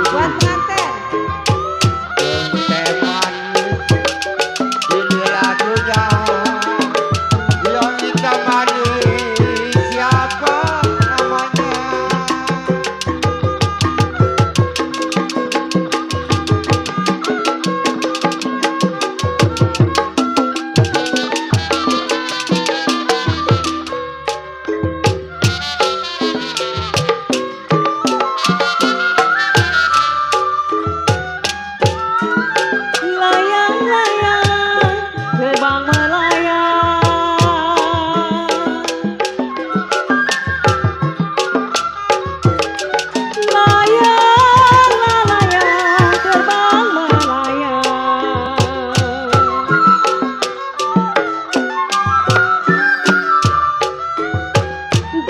Buat pengantin. Ini lagunya yang ditemani siapa namanya? Layang-layang terbang melayang. Layang-layang terbang melayang.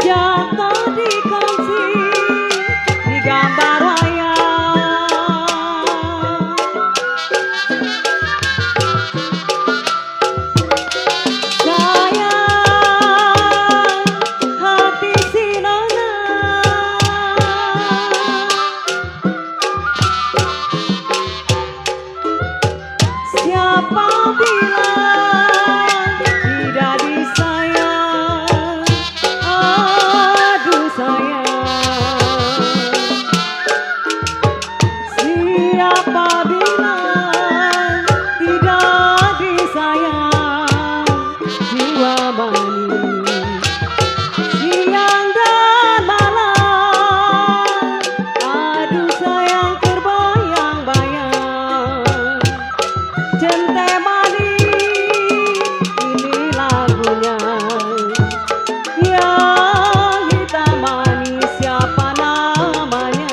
Jatuh di kancing, di gambar wayang. Sayang hati si nona, siapa bilang tidak disayang? Aduh sayang, siapa bilang tidak disayang? Jiwa manis siang dan malam, aduh sayang terbayang-bayang. Centai manis ini lagunya, yang hitam manis siapa namanya?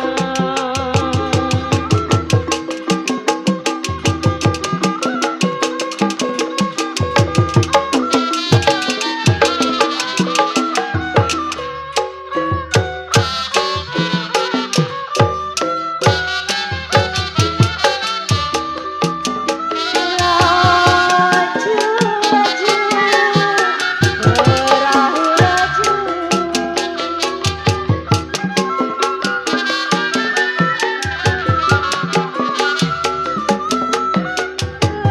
Laju, laju, perahu laju.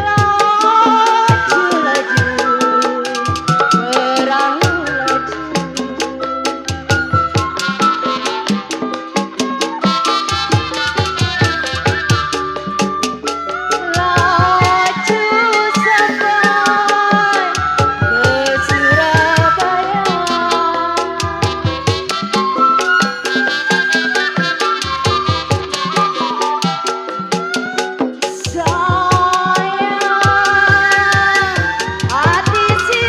Laju, laju, perahu laju. Laju sampai ke Surabaya. Sayang hati si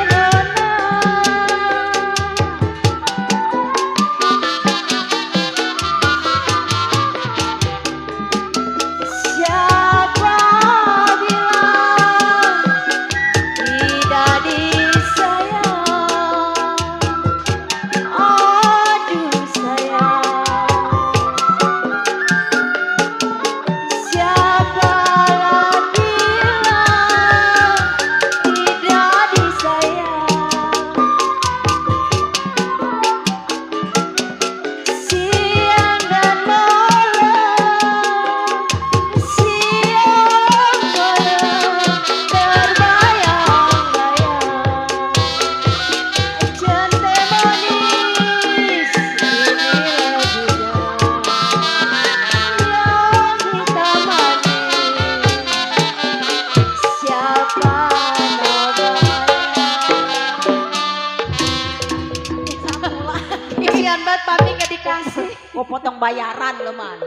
nona, siapa bilang tidak disayang? Aduh sayang, siapa bilang tidak disayang? Siang dan malam, siang malam terbayang-bayang. Centai manis ini lagunya, yang hitam manis siapa namanya? Kasihan banget Papi gak dikasih. Gua potong bayaran lo man.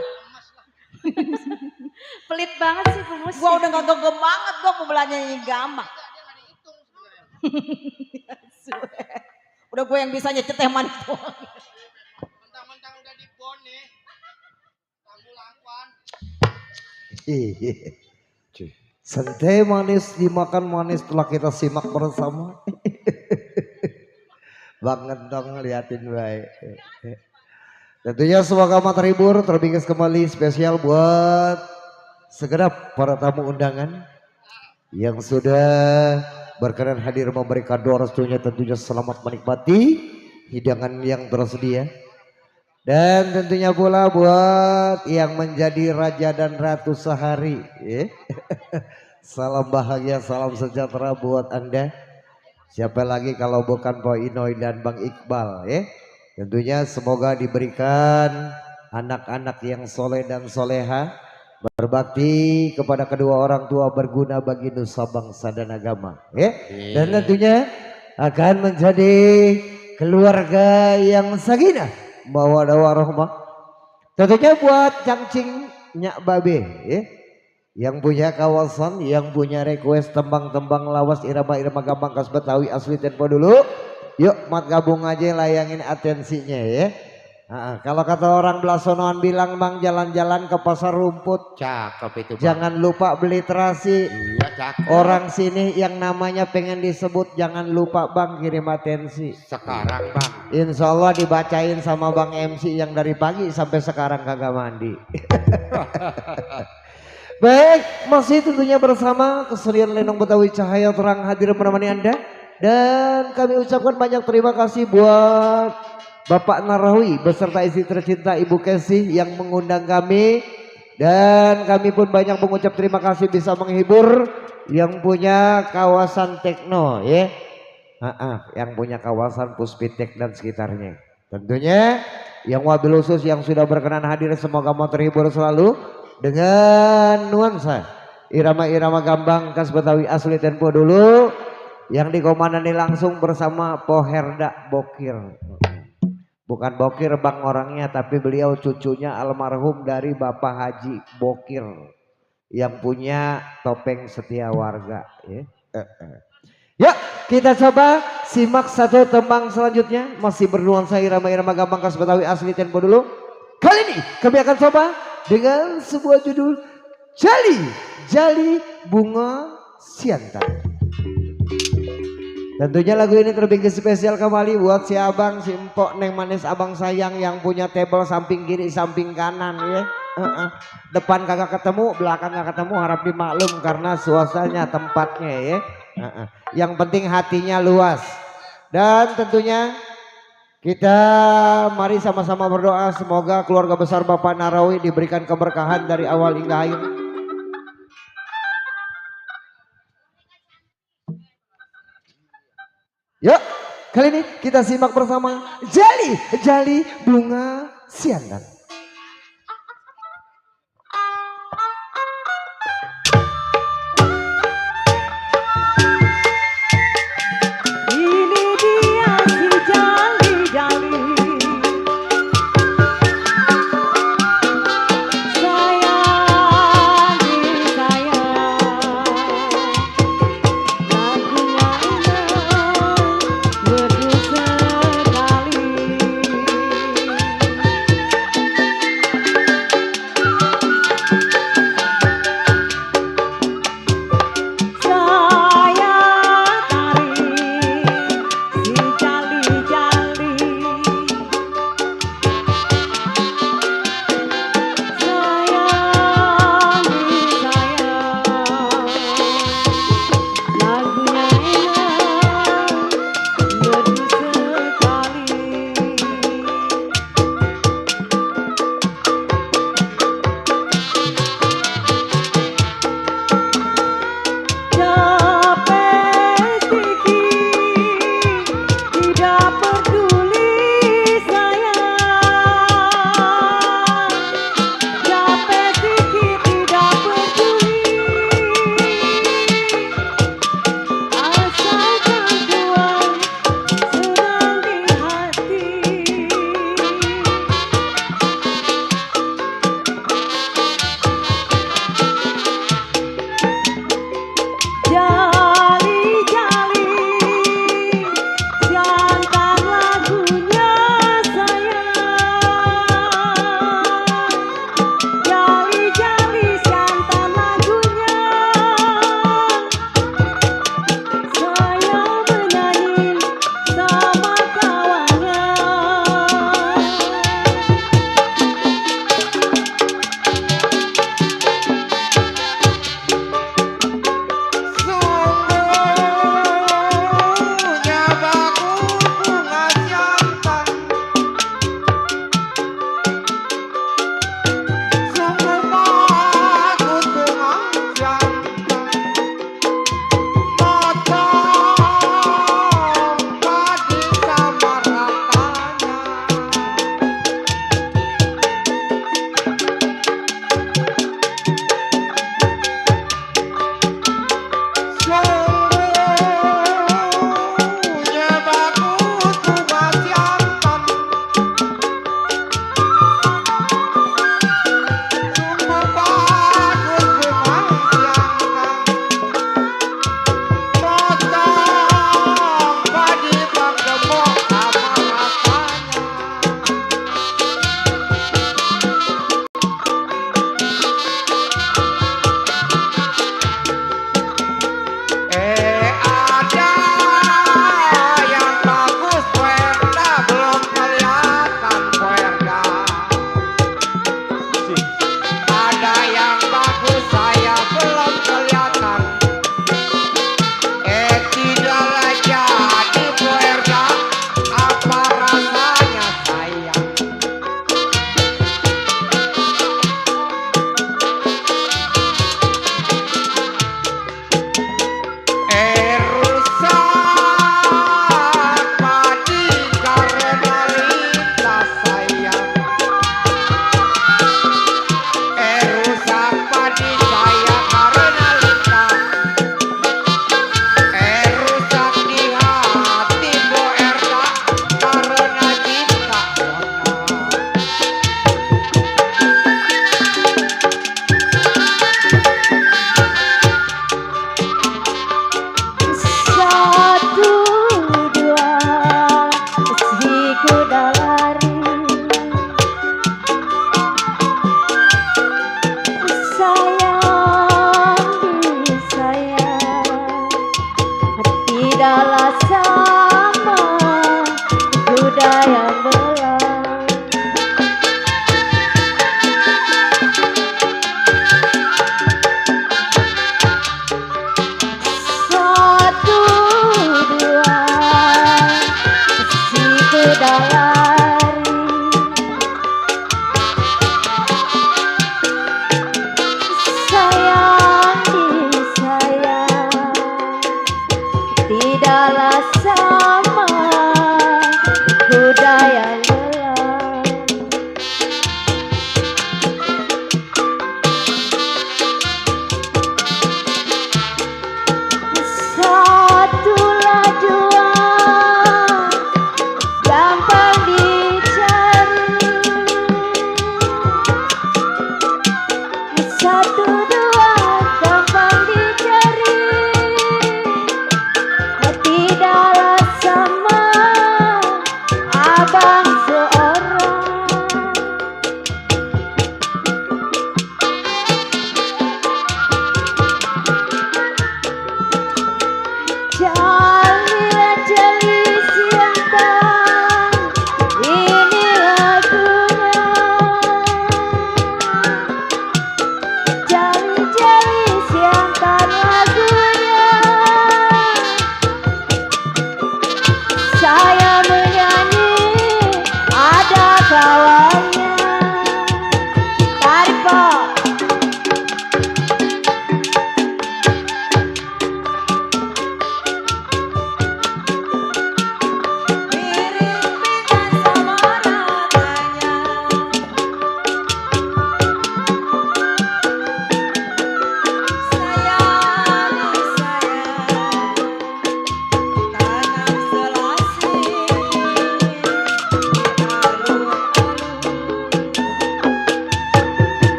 Pelit banget sih Pumus. Gua udah gak genggam banget, gua mau belanjanya gampang. Udah gue yang bisa nyecet teh manis doang. Mentang-mentang udah di bon nih, tamu lakuan. Santai manis dimakan manis telah kita simak bersama. Banget dong ngeliatin baik. Tentunya semoga amat terhibur, terbingkis kembali spesial buat segenap para tamu undangan yang sudah berkenan hadir memberikan doa restunya. Tentunya selamat menikmati hidangan yang tersedia. Dan tentunya pula buat yang menjadi raja dan ratu sehari. Ya. Salam bahagia, salam sejahtera buat Anda. Siapa lagi kalau bukan Pak Inoy dan Bang Iqbal ya. Tentunya semoga diberikan anak-anak yang soleh dan soleha. Berbakti kepada kedua orang tua berguna bagi nusa bangsa dan agama. Ya. Dan tentunya akan menjadi keluarga yang sakinah. Mawaddah warahmah. Tentunya buat cangcing nyak babe ya. Yang punya kawasan, yang punya request tembang-tembang lawas irama-irama gampang khas Betawi asli tempo dulu. Yuk mat gabung aja layangin atensinya ya. Kalau kata orang Belasonoan bilang bang jalan-jalan ke pasar rumput. Cakep itu bang. Jangan lupa beli terasi. Iya cakep. Orang sini yang namanya pengen disebut jangan lupa bang kirim atensi. Sekarang bang. Insya Allah dibacain sama bang MC yang dari pagi sampai sekarang kagak mandi. Baik, masih tentunya bersama kesenian Lenong Betawi Cahaya Terang hadir menemani Anda. Dan kami ucapkan banyak terima kasih buat Bapak Narawi beserta istri tercinta Ibu Kesi yang mengundang kami. Dan kami pun banyak mengucap terima kasih bisa menghibur yang punya kawasan Tekno ya. Yang punya kawasan Puspitek dan sekitarnya. Tentunya yang wabil khusus yang sudah berkenan hadir semoga mau terhibur selalu dengan nuansa irama-irama gambang khas Betawi asli tempo dulu yang dikomandani langsung bersama Poherda Bokir. Bukan Bokir bang orangnya tapi beliau cucunya almarhum dari Bapak Haji Bokir yang punya topeng setia warga ya. Yuk kita coba simak satu tembang selanjutnya masih bernuansa irama-irama gambang khas Betawi asli tempo dulu. Kali ini kami akan coba dengan sebuah judul Jali Bunga Siantan. Tentunya lagu ini terbikin spesial kembali buat si abang, si empok, neng manis abang sayang yang punya table samping kiri, samping kanan ya. Depan kagak ketemu, belakang kagak ketemu, harap dimaklum karena suasananya tempatnya ya. Yang penting hatinya luas. Dan tentunya kita mari sama-sama berdoa semoga keluarga besar Bapak Narawi diberikan keberkahan dari awal hingga akhir. Yuk, kali ini kita simak bersama Jali Bunga Siantan. Ini dia si Jali.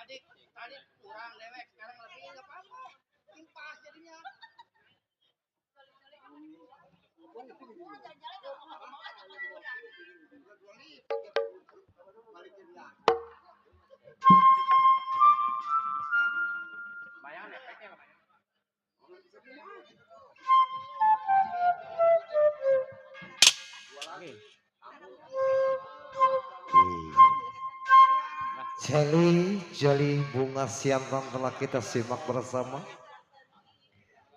Tadi kurang dewek, sekarang lebih nggak apa-apa. Impas jadinya. Bayang efeknya apa? Jeli bunga siantan telah kita simak bersama.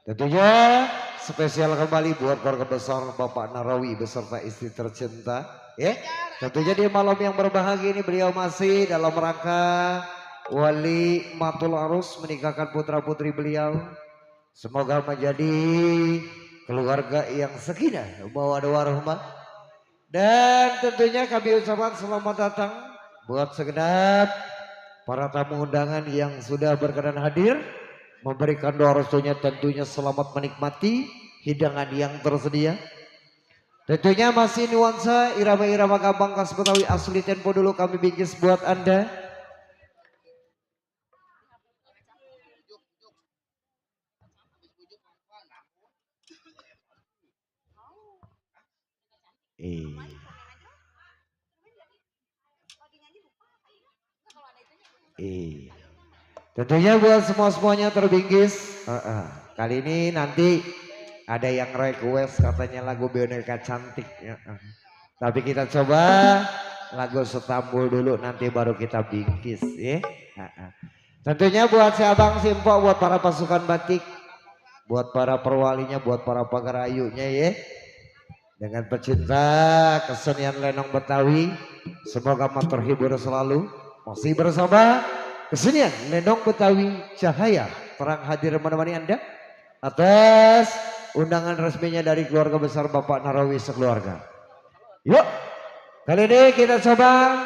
Tentunya spesial kembali buat keluarga besar Bapak Narawi beserta istri tercinta. Ya, tentunya di malam yang berbahagia ini beliau masih dalam rangka wali matul arus menikahkan putra putri beliau. Semoga menjadi keluarga yang sakinah mawaddah warahmah. Dan tentunya kami ucapkan selamat datang buat segenap para tamu undangan yang sudah berkenan hadir, memberikan doa restunya, tentunya selamat menikmati hidangan yang tersedia. Tentunya masih nuansa irama-irama Gambang khas Betawi asli tempo dulu kami bingkis buat Anda. Tentunya buat semuanya terbingkis. Kali ini nanti ada yang request katanya lagu Boneka Cantik. Tapi kita coba lagu Setambul dulu, nanti baru kita bingkis ya. Tentunya buat si Abang Simpo, buat para pasukan batik, buat para perwalinya, buat para pagarayunya ya. Dengan pecinta kesenian lenong Betawi, semoga terhibur selalu. Masih bersama kesenian lenong Betawi Cahaya terang hadir menemani Anda atas undangan resminya dari keluarga besar Bapak Narawi sekeluarga. Yuk, kali ini kita coba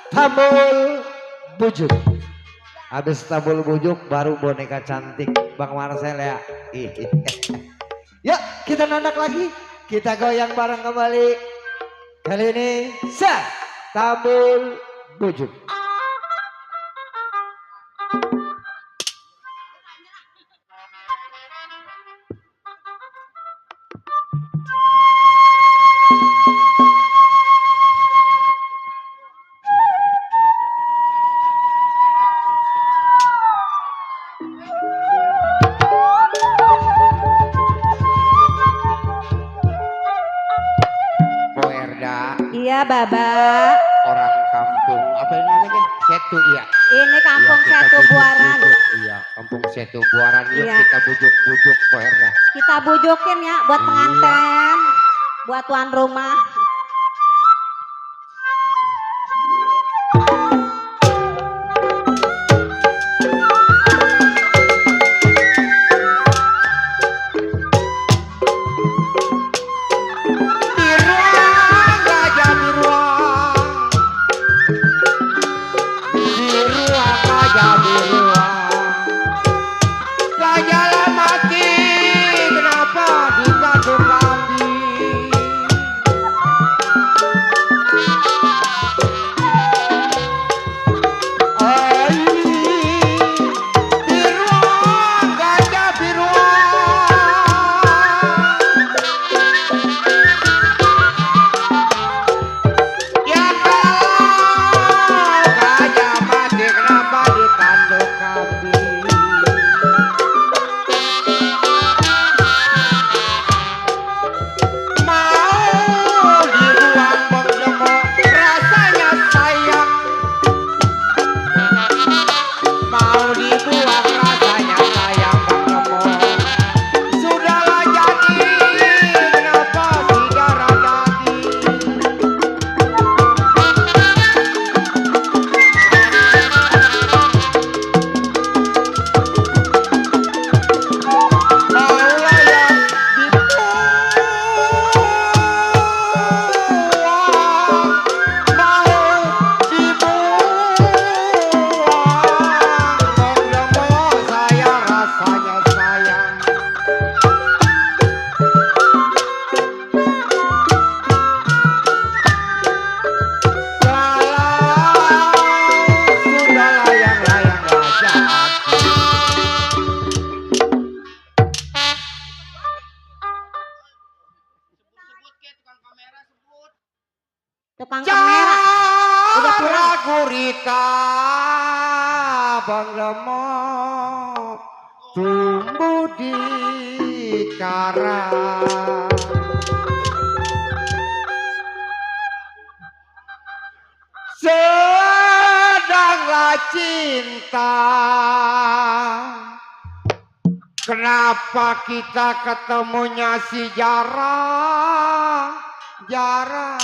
Tambul Bujuk. Habis Tambul Bujuk baru Boneka Cantik Bang Marcel ya. Yuk kita nandak lagi, kita goyang bareng kembali. Kali ini Tambul Bujuk. Iya Baba. Orang kampung apa ini namanya? Setu ya. Ini kampung Iya, Setu bujuk, Buaran. bujuk. Iya, kampung Setu Buaran. Yuk Iya. kita bujuk-bujuk Pak Erda. Kita bujukin ya buat Iya. pengantin, buat tuan rumah. gurita Bang Ramo tumbuh di karang. Sedanglah cinta, kenapa kita ketemunya si jarang, jarang.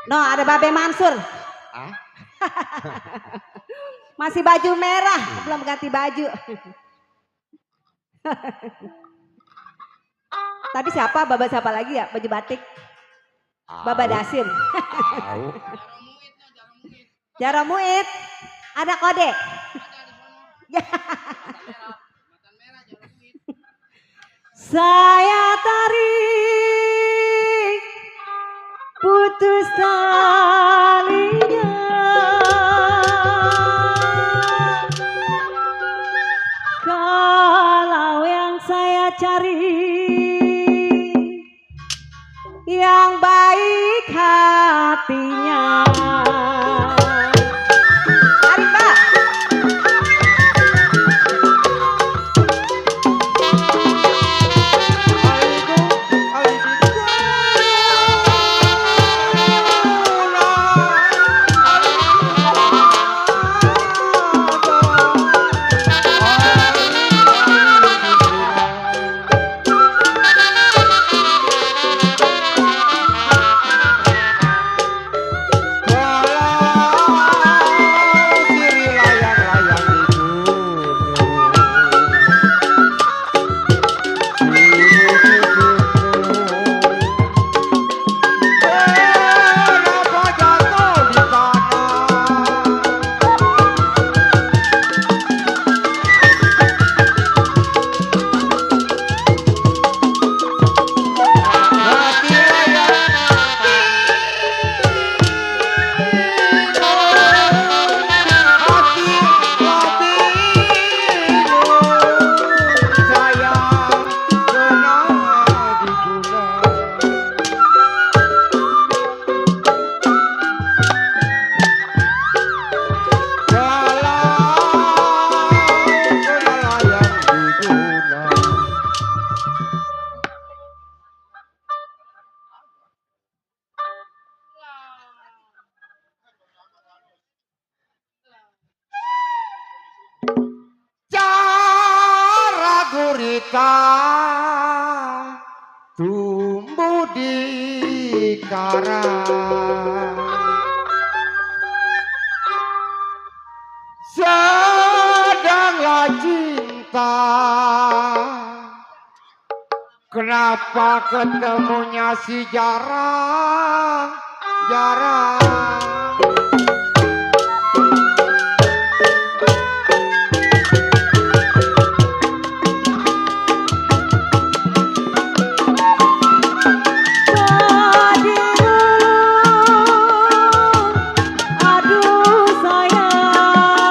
No, ada Babe Mansur. Ah? Masih baju merah, belum ganti baju. Tadi siapa? Baba siapa lagi ya? Baju batik. Baba Dasim. Tahu. Jaro Muid. Ada kode. Saya tarik putus talinya, kalau yang saya cari yang baik hatinya. Mari Mbak. Gurita tumbuh di karang, sedanglah cinta, kenapa ketemunya si jarang, jarang. Aduh sayang.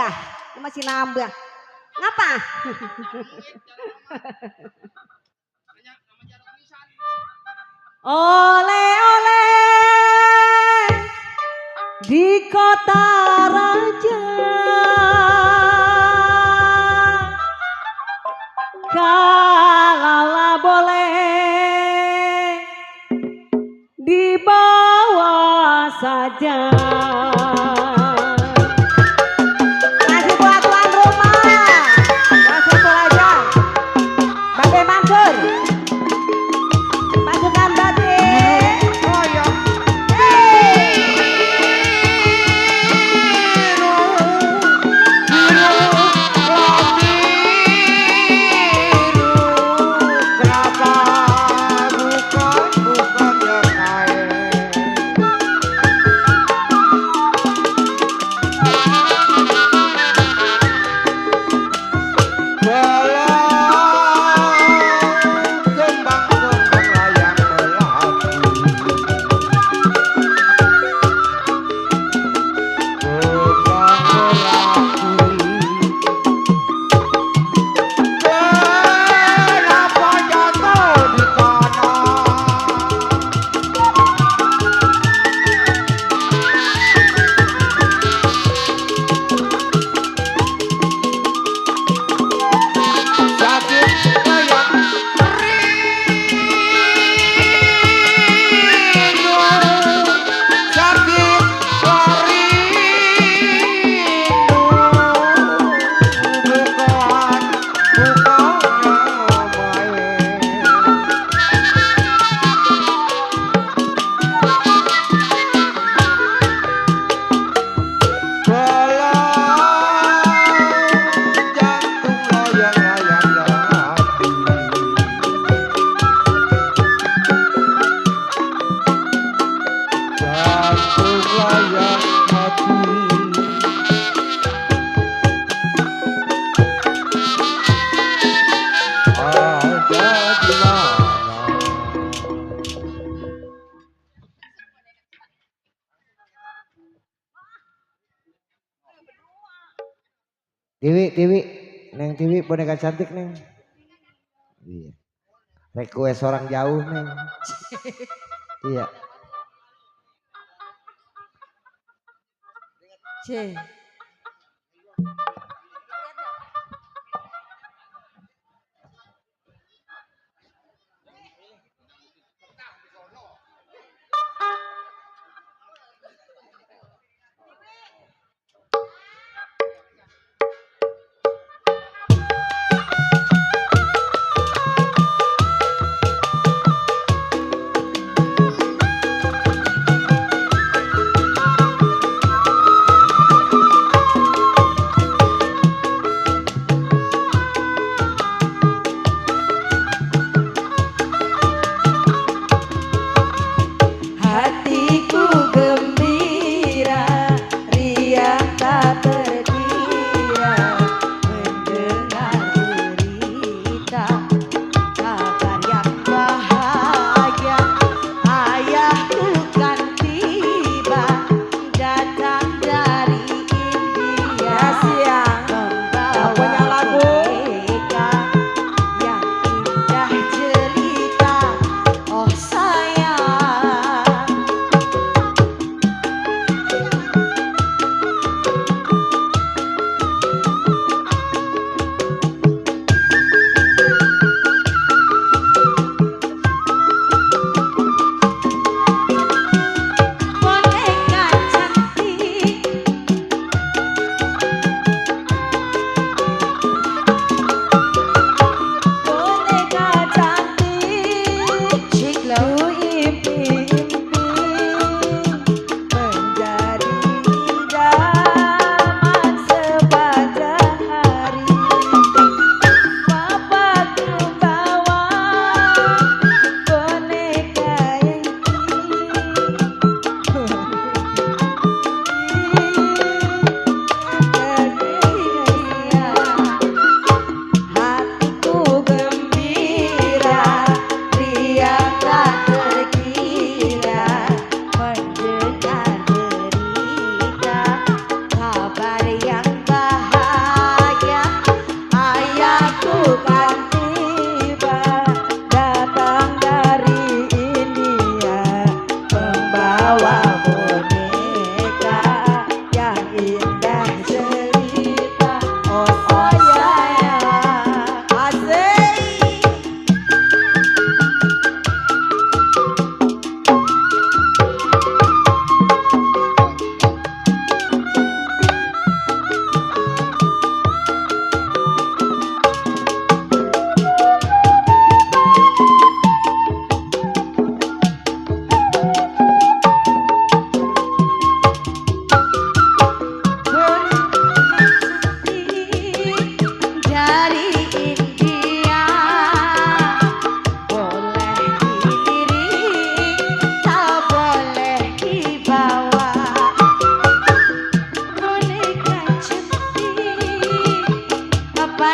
ya? Masih nambah. Ngapa? Oleh-oleh di kota raja, kalaulah boleh dibawa saja. Masih buat tuan rumah, masuk aja. Babe Mansur, masukkan batik. Oh ya. Kenapa bukan yang kain? Kembang-kembang layang melati, kembang melati. Kenapa jatuh di tanah? Sakit layang rindu, sakit rindu, bukan jantung layang-layang hati. Jantung layang hati. Ada di mana? Tiwi, Neng Tiwi boneka cantik Neng. Iya. Request orang jauh Neng. Iya. C.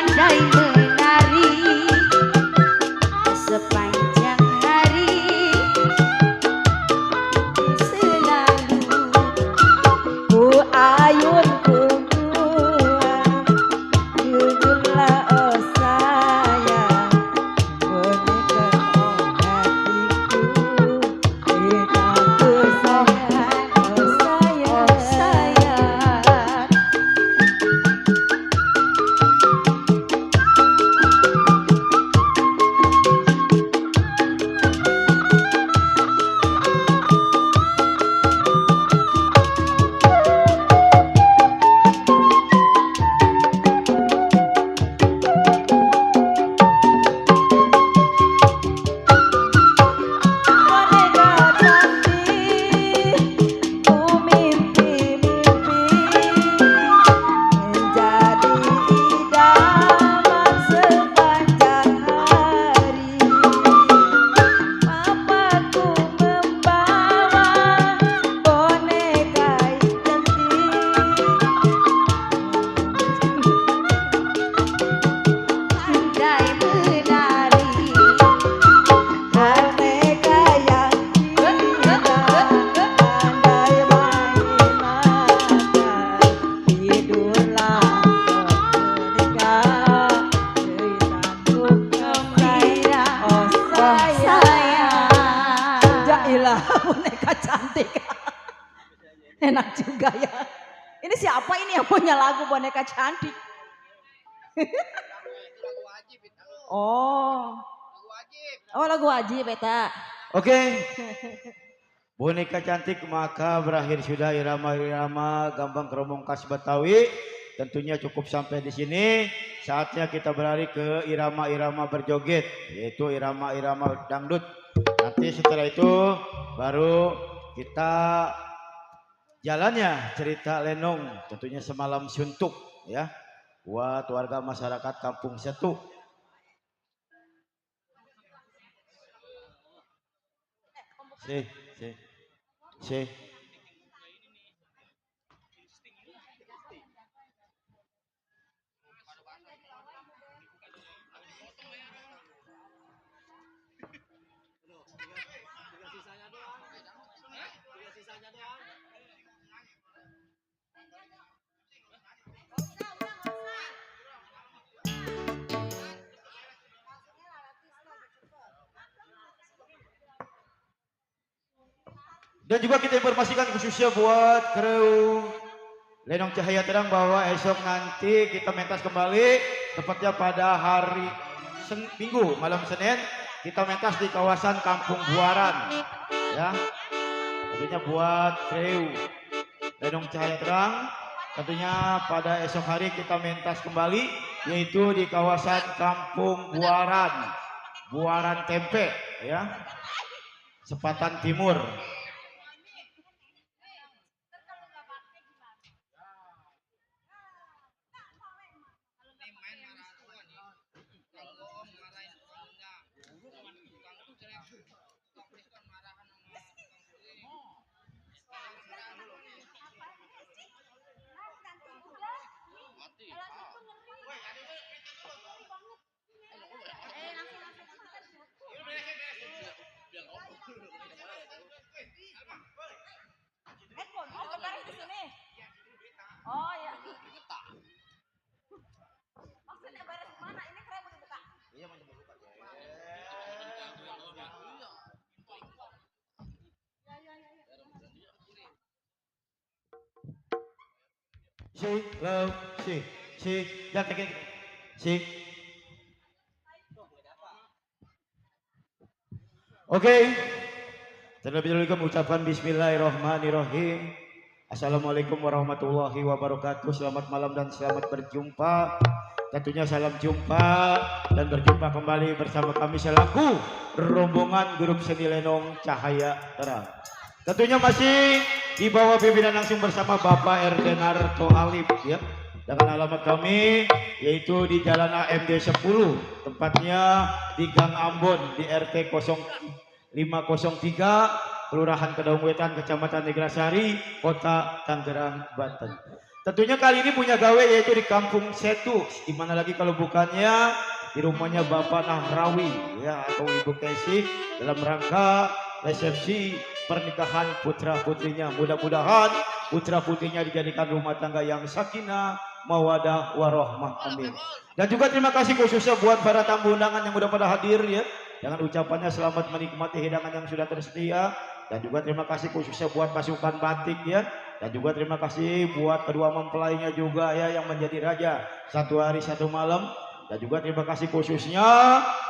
pandai menari sepanjang hari selalu ku ayun ku jujurlah oh sayang boneka oh hatiku cintaku sayang oh sayang sayang. Boneka cantik, ku mimpi-mimpi menjadi idaman sepanjang hari. Papaku membawa boneka cantik, pandai menari. Boneka yang indah, pandai main mata, tidurlah boneka, ceritaku sayang, oh sayang. Jailah boneka cantik. Enak juga ya. Ini siapa ini yang punya lagu boneka cantik? Lagu wajib itu. Oh, Lagu wajib. oh lagu wajib Beta. Oke. Boneka cantik maka berakhir sudah irama-irama gambang keromong khas Betawi. Tentunya cukup sampai di sini. Saatnya kita beralih ke irama-irama berjoget, yaitu irama-irama dangdut. Nanti setelah itu baru kita jalannya cerita lenong, tentunya semalam suntuk ya buat warga masyarakat Kampung Setu. Si, si, si. Dan juga kita informasikan khususnya buat kru Lenong Cahaya Terang bahwa esok nanti kita mentas kembali tepatnya pada hari Minggu malam Senin kita mentas di kawasan Kampung Buaran ya. Tentunya buat kru Lenong Cahaya Terang tentunya pada esok hari kita mentas kembali yaitu di kawasan Kampung Buaran, Buaran Tempe ya. Sepatan Timur. Oh ya. Maksudnya beres mana? Ini keren mau dibuka. Iya mau dibuka. Jangan tekin, Oke. Terlebih dahulu kami ucapkan Bismillahirrahmanirrahim. Assalamualaikum warahmatullahi wabarakatuh. Selamat malam dan selamat berjumpa. Tentunya salam jumpa dan berjumpa kembali bersama kami selaku rombongan grup seni Lenong Cahaya Terang. Tentunya masih di bawah pimpinan langsung bersama Bapak RT Narto Alif ya. Dengan alamat kami yaitu di Jalan AMD 10, tempatnya di Gang Ambon di RT 0503, Kelurahan Kedaung Wetan, Kecamatan Neglasari, Kota Tangerang, Banten. Tentunya kali ini punya gawe yaitu di Kampung Setu. Di mana lagi kalau bukannya di rumahnya Bapak Nahrawi ya atau Ibu Kesi dalam rangka resepsi pernikahan putra putrinya. Mudah-mudahan putra putrinya dijadikan rumah tangga yang sakinah, mawadah, warohmah. Amin. Dan juga terima kasih khususnya buat para tamu undangan yang sudah pada hadir ya. Dengan ucapannya selamat menikmati hidangan yang sudah tersedia. Dan juga terima kasih khususnya buat pasukan batik ya. Dan juga terima kasih buat kedua mempelainya juga ya yang menjadi raja 1 hari 1 malam. Dan juga terima kasih khususnya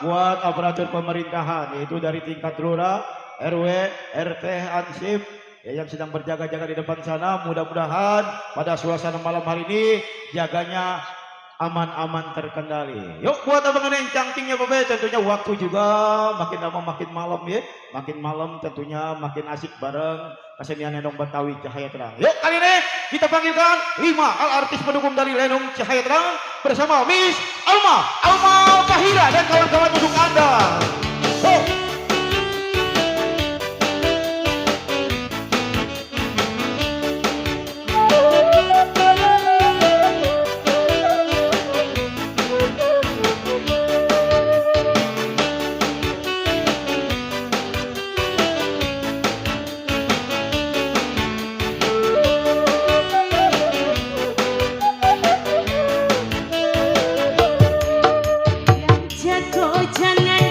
buat aparatur pemerintahan yaitu dari tingkat lurah, RW, RT, Ansip ya, yang sedang berjaga-jaga di depan sana. Mudah-mudahan pada suasana malam hari ini jaganya aman-aman terkendali. Yuk buat abangan yang cangkingnya Babe, tentunya waktu juga makin lama makin malam ya. Makin malam tentunya makin asik bareng kesenian Lenong Betawi Cahaya Terang. Yuk kali ini kita panggilkan 5 artis pendukung dari Lenong Cahaya Terang bersama Miss Alma Kahira dan kawan-kawan dukung Anda. Jago jangan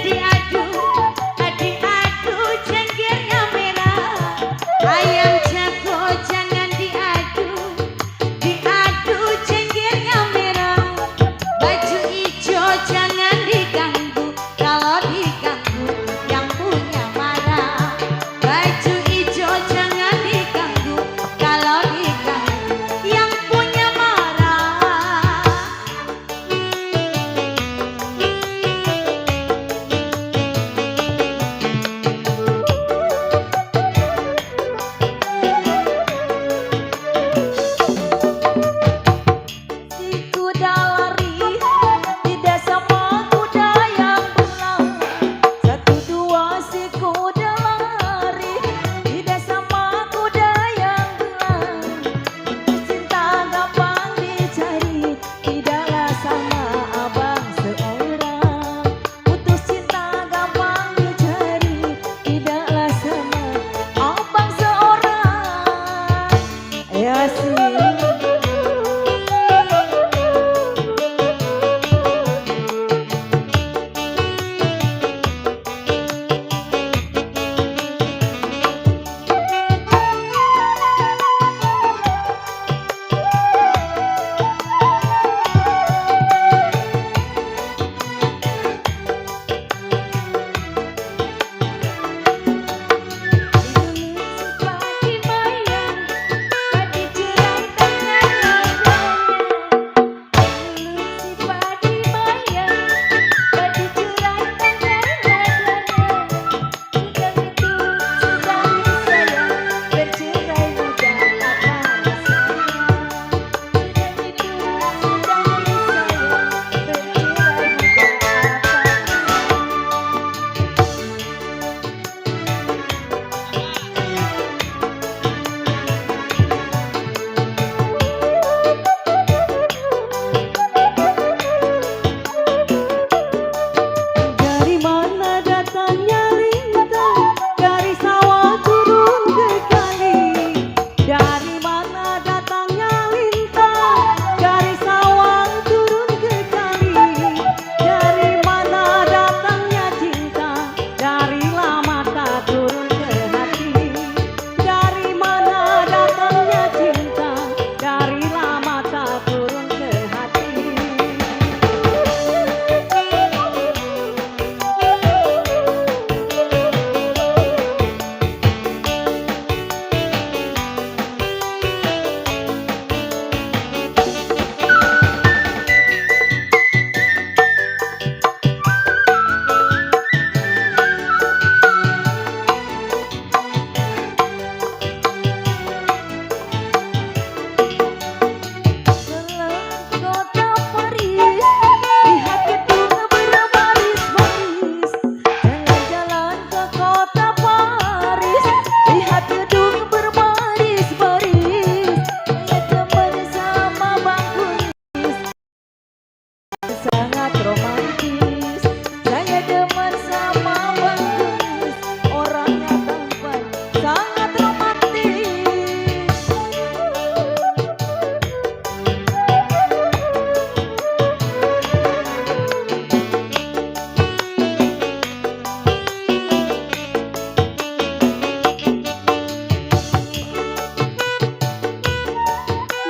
romantis. Saya demen sama Bang Genis, orangnya tampan sangat romantis.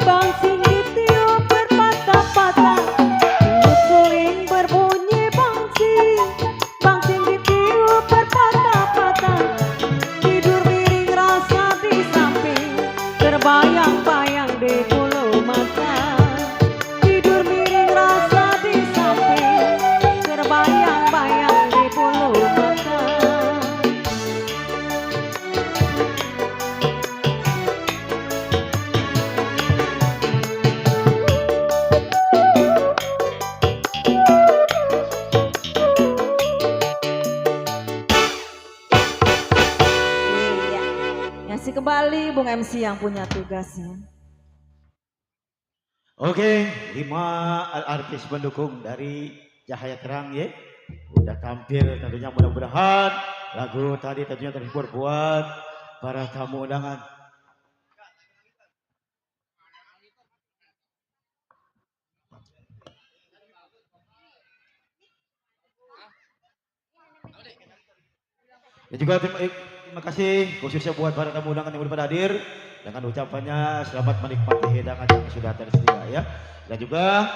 Bang Singgit tiup berpatah-patah, tiup suling berbunyi bangsi. Bang Singgit tiup berpatah-patah, tidur miring rasa di samping, terbayang-bayang di bulu mata. Tidur miring rasa di samping, terbayang-bayang di bulu mata. Iya, ngasih kembali Bung MC yang punya tugasnya. Oke, 5 artis pendukung dari Cahaya Terang ya. Udah tampil tentunya, mudah-mudahan lagu tadi tentunya terhibur buat para tamu undangan. Dan juga terima kasih khususnya buat para tamu undangan yang udah pada hadir dengan ucapannya selamat menikmati hidangan yang sudah tersedia ya. Dan juga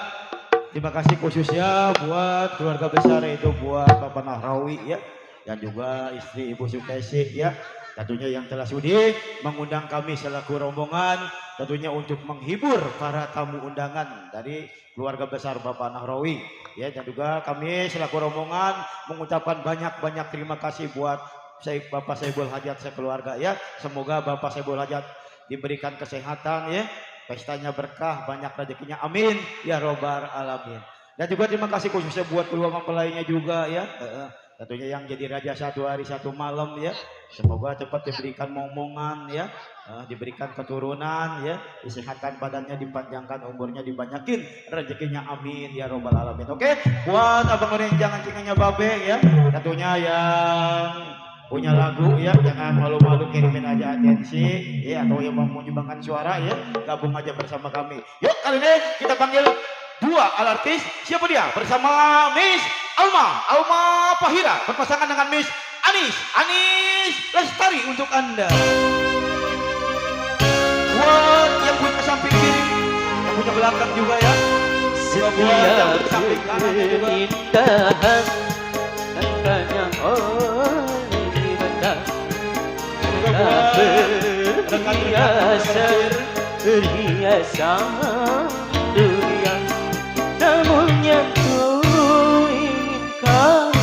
terima kasih khususnya buat keluarga besar, yaitu buat Bapak Nahrawi ya, dan juga istri Ibu Sukesi ya, tentunya yang telah sudi mengundang kami selaku rombongan tentunya untuk menghibur para tamu undangan dari keluarga besar Bapak Nahrawi ya. Dan juga kami selaku rombongan mengucapkan banyak-banyak terima kasih buat Bapak Saibul Hajat sekeluarga ya. Semoga Bapak Saibul Hajat diberikan kesehatan ya, pestanya berkah, banyak rezekinya, amin ya robbal alamin. Dan juga terima kasih khususnya buat kedua mempelainya juga ya, tentunya yang jadi raja 1 hari 1 malam ya. Semoga cepat diberikan momongan ya, diberikan keturunan ya, kesehatan badannya dipanjangkan, umurnya dibanyakin, rezekinya, amin ya robbal alamin. Oke, buat abang yang jangan cinganya babe ya, tentunya yang punya lagu ya, jangan malu-malu, kirimin aja atensi ya, atau yang mau menyumbangkan suara ya, gabung aja bersama kami. Yuk, kali ini kita panggil 2 artis. Siapa dia? Bersama Miss Alma Fahira berpasangan dengan Miss Anis Lestari untuk Anda. Buat yang punya samping kiri, yang punya belakang juga ya, buat yang punya samping kanan juga. Indahan tandanya berhiasan dunia, namun yang ku inginkan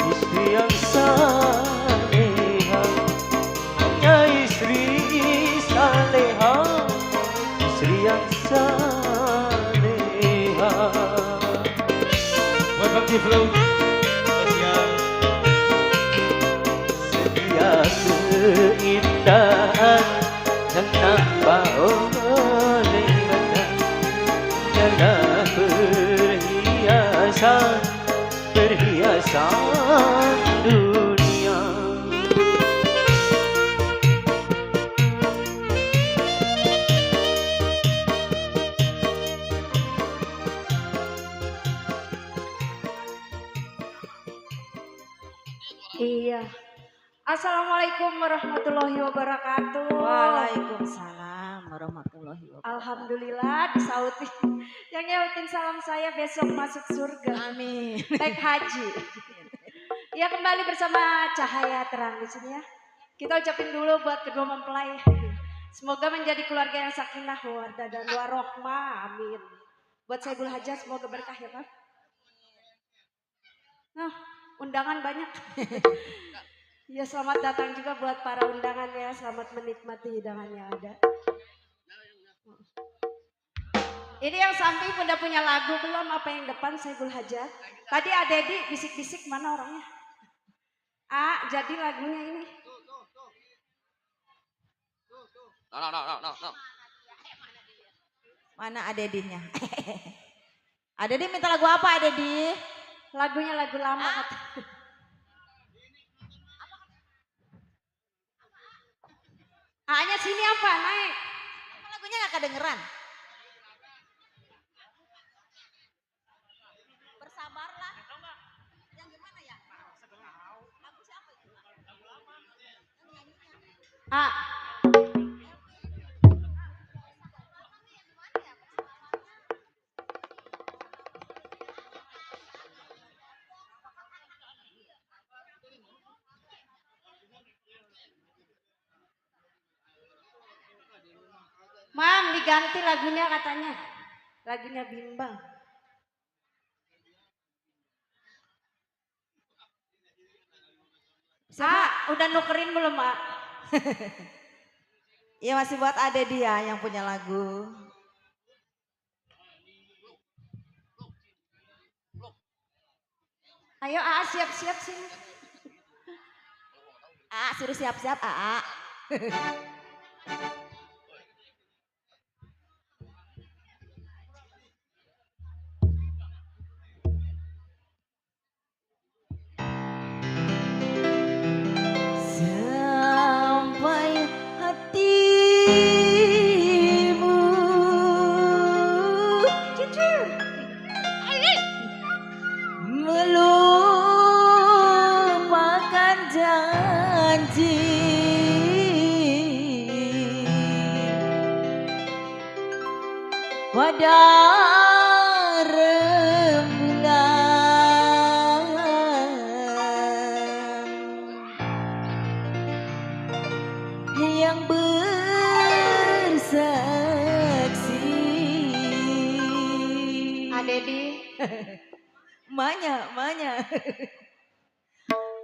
istri yang saleha, hanya istri saleha, istri yang saleha. Buat Bang Ciflu spesial. Setiap keindahan yang tanpa oleh badan adalah perhiasan dunia. Iya. Assalamualaikum warahmatullahi wabarakatuh. Waalaikumsalam warahmatullahi wabarakatuh. Alhamdulillah disautin. Yang nyautin salam saya besok masuk surga. Amin. Naik haji. Ya, kembali bersama Cahaya Terang di sini ya. Kita ucapin dulu buat kedua mempelai. Semoga menjadi keluarga yang sakinah mawaddah dan warohmah. Amin. Buat Saibul Hajat semoga berkah ya Pak. Nah, undangan banyak. Ya, selamat datang juga buat para undangan ya. Selamat menikmati hidangan yang ada. Ini yang samping udah punya lagu belum? Apa yang depan Saibul Hajat? Tadi Adedi bisik-bisik, mana orangnya? Jadi lagunya ini. Mana Adedinya? Ada di minta lagu apa ada di? Lagunya lagu lama kata. A-nya sini apa? Naik. Lagunya gak kedengeran. Bersabarlah. Yang gimana ya? Lagu siapa itu? A. Mam, diganti lagunya katanya. Lagunya bimbang. Udah nukerin belum, Mak? Iya masih buat ada dia yang punya lagu. Ayo A siap-siap sini. Suruh siap-siap A. Sampai hatimu melupakan janji pada rembulan yang bersaksi. Adedi. Manya.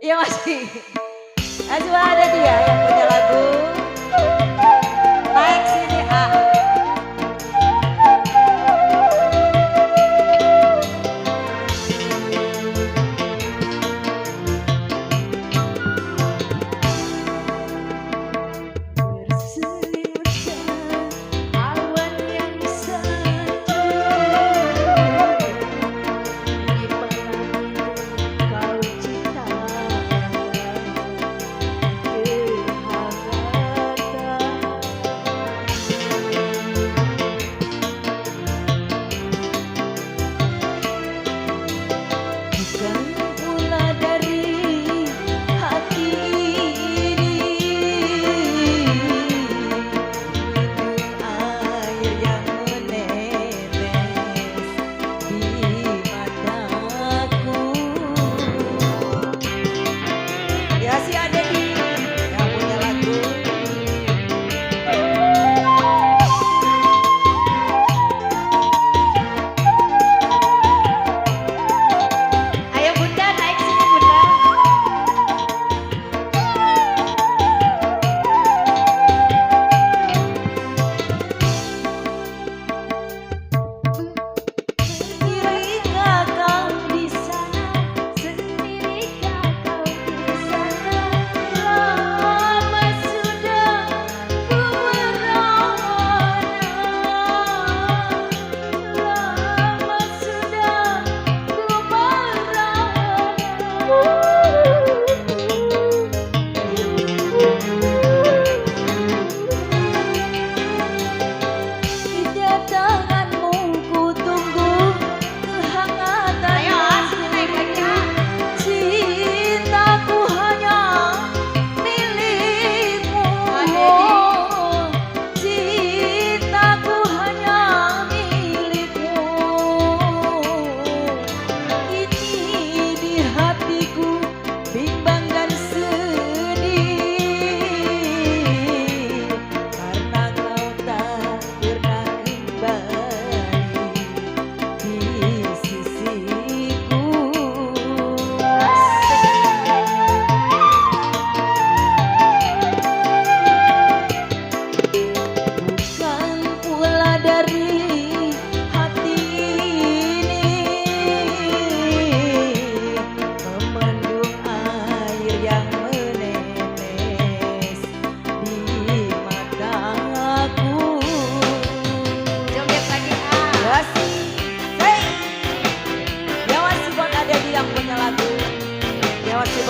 Iya masih. Coba ada dia yang punya lagu. Naik sini A. Awan yang sejuk di malam itu kau ciptakan kehangatan. Bukan pula dari hati ini air yang menetes di mataku. Ya si ada di yang punya lagu. Ayo Bunda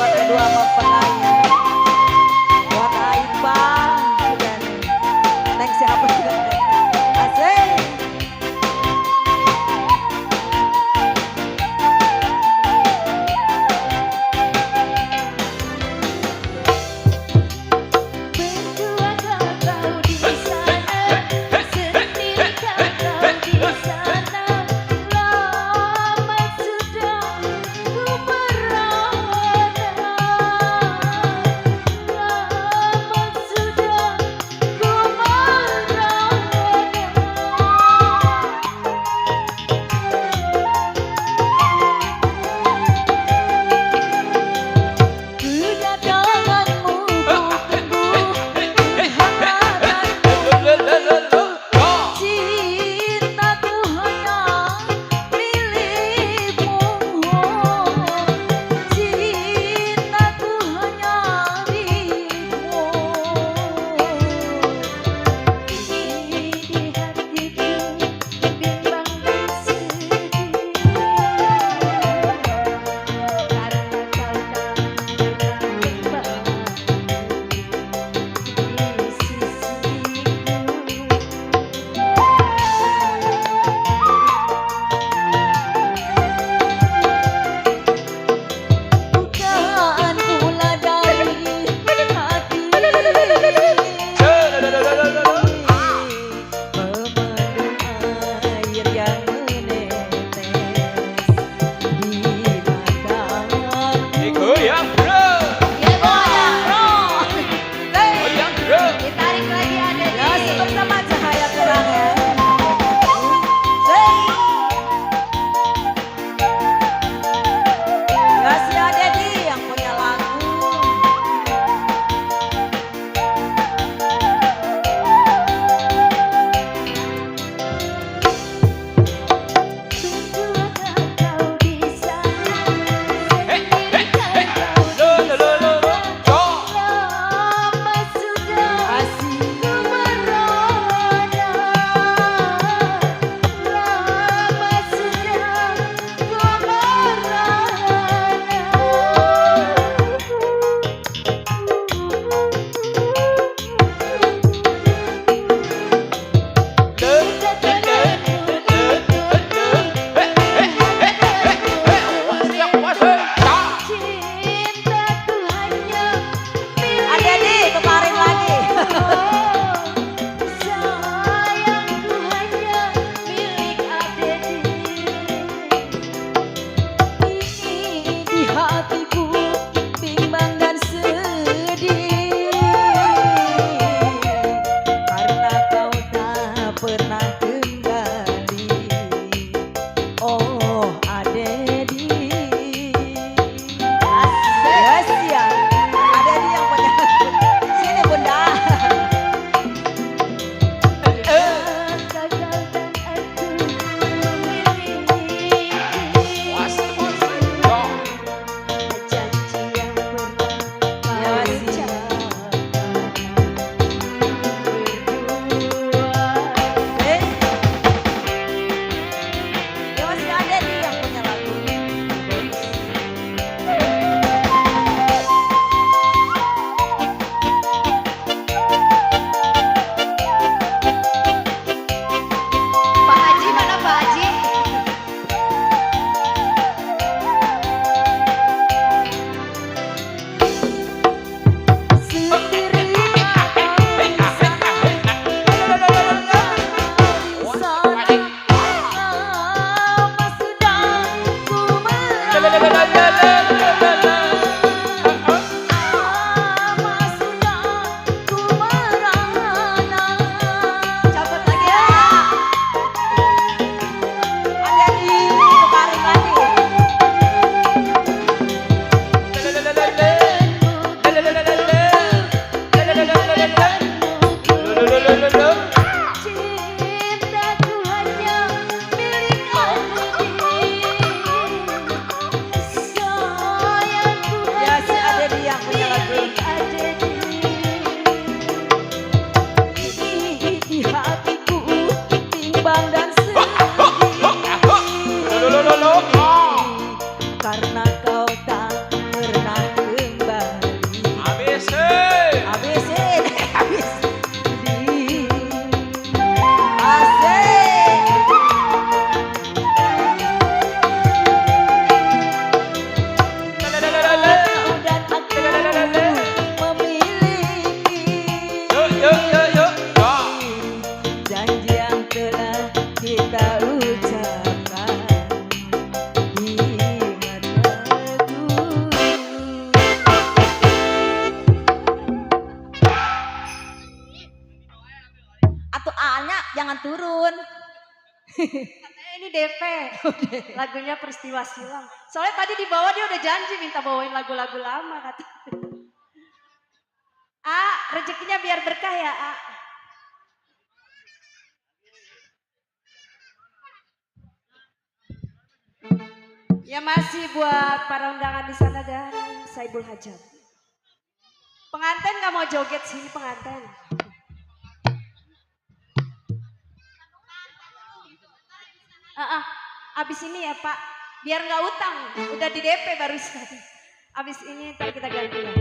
buat kedua mempelai. Buat Aipa juga nih. Neng siapa juga nih. Asik. Berdua kau di sana, sendiri kau di sana. Lama sudah ku merana, lama sudah ku merana. Kedatanganmu ku tunggu, kehadiranmu cintaku hanya milikmu, cintaku hanya milikmu. Di hatiku bimbang dan sedih, karena kau tak pernah kembali di bukan pula dari hati memendung air yang menetes di mataku. Goyang bro, Ya goyang bro, goyang bro. ditarik lagi ada Ya, di tutup sama cahaya terang ya. Sing. Ya si Adedi yang punya lagu. Berdua kau di sana, sendiri kau Lo lo lo lo lo. lama sudah Asik. ku merana, lama sudah ku cintaku hanya Adedi kemarin lagi. sayangku hanya milik Adedi. Ini di hatiku bimbang dan sedih, karena kau tak pernah kembali. Oh Adedi. Yes ya, Adedi yang punya. Sini bunda. Gagalkan aku memiliki janji yang pernah Ya, kau sih. ucapkan berdua. Ya masih Adedi yang punya lagu. Pak Haji mana Pak Haji? Sendiri kau di sana, lama sudah ku merana, lama sudah ku merana. Cabut lagi ya. Adedi kemarin lagi. Cintaku hanya milik Adedi, sayangku Ya si hanya Adedi yang punya lagu. milik Adedi. Di hatiku bimbang dan sedih, karena kau tak pernah kembali. Katanya ini DP. Lagunya Peristiwa Silam. Soalnya tadi di bawah dia udah janji minta bawain lagu-lagu lama kata. Rezekinya biar berkah ya, Ya masih buat para undangan di sana dan Saibul Hajat. Pengantin nggak mau joget sini pengantin. Abis ini ya Pak, biar nggak utang, udah di DP barusan. Abis ini ntar kita ganti ya.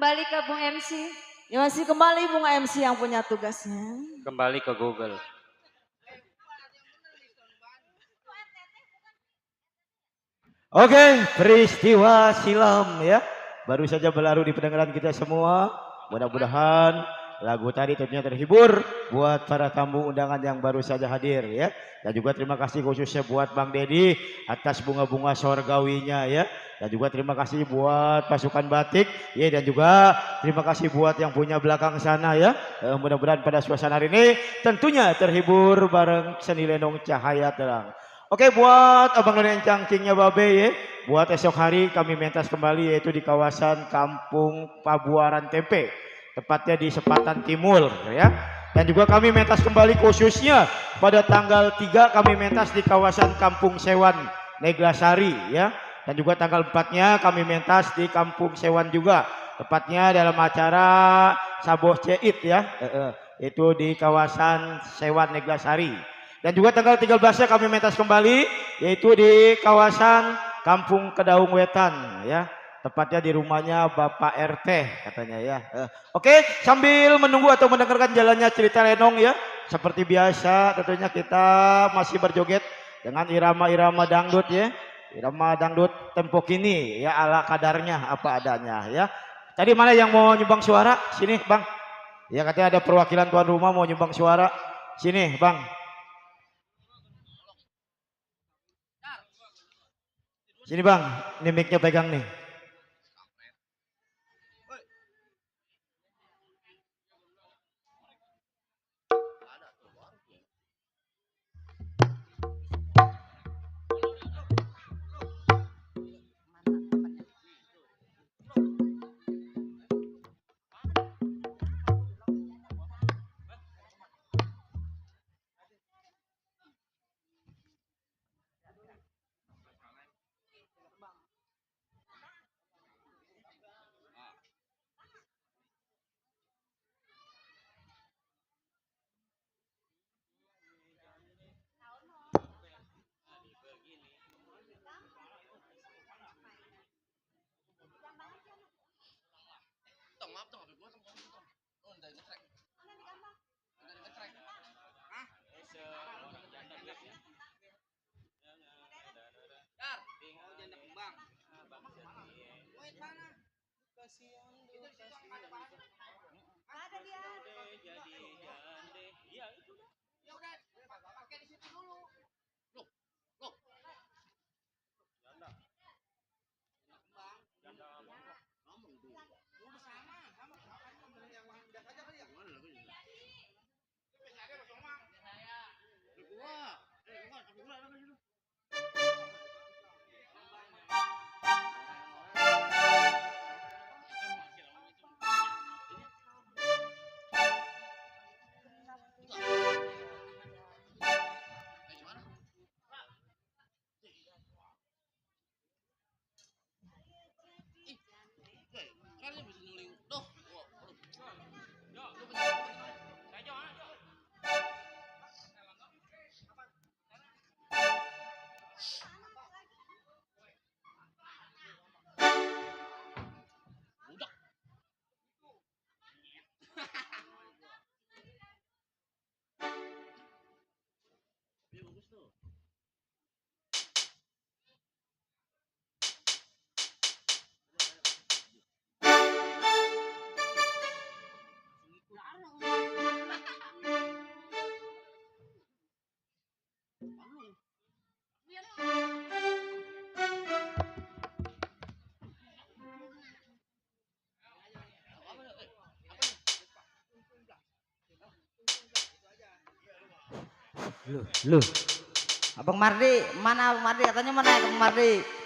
Kembali ke Bung MC. Ya masih kembali Bung MC yang punya tugasnya. Kembali ke Google. Oke, peristiwa silam ya. Baru saja berlalu di pendengaran kita semua. Mudah-mudahan lagu tadi tentunya terhibur buat para tamu undangan yang baru saja hadir ya. Dan juga terima kasih khususnya buat Bang Dedi atas bunga-bunga sorgawinya ya. Dan juga terima kasih buat pasukan batik ya. Dan juga terima kasih buat yang punya belakang sana ya. Mudah-mudahan pada suasana hari ini tentunya terhibur bareng seni lenong cahaya terang. Oke, buat abang dan cangcingnya Babe ya. Buat esok hari kami mentas kembali yaitu di kawasan Kampung Pabuaran Tempe. Tepatnya di Sepatan Timur ya. Dan juga kami mentas kembali khususnya pada tanggal 3 kami mentas di kawasan Kampung Sewan Neglasari ya. Dan juga tanggal 4-nya kami mentas di Kampung Sewan juga. Tepatnya dalam acara Saboh Ceit ya. Itu di kawasan Sewan Neglasari. Dan juga tanggal 13-nya kami mentas kembali yaitu di kawasan Kampung Kedaung Wetan ya. Tepatnya di rumahnya Bapak RT katanya ya. Oke, sambil menunggu atau mendengarkan jalannya cerita lenong ya. Seperti biasa tentunya kita masih berjoget dengan irama-irama dangdut ya. Irama dangdut tempo kini ya ala kadarnya apa adanya ya. Tadi mana yang mau nyumbang suara? Sini Bang. Ya katanya ada perwakilan tuan rumah mau nyumbang suara. Sini Bang. Sini Bang, ini mic-nya pegang nih. Loh. Abang Mardi, mana Abang Mardi? Katanya mana Abang Mardi?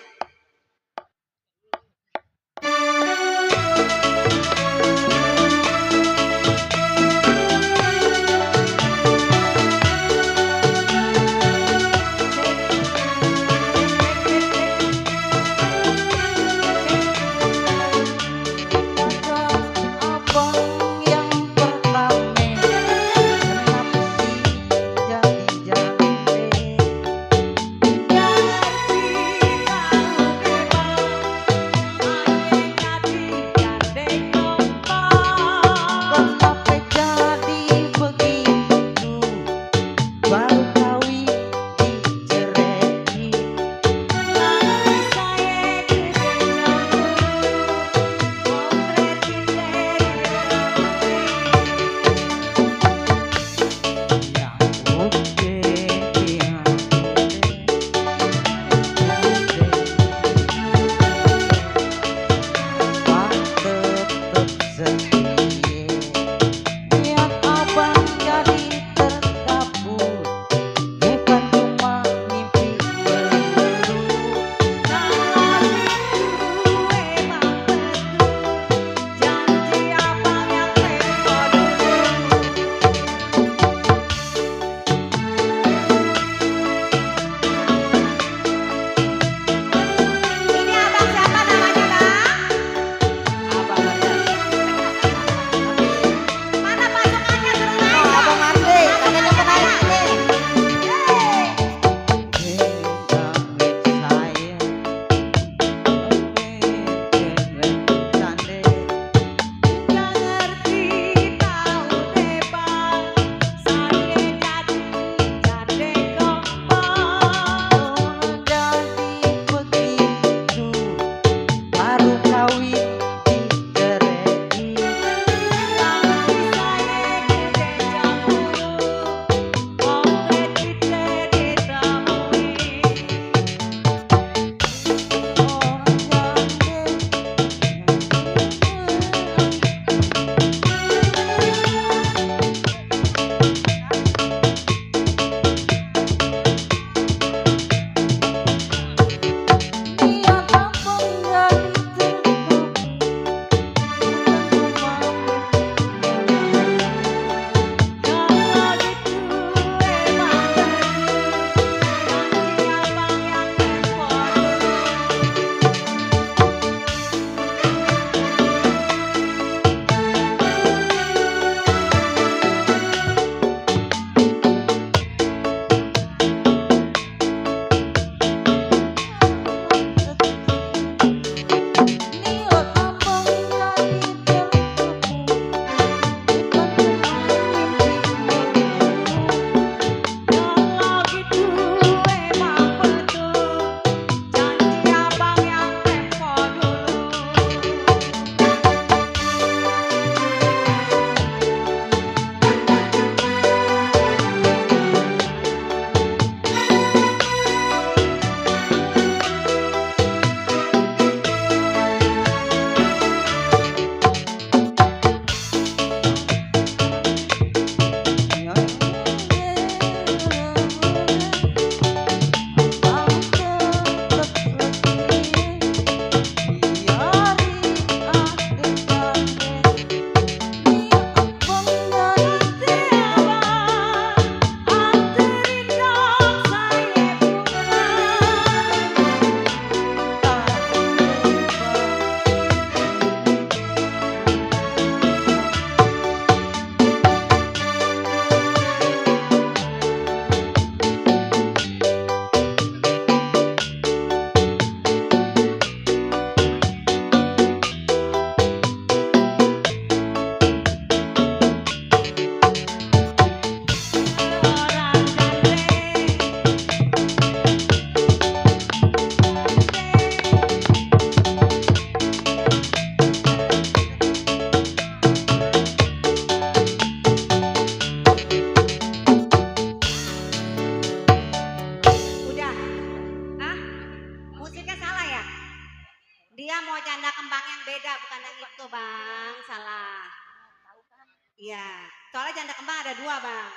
Iya, soalnya janda kembang ada 2 bang.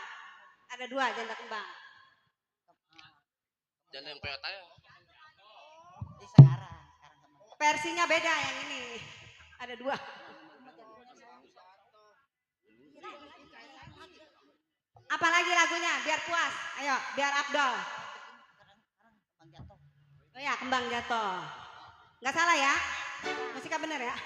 Ada 2 janda kembang. Janda yang Toyota ya. Versinya beda yang ini. Ada 2. Apalagi lagunya biar puas. Ayo, biar Abdol. Oh ya, kembang jatuh. Nggak salah ya? Musiknya bener ya?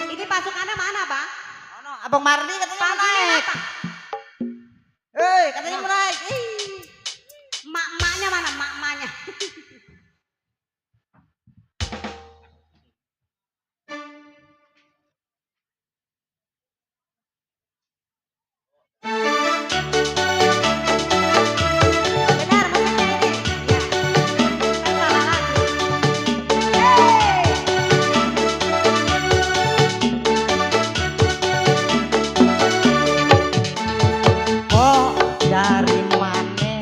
Ini pasukannya mana bang? Abang Mardi katanya mau Pasukannya naik. apa? Katanya mau naik. Mak-maknya mana? Mak-maknya. Benar musiknya ini. Ya. Kan salah lagi. Hey! Oh, dari mana?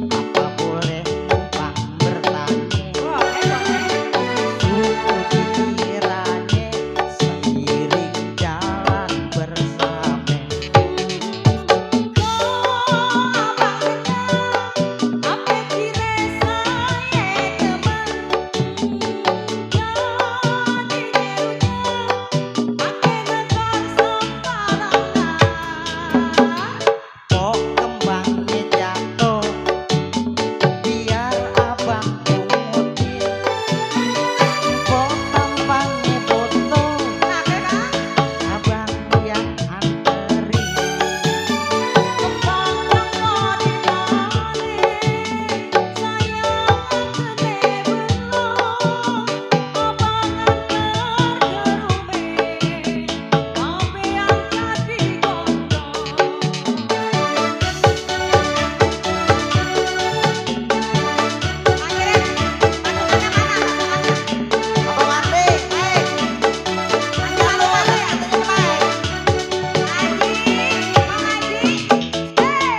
Apa boleh numpang bertanya? Boleh. Suku pikirannya seiring jalan bersama. Apa kira saya teman? Kok kembangnya jatuh, biar abang pungutin. Kok tampangnya foto, abang yang anterin. Abang Mardi,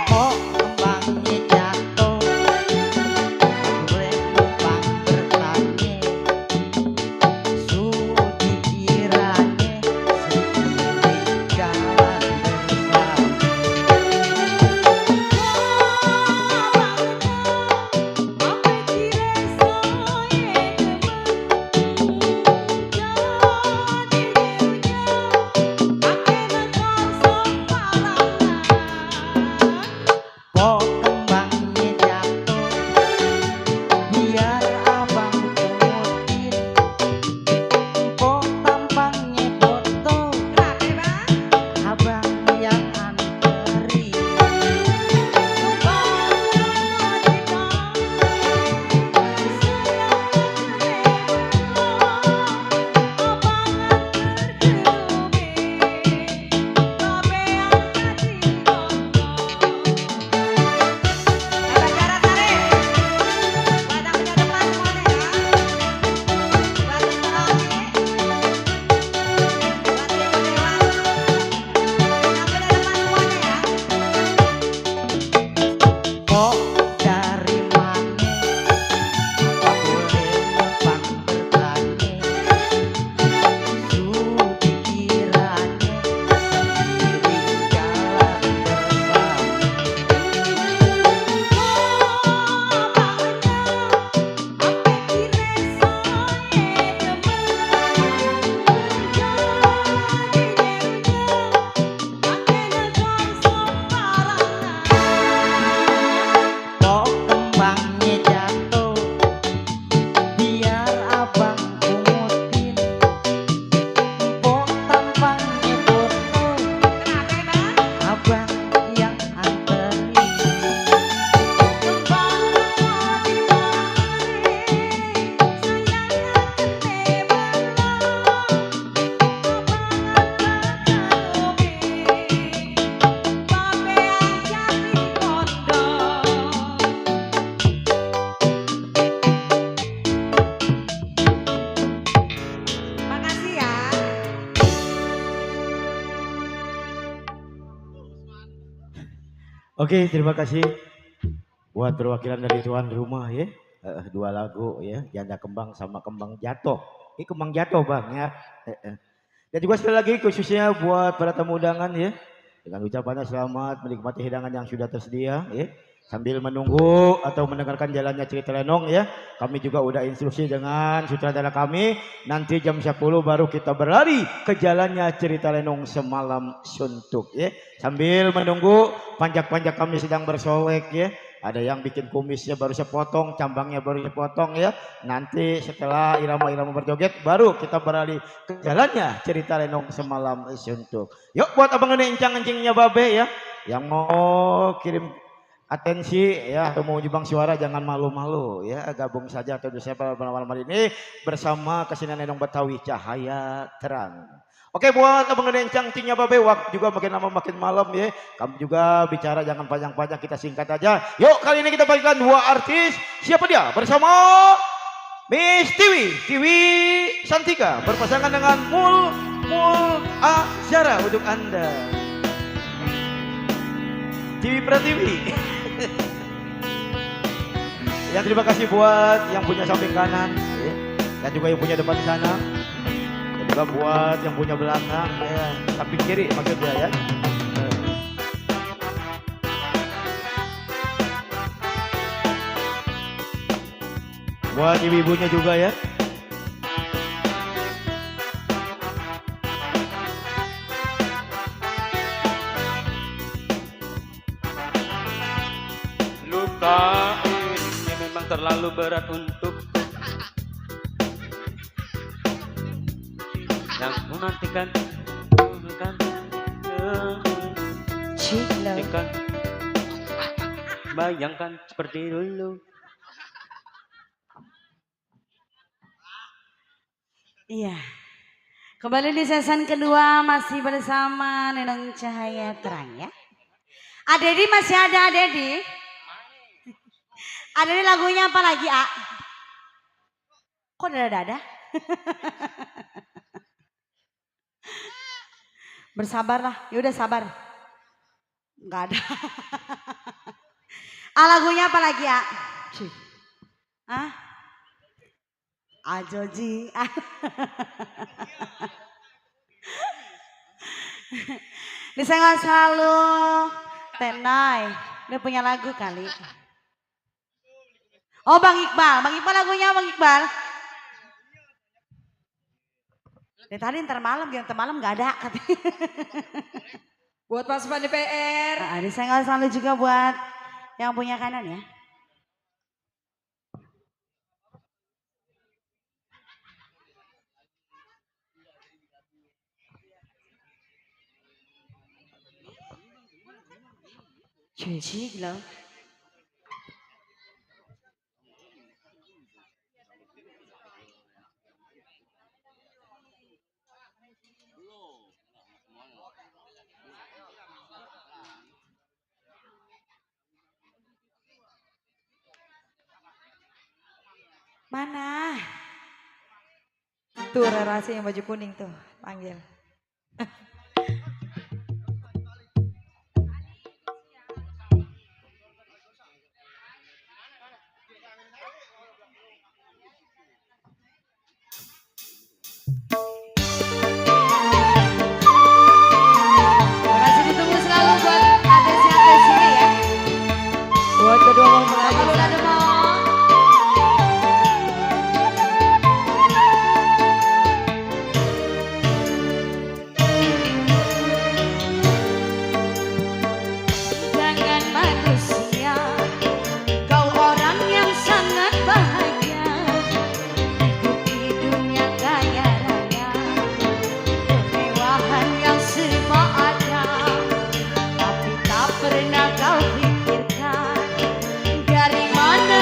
kok kembangnya jatuh, boleh numpang bertanya. Suhu pikirannya seiring jalan bersama. Kok kembangnya jatuh, biar abang pungutin. Kok tampangnya foto, abang yang anterin. Kok dari mana? Apa boleh numpang bertanya? Suhu pikirannya seiring jalan bersama. Kok kembangnya jatuh, biar abang pungutin. Kok tampangnya foto, abang yang anterin. Makasih ya. Oke, terima kasih. Buat perwakilan dari tuan rumah ya. Dua lagu ya, Janda Kembang sama Kembang Jatuh. Ini Kembang Jatuh bang ya. Dan juga sekali lagi khususnya buat para tamu undangan ya. Dengan ucapannya selamat menikmati hidangan yang sudah tersedia ya. Sambil menunggu atau mendengarkan jalannya cerita lenong ya. Kami juga udah instruksi dengan sutradara kami. Nanti jam 10 baru kita berlari ke jalannya cerita lenong semalam suntuk ya. Sambil menunggu panjak-panjak kami sedang bersolek ya. Ada yang bikin kumisnya baru sepotong, cambangnya baru sepotong ya. Nanti setelah irama-irama berjoget baru kita beralih ke jalannya cerita lenong semalam suntuk. Yuk buat abang ini encang-encingnya babe ya. Yang mau kirim atensi ya atau mau jubang suara jangan malu-malu ya, gabung saja atau saya pada malam hari ini bersama kesenian lenong Betawi Cahaya Terang. Oke buat abang encang tingnya babe, waktu juga makin lama makin malam ya. Kamu juga bicara jangan panjang-panjang, kita singkat aja. Yuk kali ini kita bagikan dua artis. Siapa dia? Bersama Miss Tiwi Santika berpasangan dengan Mul Azara untuk Anda. Tiwi Pratiwi. Ya terima kasih buat yang punya samping kanan ya. Dan juga yang punya depan sana. Dan juga buat yang punya belakang ya. Samping kiri maksudnya ya. Buat ibu-ibunya juga ya. Luka ini memang terlalu berat untuk yang menantikan bayangkan seperti dulu. Iya. Kembali di season kedua masih bersama Neneng Cahaya Terang ya. Adedi masih ada Adedi? Adedi lagunya apa lagi, A? Kok dada-dada? Bersabarlah, yaudah sabar. Enggak ada. Lagunya apa lagi, A? Hah? Ajoji. Disenggol selalu Tenai. Dia punya lagu kali. Oh Bang Iqbal lagunya Bang Iqbal. Dari tadi ntar malam gak ada katanya. Buat pasukan DPR. Nah, disenggol selalu juga buat yang punya kanan ya. Cuci loh. Mana? Tuh Rarasi yang baju kuning tuh, panggil. Makasih ditunggu selalu buat atensi-atensinya ya. Buat kedua mempelai. Kalau udah ada mau. Jangan manusia, kau orang yang sangat bahagia. Hidup di dunia kaya raya, kemewahan yang serba ada. Tapi tak pernah kau pikirkan dari mana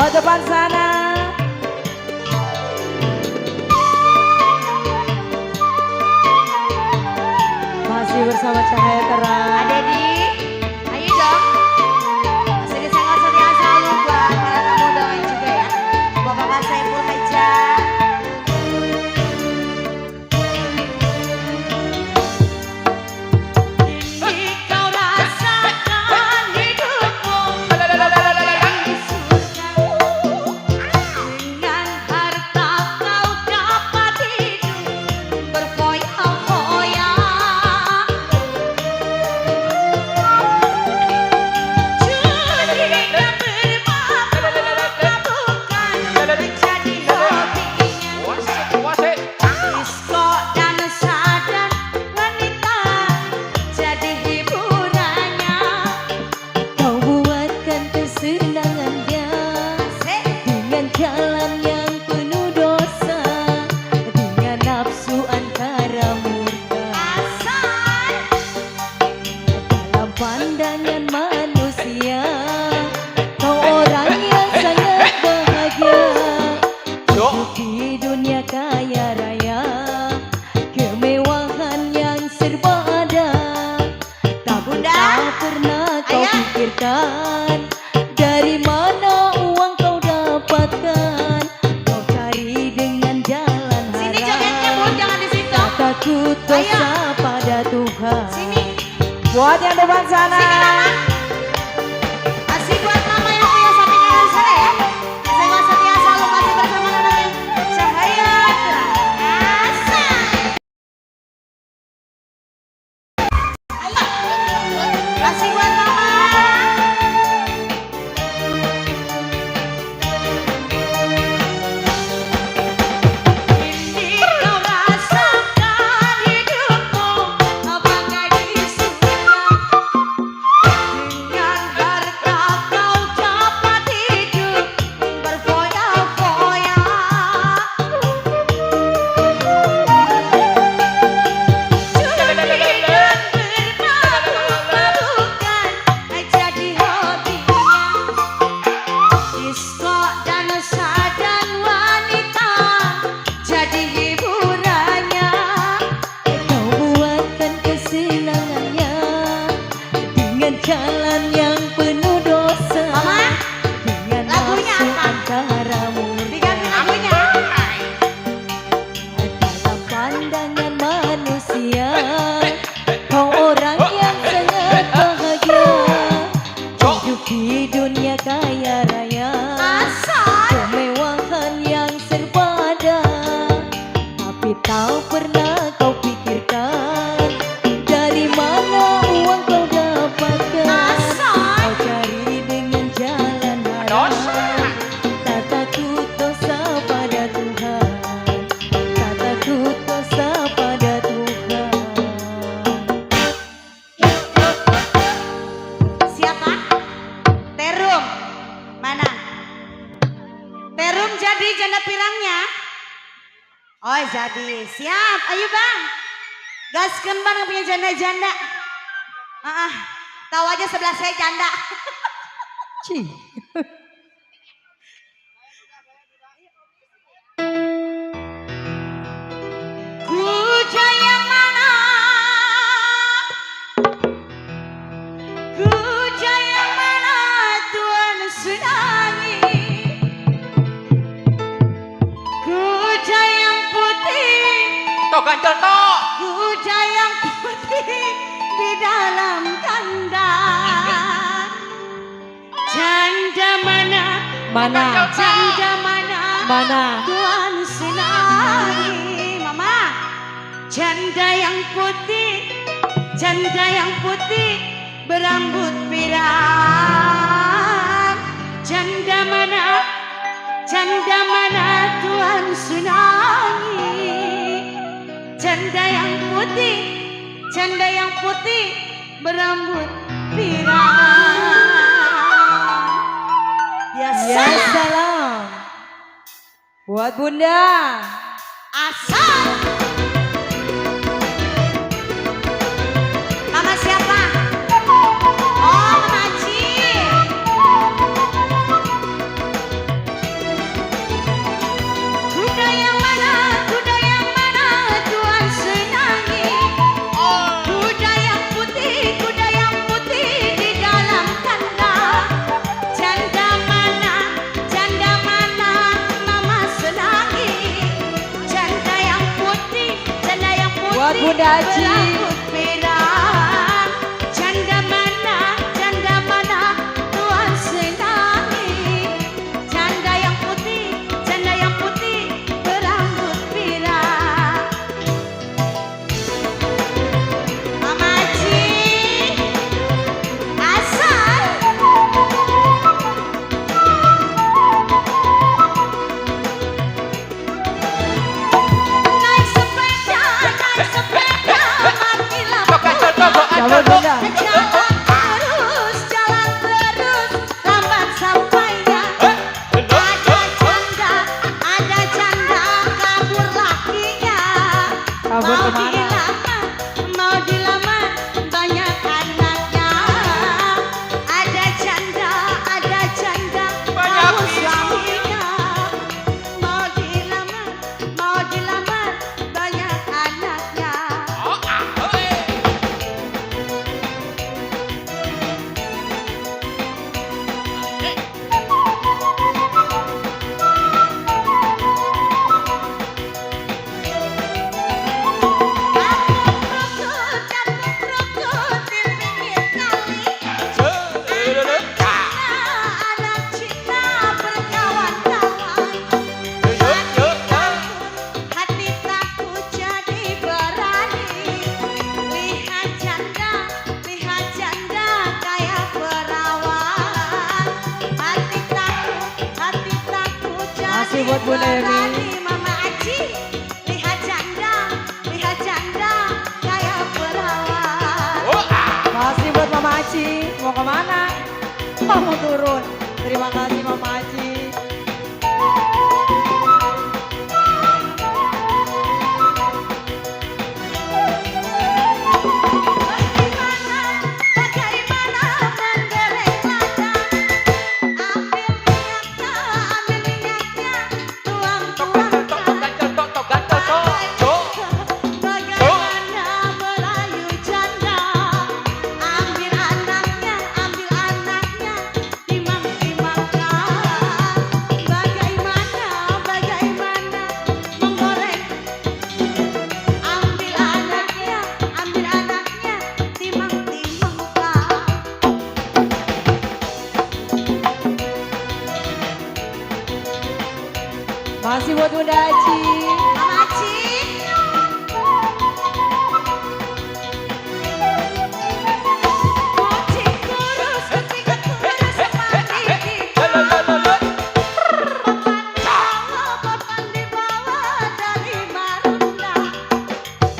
Buat depan sana. Masih bersama Cahaya Terang. Adedi, ayo dong. Masih disenggol setia selalu buat para tamu undangan juga ya. Bapak-bapak Saiful Hajat. Ini kau rasakan hidupmu bagai di surga. Dengan harta kau dapat hidup berfoya-foya. Pandangan manusia, kau orang yang sangat bahagia. Hidup di dunia kaya raya, kemewahan yang serba ada. Tak pernah kau pikirkan dari mana uang kau dapatkan. Kau cari dengan jalan haram. Sini jogetnya Bu, jangan di situ. Tak takut dosa pada Tuhan. Sini. Buat yang depan sana. Masih buat mama yang punya sapi kanan sana ya. Saya setia selalu masih bersama dengan Cahaya Terang. Masih buat mama. Ini kau rasakan hidupmu bagai di surga. Dengan harta kau dapat hidup berfoya-foya. Judi dan bermabuk-mabukan jadi hobinya. Disko, dansa dan wanita jadi hiburannya. Kau buatkan kesenangannya dengan jalan yang penuh dosa. Mama, Dengan lagunya nafsu apa? antara murka. Diganti lagunya. Dalam pandangan manusia, kau orang yang sangat bahagia. Hidup di dunia kaya raya, Asal kemewahan yang serba ada. Tapi tak pernah kau pikirkan dari mana uang kau dapatkan. Asal Kau cari dengan jalan haram. Tak takut dosa pada Tuhan. Tak takut dosa pada Tuhan. siapa? Terum. Mana? Terum jadi janda pirangnya? Oh jadi, siap. Ayo bang. Gaskeun bang yang punya janda-janda. Tahu aja sebelah saya janda. Cih. Kuja yang mana? Kuja yang mana Tuhan senangi? Kuja yang putih. Ganjel tok. Kuda yang putih di dalam kandang. Janda mana? Mana? Janda mana? Mana? Tuhan senangi. Mama, janda yang putih berambut pirang. Janda mana? Janda mana Tuhan senangi? Janda yang putih berambut pirang. Ya Ya salam. Buat Bunda. asal. Mama siapa? Oh, Mama Aci. Bu Nemi. berani Mama Aci, lihat janda kayak perawan. Masih buat Mama Aci. Mau kemana? Oh, mau turun. Terima kasih Mama Aci. Bagaimana menggeleng ladang, ambil minyaknya, tuang. Bagaimana merayu janda, ambil anaknya, timang-timangkan. Bagaimana menggoreng, ambil anaknya, timang-timangkan. Masih buat Bunda Aci. Mama Aci. Kucing kurus, mandi. Papan dibawa dari Marunda.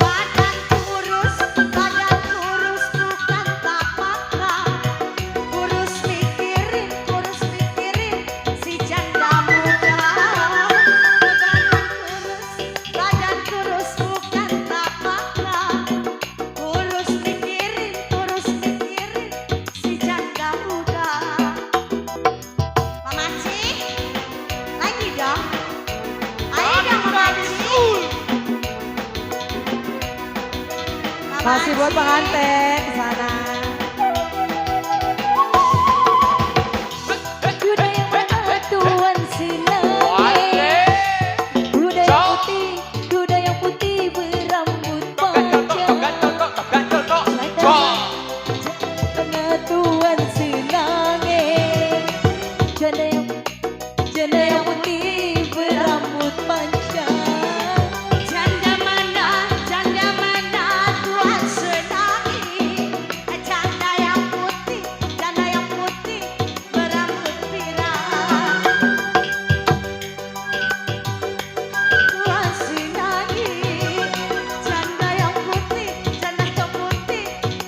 Badan kurus, bukan tak makan. Kurus mikirin si janda muda. Badan kurus, bukan tak makan. Kurus mikirin si janda muda. Mama Aci, lagi dong. Ayo dong Mama Aci. Mama Masih buat Aci. pengantin di sana. Kuda yang mana tuan sinare, kuda yang putih berambut panjang. Mana tuan sinare, janda yang putih berambut panjang. Janda mana tuan senangi, janda yang putih berambut pirang. Tuan senangi, janda yang putih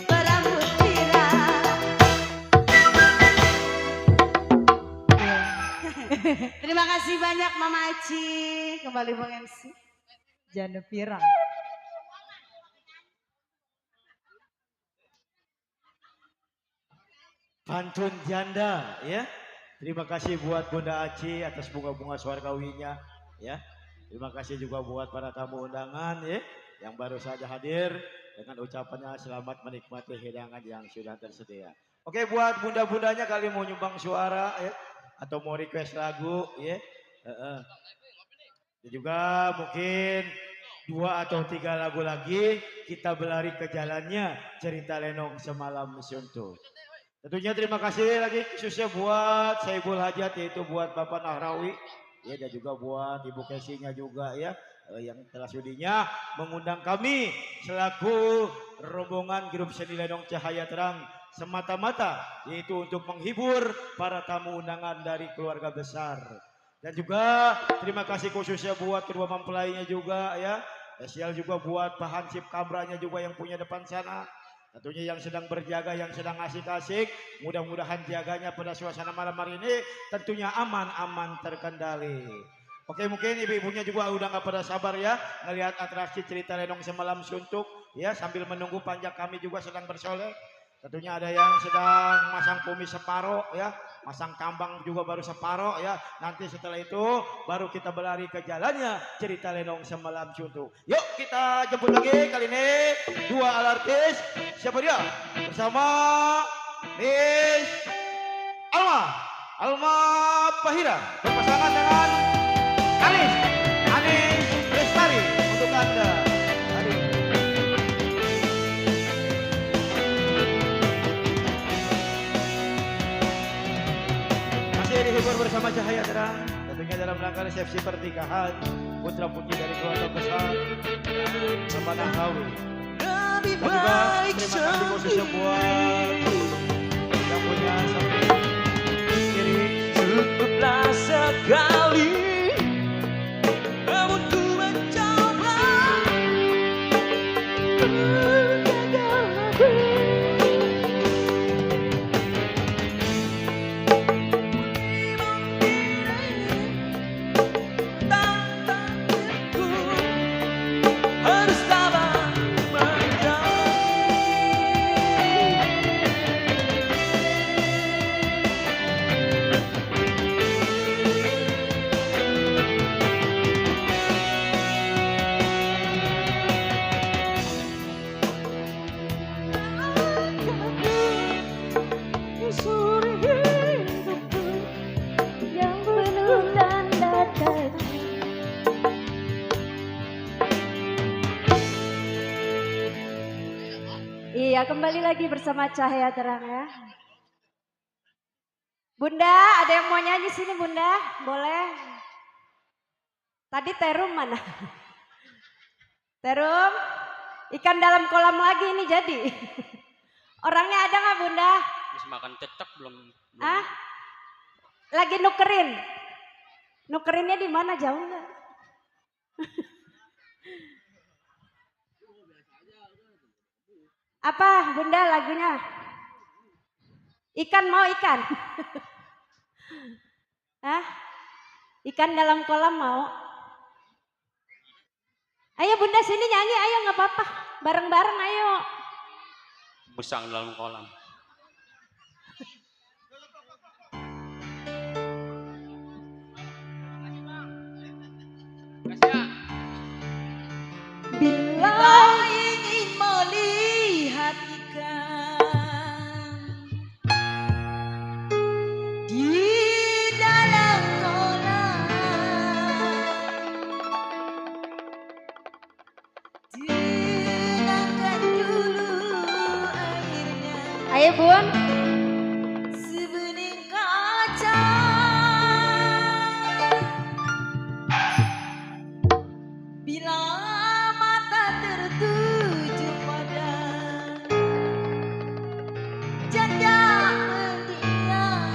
berambut pirang. Terima kasih banyak Mama Aci. Kembali Bang MC. Janda pirang. Pantun janda ya. Terima kasih buat Bunda Aci atas bunga-bunga surgawinya ya. Terima kasih juga buat para tamu undangan ya yang baru saja hadir dengan ucapannya selamat menikmati hidangan yang sudah tersedia. Oke, buat bunda-bundanya kali mau nyumbang suara ya atau mau request lagu ya. Dan juga mungkin 2 atau 3 lagu lagi kita berlari ke jalannya cerita Lenong Semalam Suntuk. Tentunya terima kasih lagi khususnya buat Saibul Hajat yaitu buat Bapak Nahrawi ya dan juga buat Ibu Kesinya juga ya yang telah sudinya mengundang kami selaku rombongan grup seni Lenong Cahaya Terang semata-mata yaitu untuk menghibur para tamu undangan dari keluarga besar. Dan juga terima kasih khususnya buat kedua mempelainya juga ya. Spesial juga buat Pak Hansip Kabranya juga yang punya depan sana. Tentunya yang sedang berjaga, yang sedang asik-asik. Mudah-mudahan jaganya pada suasana malam hari ini tentunya aman-aman terkendali. Oke, mungkin ibu-ibunya juga udah gak pada sabar ya ngelihat atraksi cerita Lenong Semalam Suntuk ya sambil menunggu panjang kami juga sedang bersolek. Tentunya ada yang sedang masang kumis separoh ya, masang kambang juga baru separoh ya. Nanti setelah itu baru kita berlari ke jalannya cerita Lenong Semalam Suntuk. Yuk kita jemput lagi kali ini 2 artis. Siapa dia? Bersama Miss Alma Pahira berpasangan dengan Anis Lestari untuk Anda. Dihibur bersama Cahaya Terang tentunya dalam rangka resepsi pernikahan putra putri dari keluarga besar Bapak Nahrawi. Dan juga terima kasih khususnya buat yang punya samping kiri. Cukuplah sekali Ya, kembali lagi bersama Cahaya Terang ya. Bunda, ada yang mau nyanyi sini Bunda? Boleh? Tadi Terum mana? Terum, ikan dalam kolam lagi ini jadi. Orangnya ada nggak Bunda? Habis makan cecek belum? Ah? Lagi nukerin. Nukerinnya di mana, jauh nggak? Apa Bunda lagunya? Ikan mau ikan? Hah? Ikan dalam kolam mau? Ayo Bunda sini nyanyi, ayo nggak apa-apa. Bareng-bareng ayo. Musang dalam kolam. Bila ingin melihat ikan di dalam kolam, tenangkan dulu airnya. Ayo Bun. Sebening kaca, bila mata tertuju pada janda mendiang,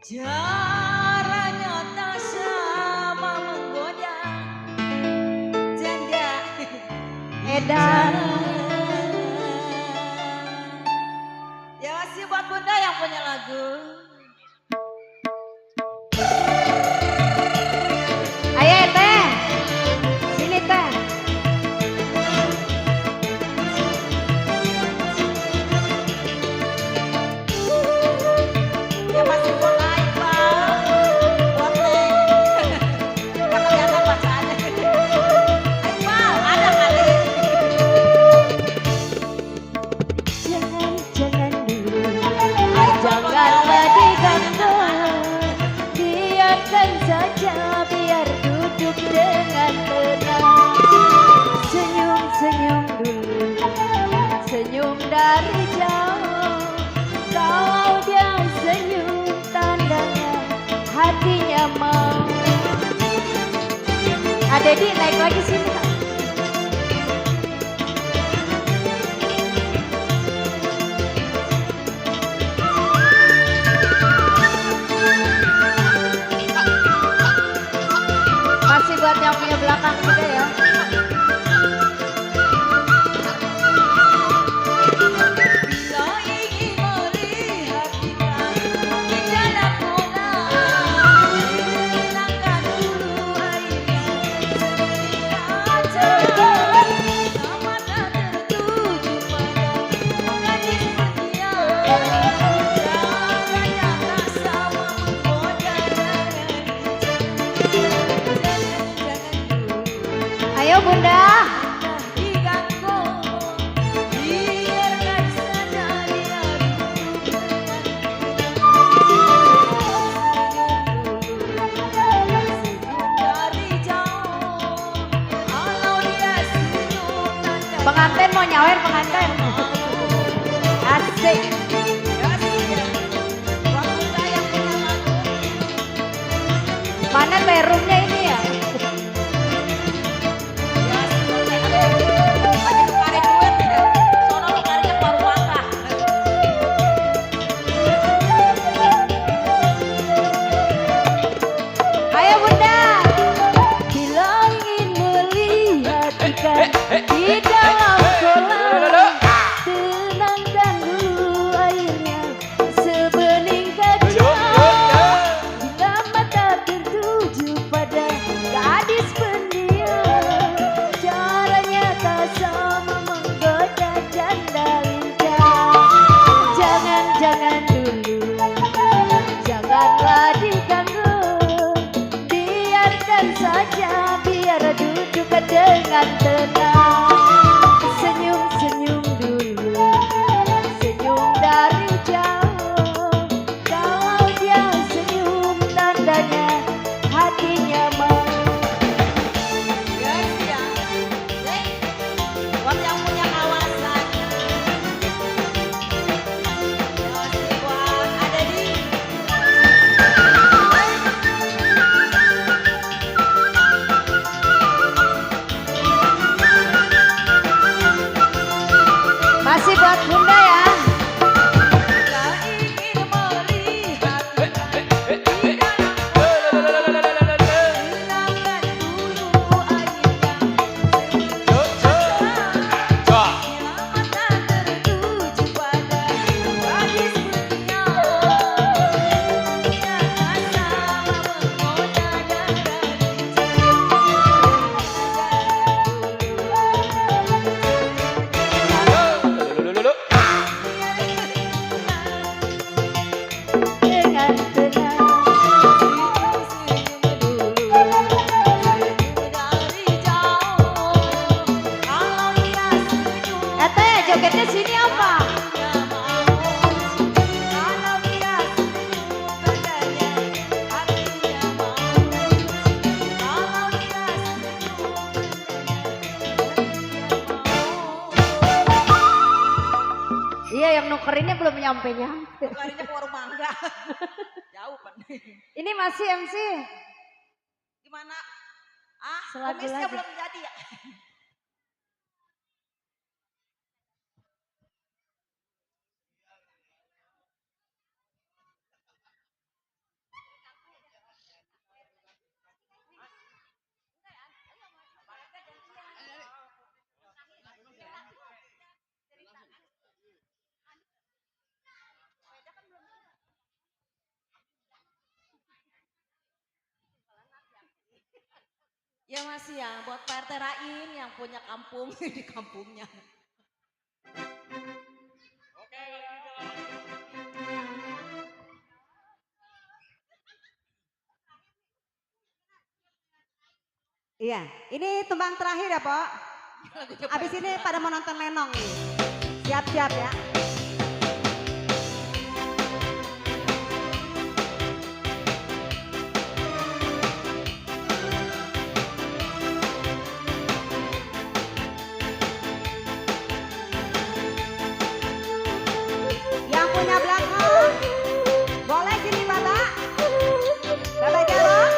caranya tak sama menggoda janda Edan. Ya masih buat Bunda yang punya lagu. Ayo Teh. Sini Teh. Ya masih buat lain Pak. Buat Neng. Gak kelihatan bacaannya. Ayo Pak, ada kali. Jangan dulu. Janganlah diganggu. Biarkan saja biar duduk dengan tenang. Senyum-senyum dulu. Senyum dari jauh. Kalau dia senyum tandanya hatinya mau. Adedi naik lagi sini Kak. Masih buat yang punya belakang juga ya. Bila ingin melihat ikan di dalam kolam, tenangkan dulu airnya. Sebening kaca, bila mata tertuju pada gadis mendiang, caranya tak sama menggoda Ayo Bunda. diganggu, biarkan saja dia duduk dengan senyum dari jauh. Kalau dia senyum tanda Pengantin mau nyawer pengantin. Asik. Mana terumnya ini ya? Ayo Bunda. Bila ingin melihat ikan di dalam kolam, tenangkan dulu airnya sebening kaca. Bila mata tertuju pada gadis pendiam, caranya tak sama menggoda janda lincah. Jangan dulu, janganlah diganggu. Biarkan saja biar duduk dengan tenang. Senyum-senyum dulu, senyum dari jauh. Kalau dia senyum tandanya hatinya mau. Masih buat Bunda ya. Jogetnya sini apa? Iya, yang nukerinnya belum nyampe-nyampe. Nukerinnya ke warung mangga. Jauh kan. Ini masih MC. Gimana? Selagu Kumisnya lagi. belum jadi ya? Ya masih ya, buat Pak RT Rain yang punya kampung di kampungnya. Iya, ini tumbang terakhir ya, Pak. Abis ini pada mau nonton lenong nih. Siap-siap ya. Yang punya belakang, boleh sini Bapak. Bapak Jarot.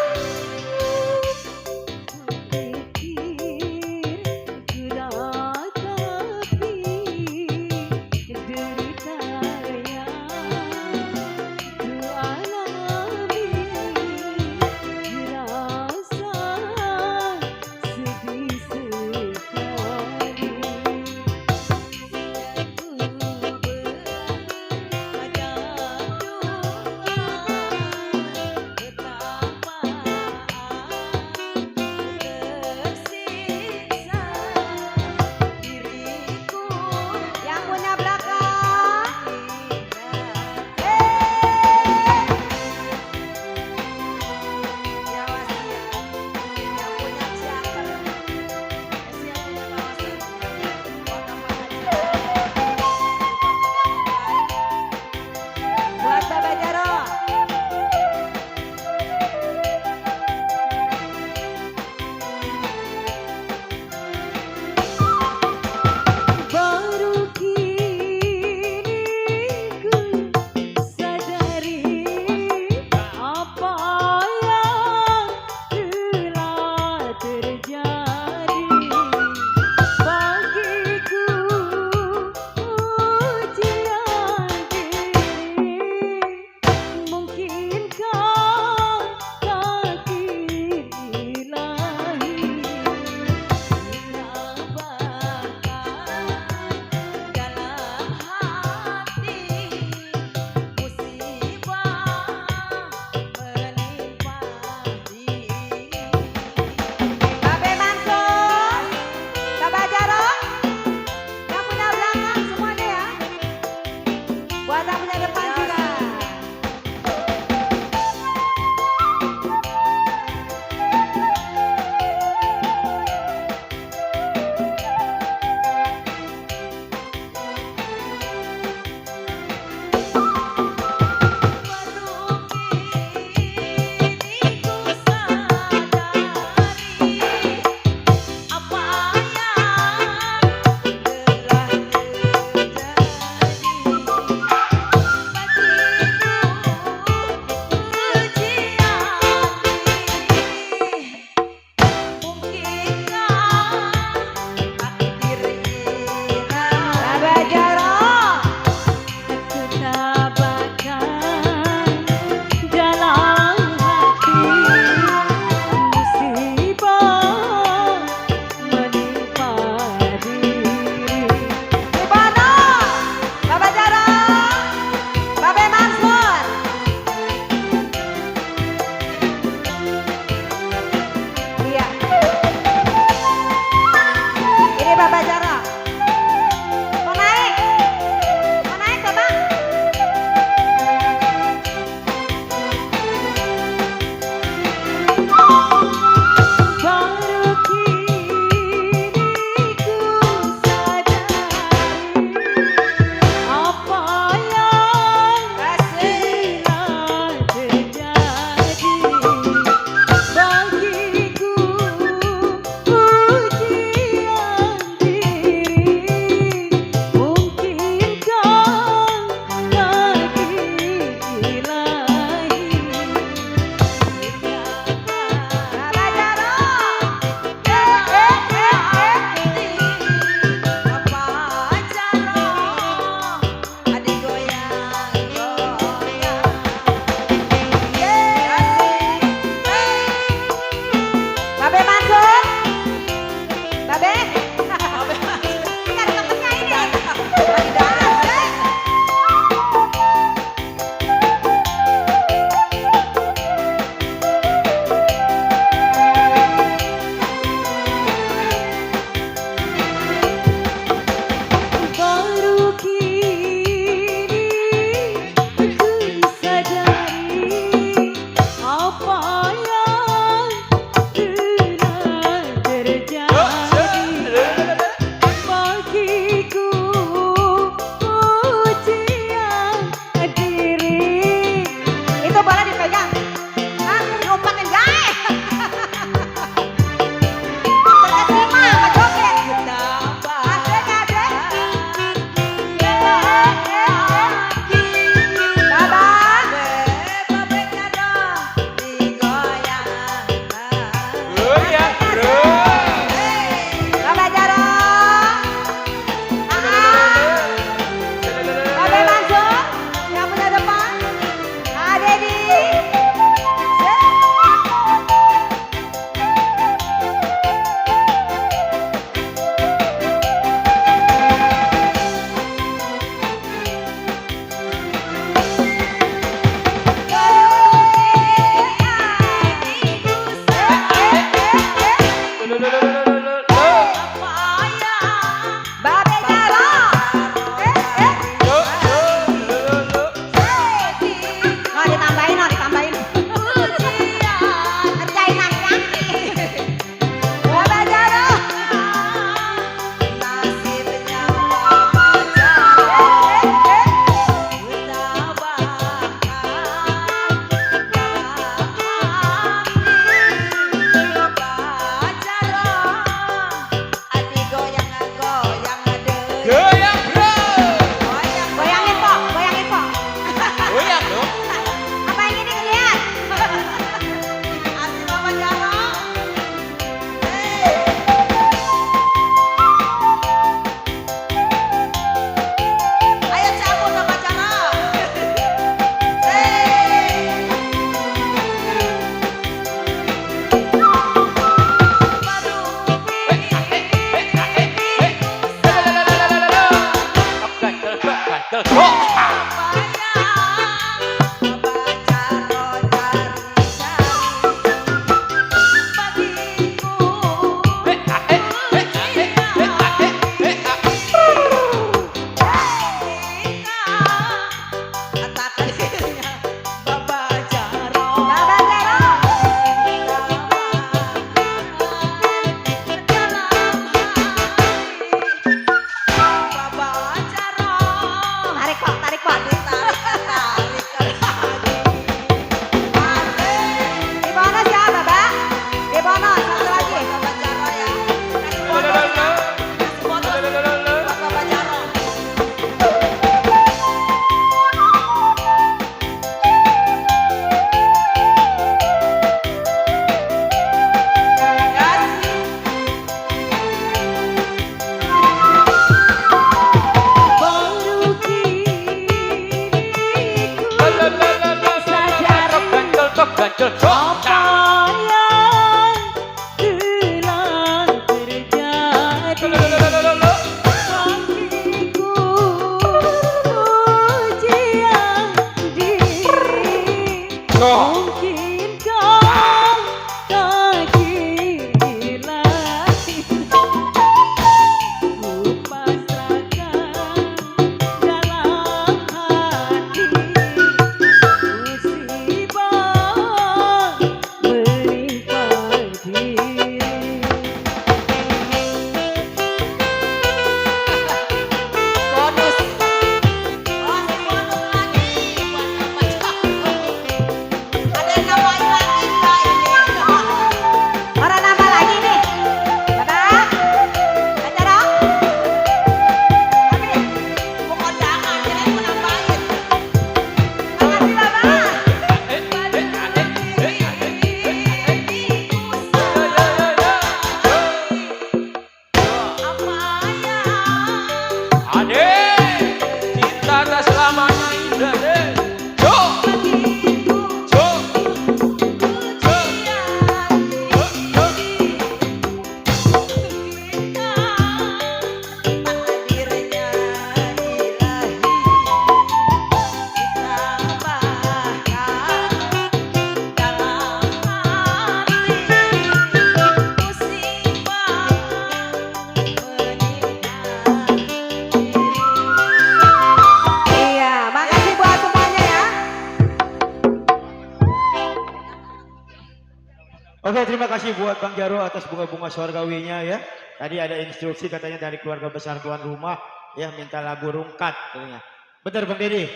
Oke, terima kasih buat Bang Jaro atas bunga-bunga surgawinya ya. Tadi ada instruksi katanya dari keluarga besar tuan rumah ya minta lagu rungkat katanya. Benar Bang Dedi?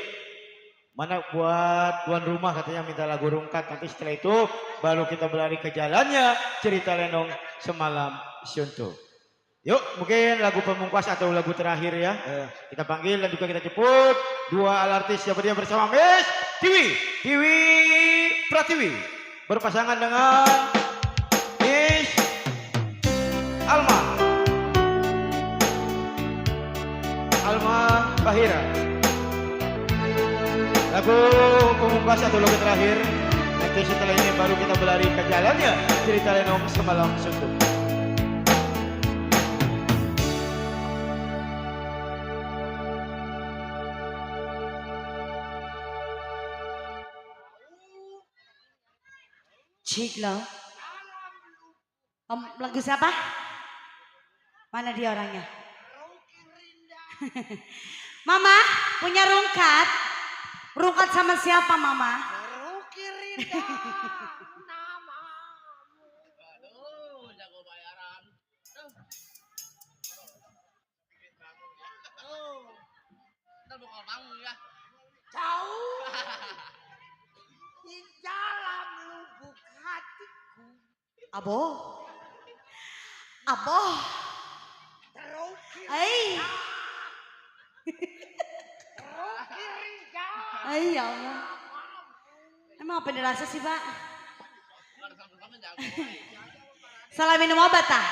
Mana buat tuan rumah katanya minta lagu rungkat. Nanti setelah itu baru kita berlari ke jalannya cerita lenong semalam suntuk. Yuk mungkin lagu pemungkas atau lagu terakhir ya. Kita panggil dan juga kita jemput dua artis yang berdia bersama Miss Tiwi Pratiwi berpasangan dengan Miss Alma Bahira. Lagu pemungkas atau lagu terakhir. Nanti setelah ini baru kita berlari ke jalannya cerita lenong semalam suntuk. Ciglo. Lagu siapa? Mana dia orangnya? Mama punya rungkat. Rungkat sama siapa Mama? Ruki Rinda namamu. Aduh, jago bayaran. Ntar bakal bangun ya. Jauh. Di dalam lubuk hatiku. Abo. Abo. Ruki Ay. Rinda. Ay ya Allah. Emang apa yang dirasa sih Pak? Salah minum obat ah?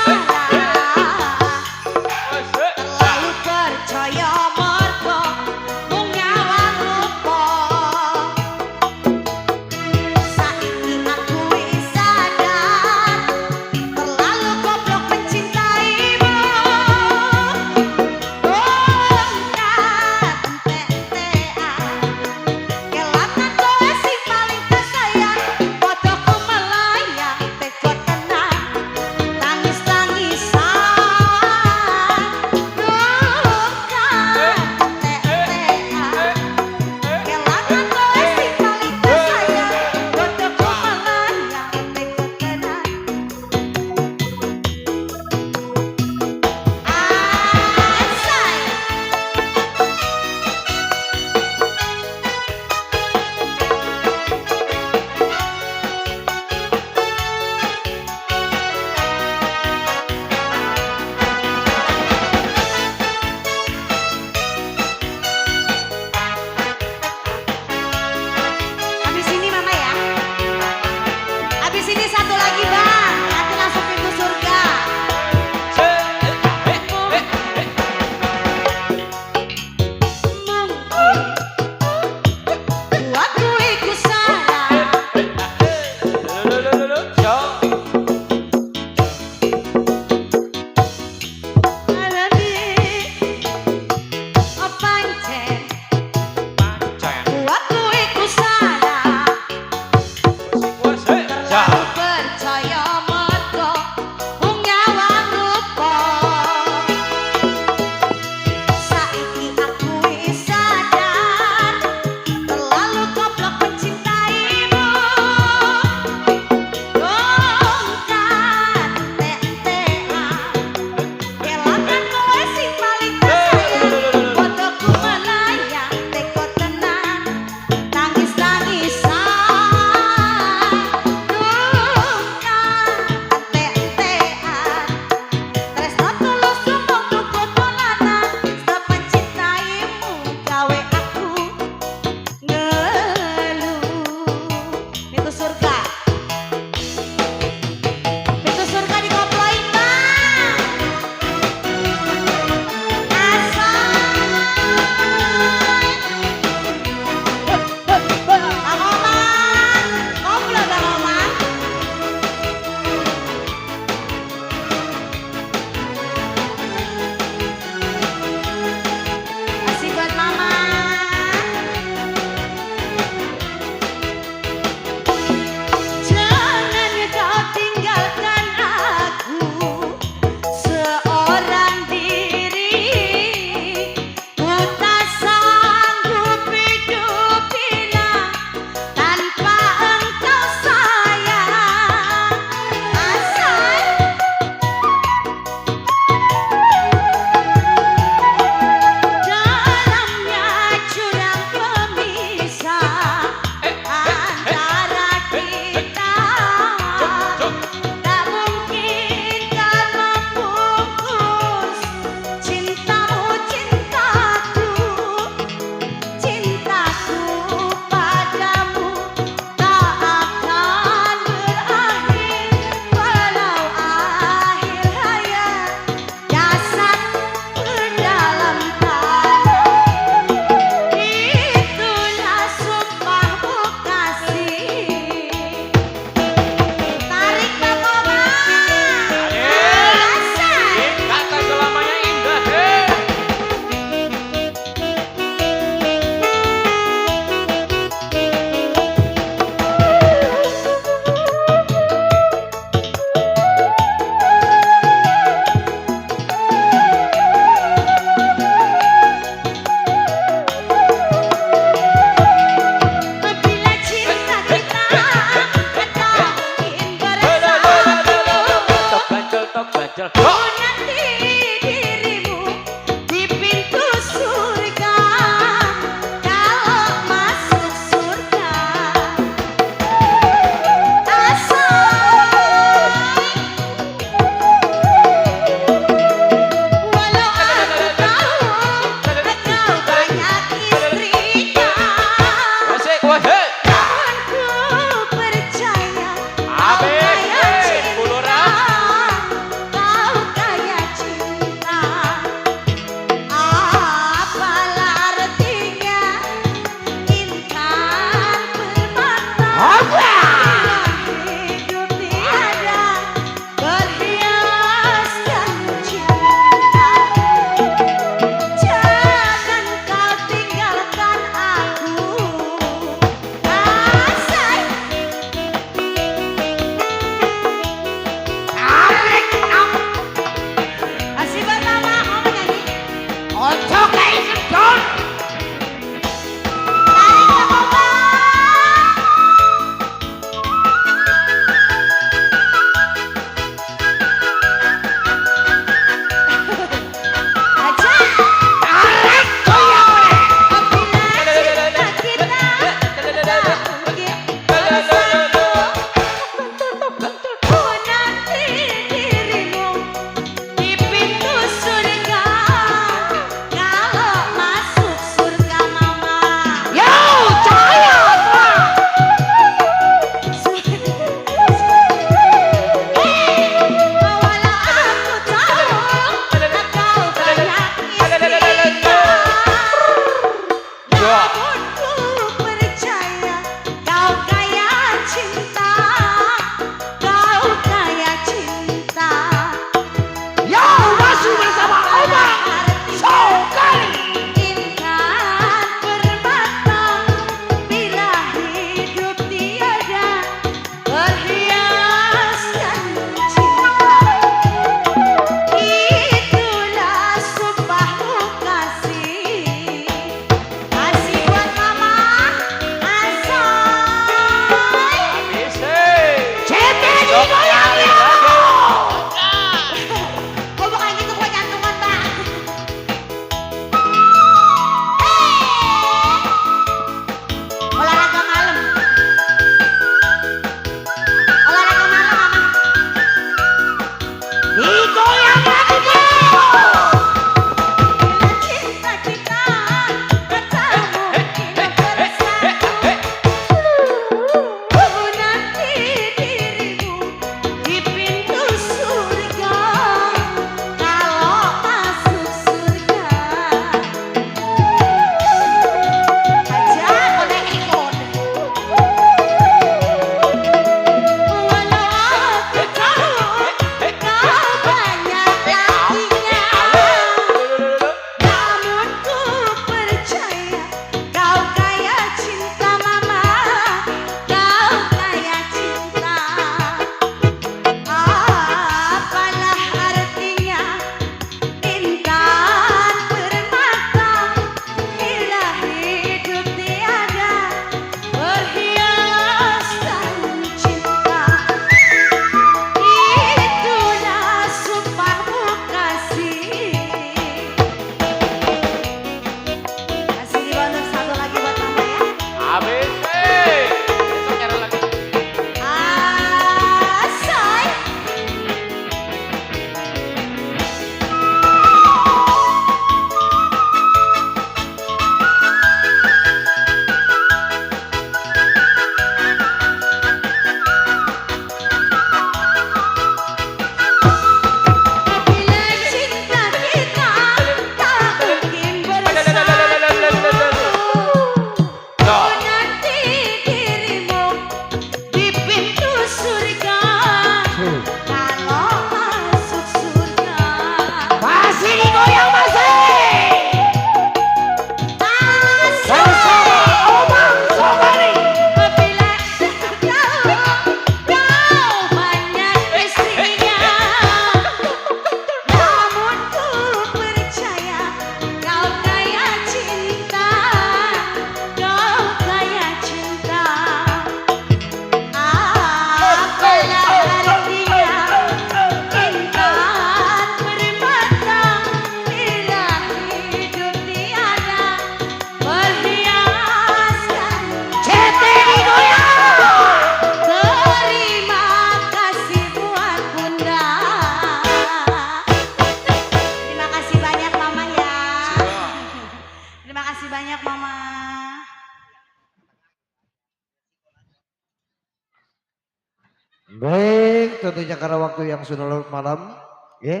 Baik, tentunya karena waktu yang sudah larut malam, ya,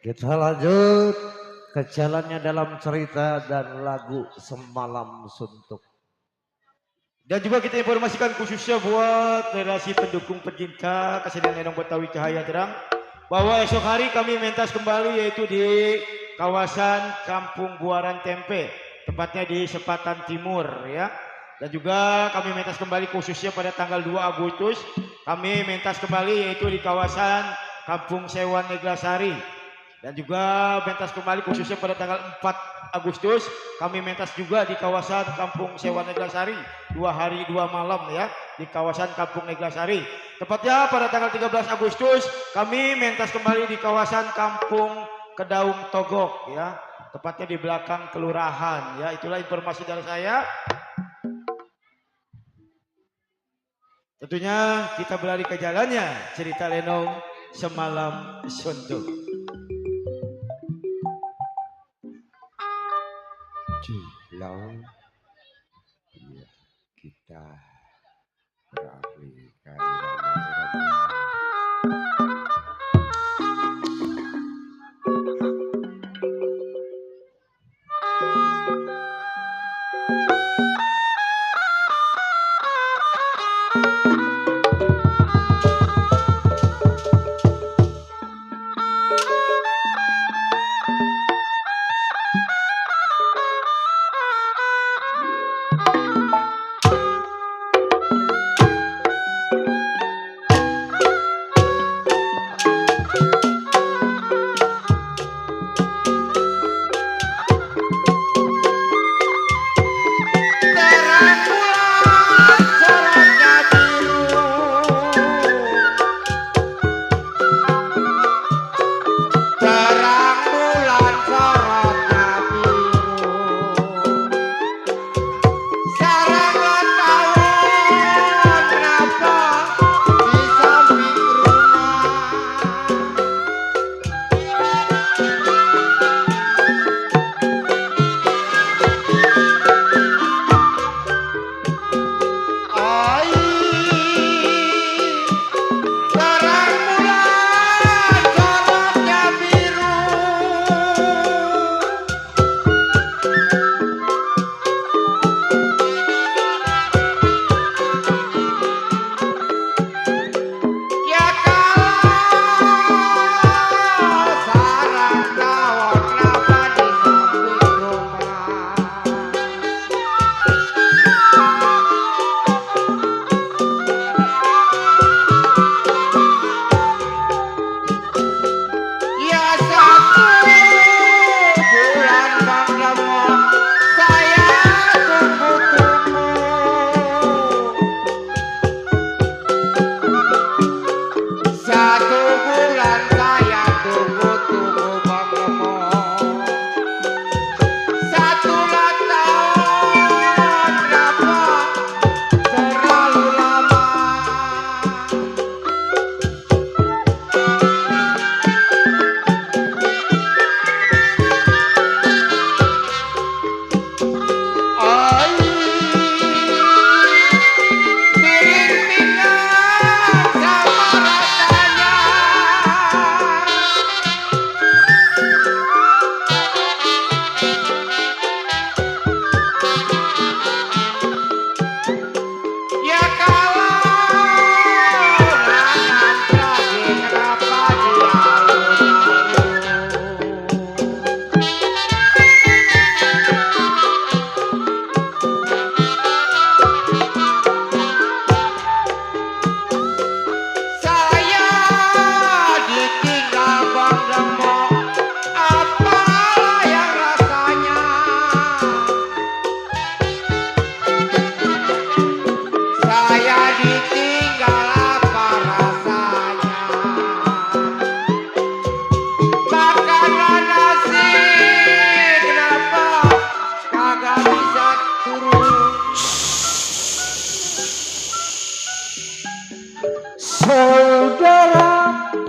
kita lanjut ke jalannya dalam cerita dan lagu Semalam Suntuk. Dan juga kita informasikan khususnya buat relasi pendukung pecinta kesenian Lenong Betawi Cahaya Terang, bahwa esok hari kami mentas kembali yaitu di kawasan Kampung Buaran Tempe, tepatnya di Sepatan Timur ya. Dan juga kami mentas kembali khususnya pada tanggal 2 Agustus kami mentas kembali yaitu di kawasan Kampung Sewan Neglasari. Dan juga mentas kembali khususnya pada tanggal 4 Agustus kami mentas juga di kawasan Kampung Sewan Neglasari 2 hari 2 malam ya di kawasan Kampung Neglasari. Tepatnya pada tanggal 13 Agustus kami mentas kembali di kawasan Kampung Kedaung Togok ya, tepatnya di belakang kelurahan ya. Itulah informasi dari saya. Tentunya kita berlari ke jalannya cerita Lenong Semalam Suntuk. Lalu ya, kita beralih ke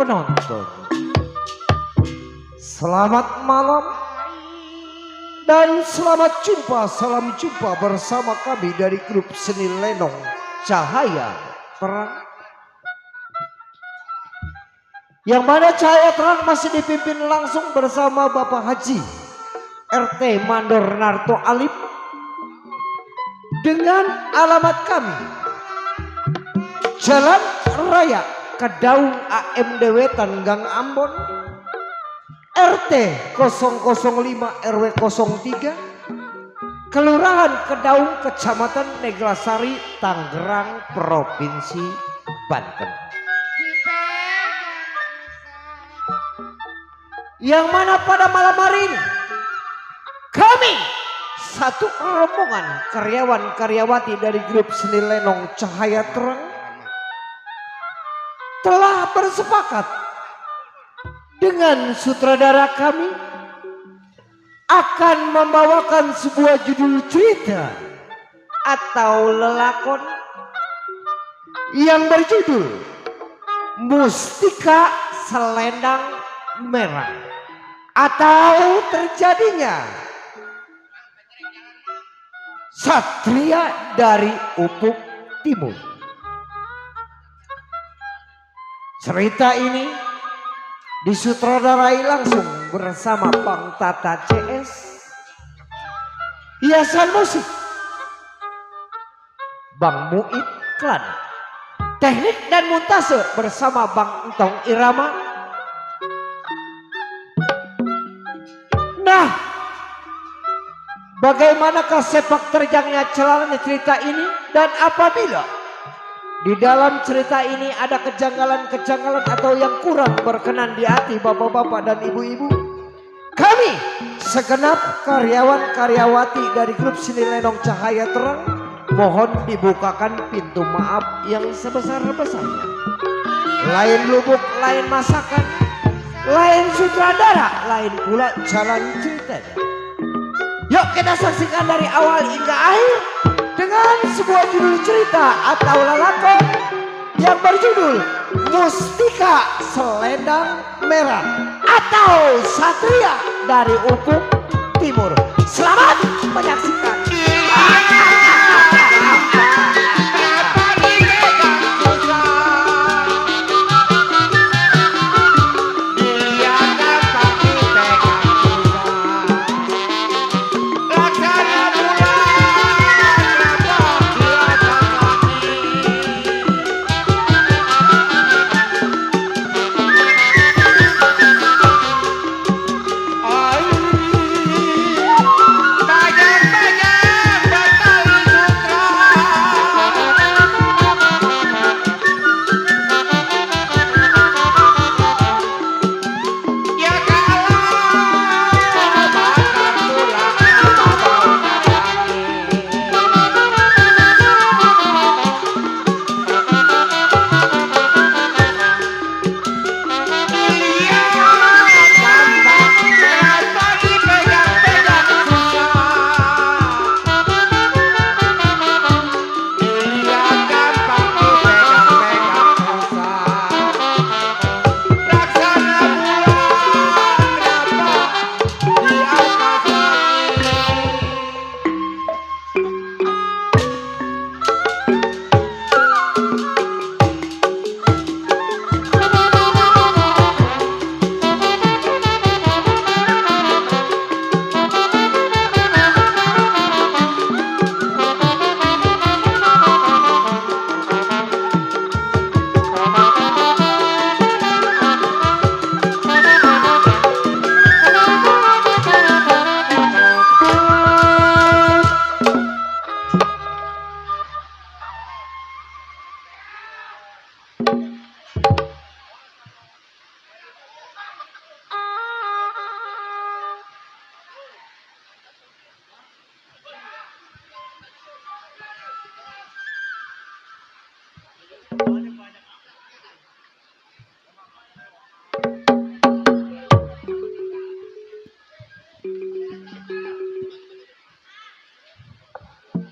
penonton. Selamat malam dan selamat jumpa, salam jumpa bersama kami dari grup seni Lenong Cahaya Terang. Yang mana cahaya terang masih dipimpin langsung bersama Bapak Haji RT Mandor Narto Alip dengan alamat kami Jalan Raya Kedaung AMDW Tanggang Ambon RT 005 RW 03 Kelurahan Kedaung Kecamatan Neglasari Tangerang Provinsi Banten. Yang mana pada malam hari ini kami satu rombongan karyawan-karyawati dari grup seni lenong Cahaya Terang telah bersepakat dengan sutradara kami akan membawakan sebuah judul cerita atau lelakon yang berjudul Mustika Selendang Merah atau terjadinya Satria dari Ufuk Timur. Cerita ini disutradarai langsung bersama Bang Tata CS, hiasan musik Bang Muid Klan, teknik dan montase bersama Bang Entong Irama. Nah, bagaimanakah sepak terjangnya jalannya cerita ini, dan apabila di dalam cerita ini ada kejanggalan-kejanggalan atau yang kurang berkenan di hati bapak-bapak dan ibu-ibu, kami segenap karyawan-karyawati dari grup seni lenong Cahaya Terang mohon dibukakan pintu maaf yang sebesar-besarnya. Lain lubuk, lain masakan, lain sutradara, lain pula jalan ceritanya. Yuk kita saksikan dari awal hingga akhir dengan sebuah judul cerita atau lelakon yang berjudul Mustika Selendang Merah atau Satria dari Ufuk Timur. Selamat menyaksikan.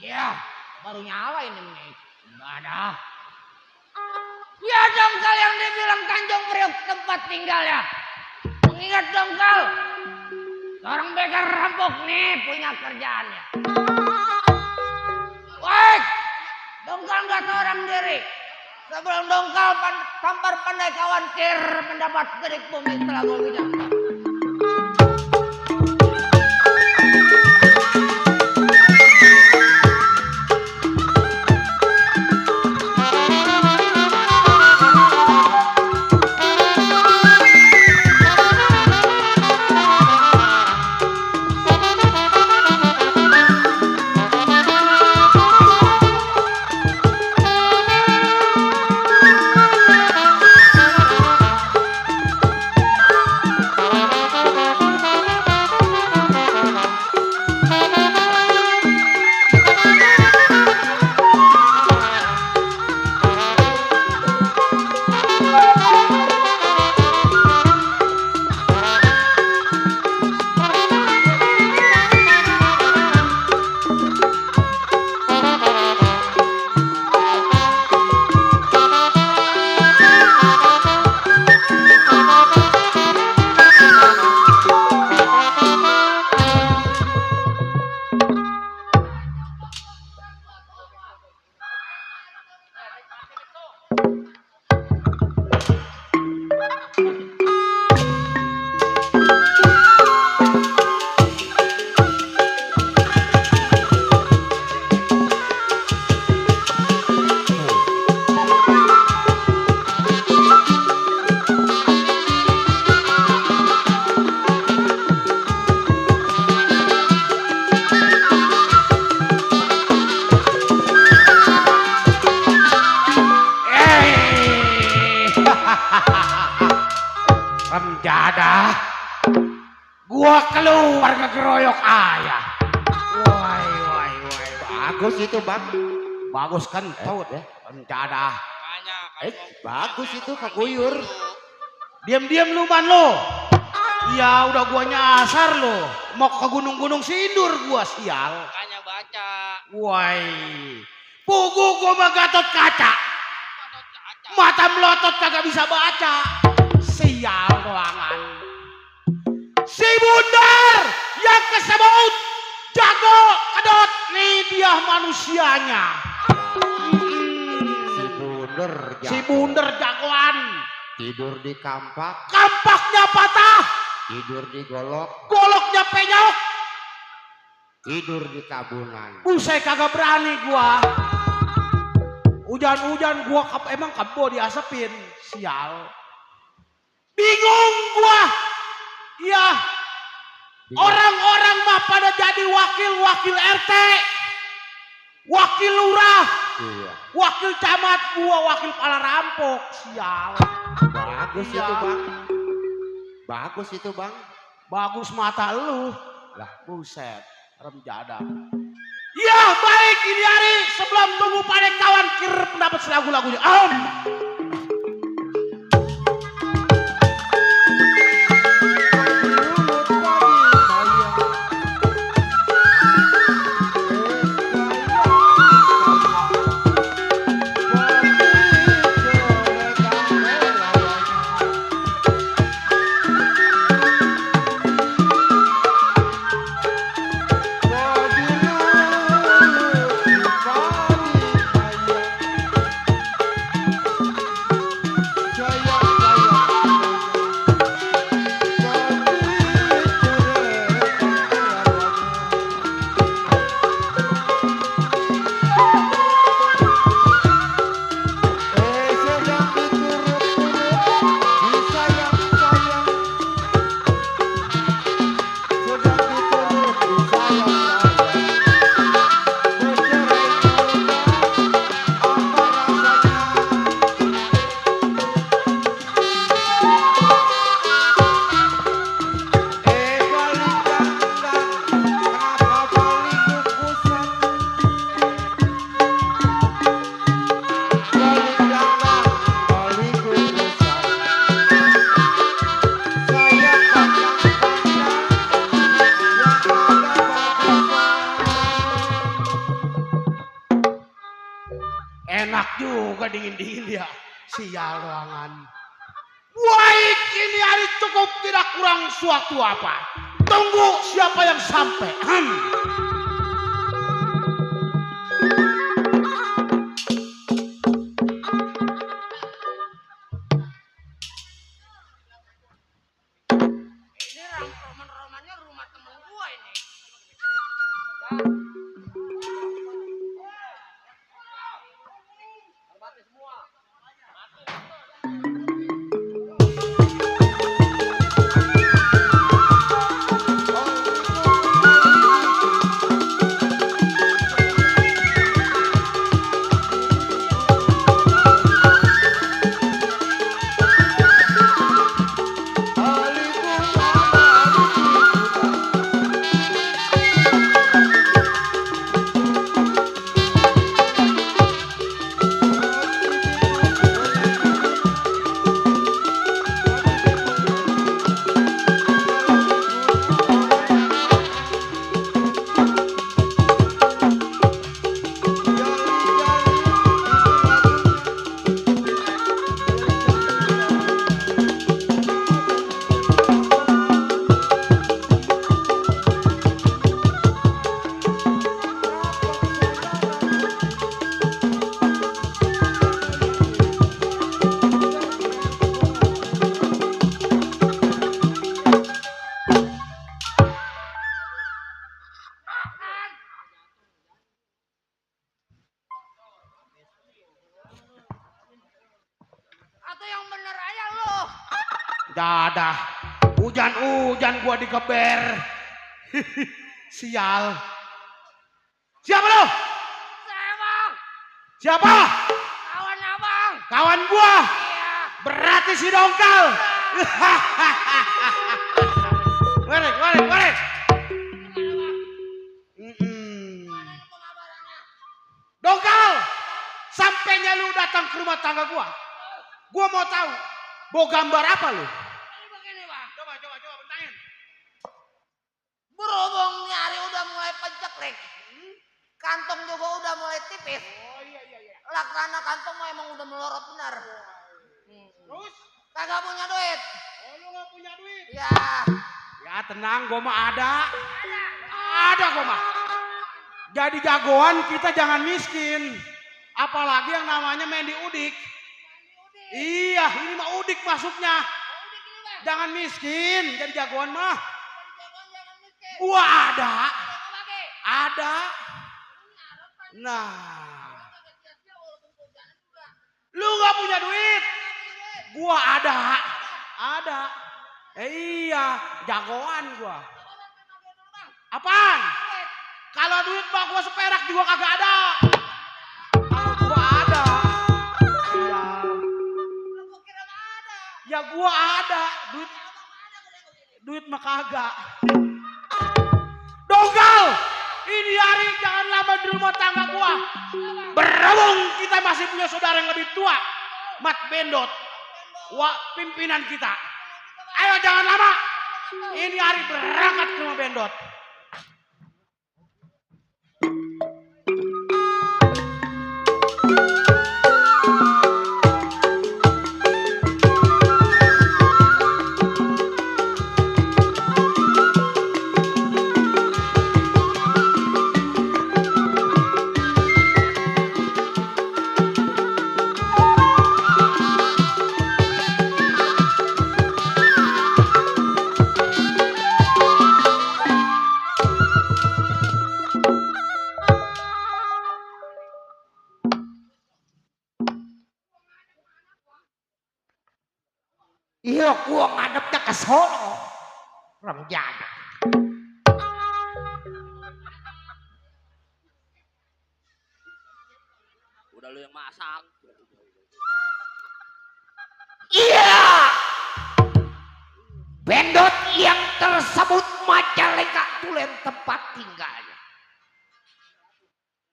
Ya, baru nyala ini nih. Enggak ada. Ya dongkal yang dibilang Tanjung Priok tempat tinggalnya. Mengingat dongkal, seorang begal rampok nih punya kerjaannya. Woi, dongkal nggak seorang diri. Sebelum dongkal tampar pandai kawan kir mendapat terik bumi telah goginya. Remjada, gua keluar ngegeroyok ayah. Wai. Bagus itu bang. Bagus kan tahu deh, Remjada. Bagus itu kaguyur. Diam-diam lu man lo. Iya udah gua nyasar lo. Mau ke gunung-gunung sindur gua sial. Makanya baca. Woi, pugu gua mah Gatot Kaca. Mata melotot kagak bisa baca. Sial doangan. Si Bundar yang kesebut jago kedot nih dia manusianya. Si Bundar jagoan. Tidur di kampak, Kampaknya patah, tidur di golok, goloknya penyok. tidur di tabungan. Buset kagak berani gua. Hujan-hujan gua emang kebo diasepin. Sial. Bingung gua. Ya. Orang-orang mah pada jadi wakil RT. Wakil lurah. Iya. Wakil camat gua wakil pala rampok. Sial. Bagus Iya. itu bang. Bagus itu bang. Bagus mata lu. Lah buset. Remjada. Ya baik ini hari sebelum tunggu pada kawan kir pendapat lagu-lagunya. Enak juga dingin-dingin ya. Sial doangan. Baik ini hari cukup tidak kurang suatu apa. Tunggu siapa yang sampai. tuh yang bener aja lo. Dadah. Hujan-hujan gua dikeber. Sial. Siapa lo? Saya bang. Siapa? Kawan abang. Kawan gua. Iya. Berarti si Dongkal. Mari. Dongkal, sampainya lu datang ke rumah tangga gua mau tahu, bawa gambar apa lu? Begini bang. Coba bentangin. Berhubung nih hari udah mulai penceklik. Kantong juga udah mulai tipis. Oh iya. Laksana kantong mah emang udah melorot benar. Terus? Kagak punya duit. Oh lu gak punya duit? Ya. Ya tenang, gua mah ada. Ada gua mah. Jadi jagoan kita jangan miskin. Apalagi yang namanya main di udik. Iya, ini mah udik masuknya. Jangan miskin, jadi jagoan mah. Gua ada. Ada. Nah. Lu gak punya duit? Gua ada. Ada. Iya, jagoan gua. Apaan? Kalau duit mah gua seperak juga kagak ada. Kalau gua ada. Ya gua ada. Duit mah kagak. Dongkal! Ini hari jangan lama di rumah tangga gua. Berhubung kita masih punya saudara yang lebih tua. Mat Bendot. Pimpinan kita. Ayo jangan lama. Ini hari berangkat ke rumah Bendot. Iya, gua ngadepnya ke Solo. Remjana. Udah lu yang masak. Iya. Bendot yang tersebut Majalengka Tulen tempat tinggalnya.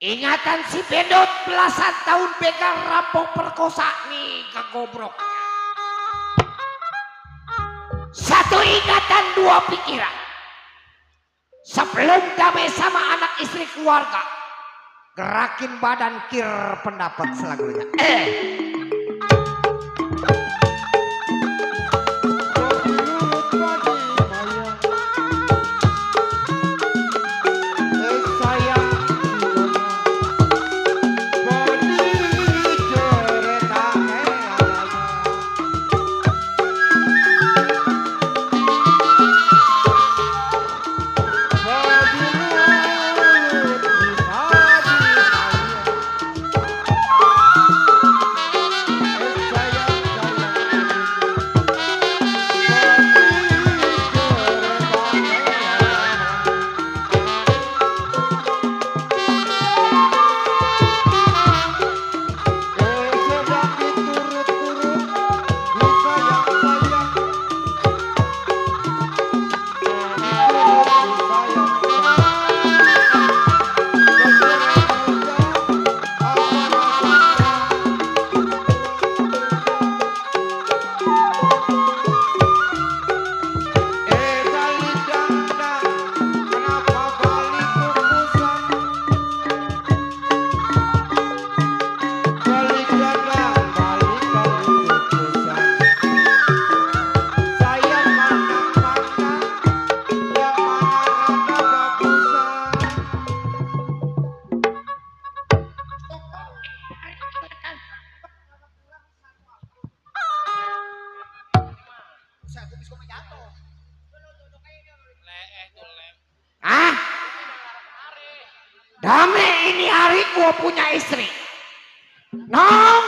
Ingatan si Bendot belasan tahun begal rampok perkosa nih kegobroknya. Satu ingatan dua pikiran. Sebelum damai sama anak istri keluarga, gerakin badan kir pendapat selanjutnya. Dame ini hari gua punya istri. Nong,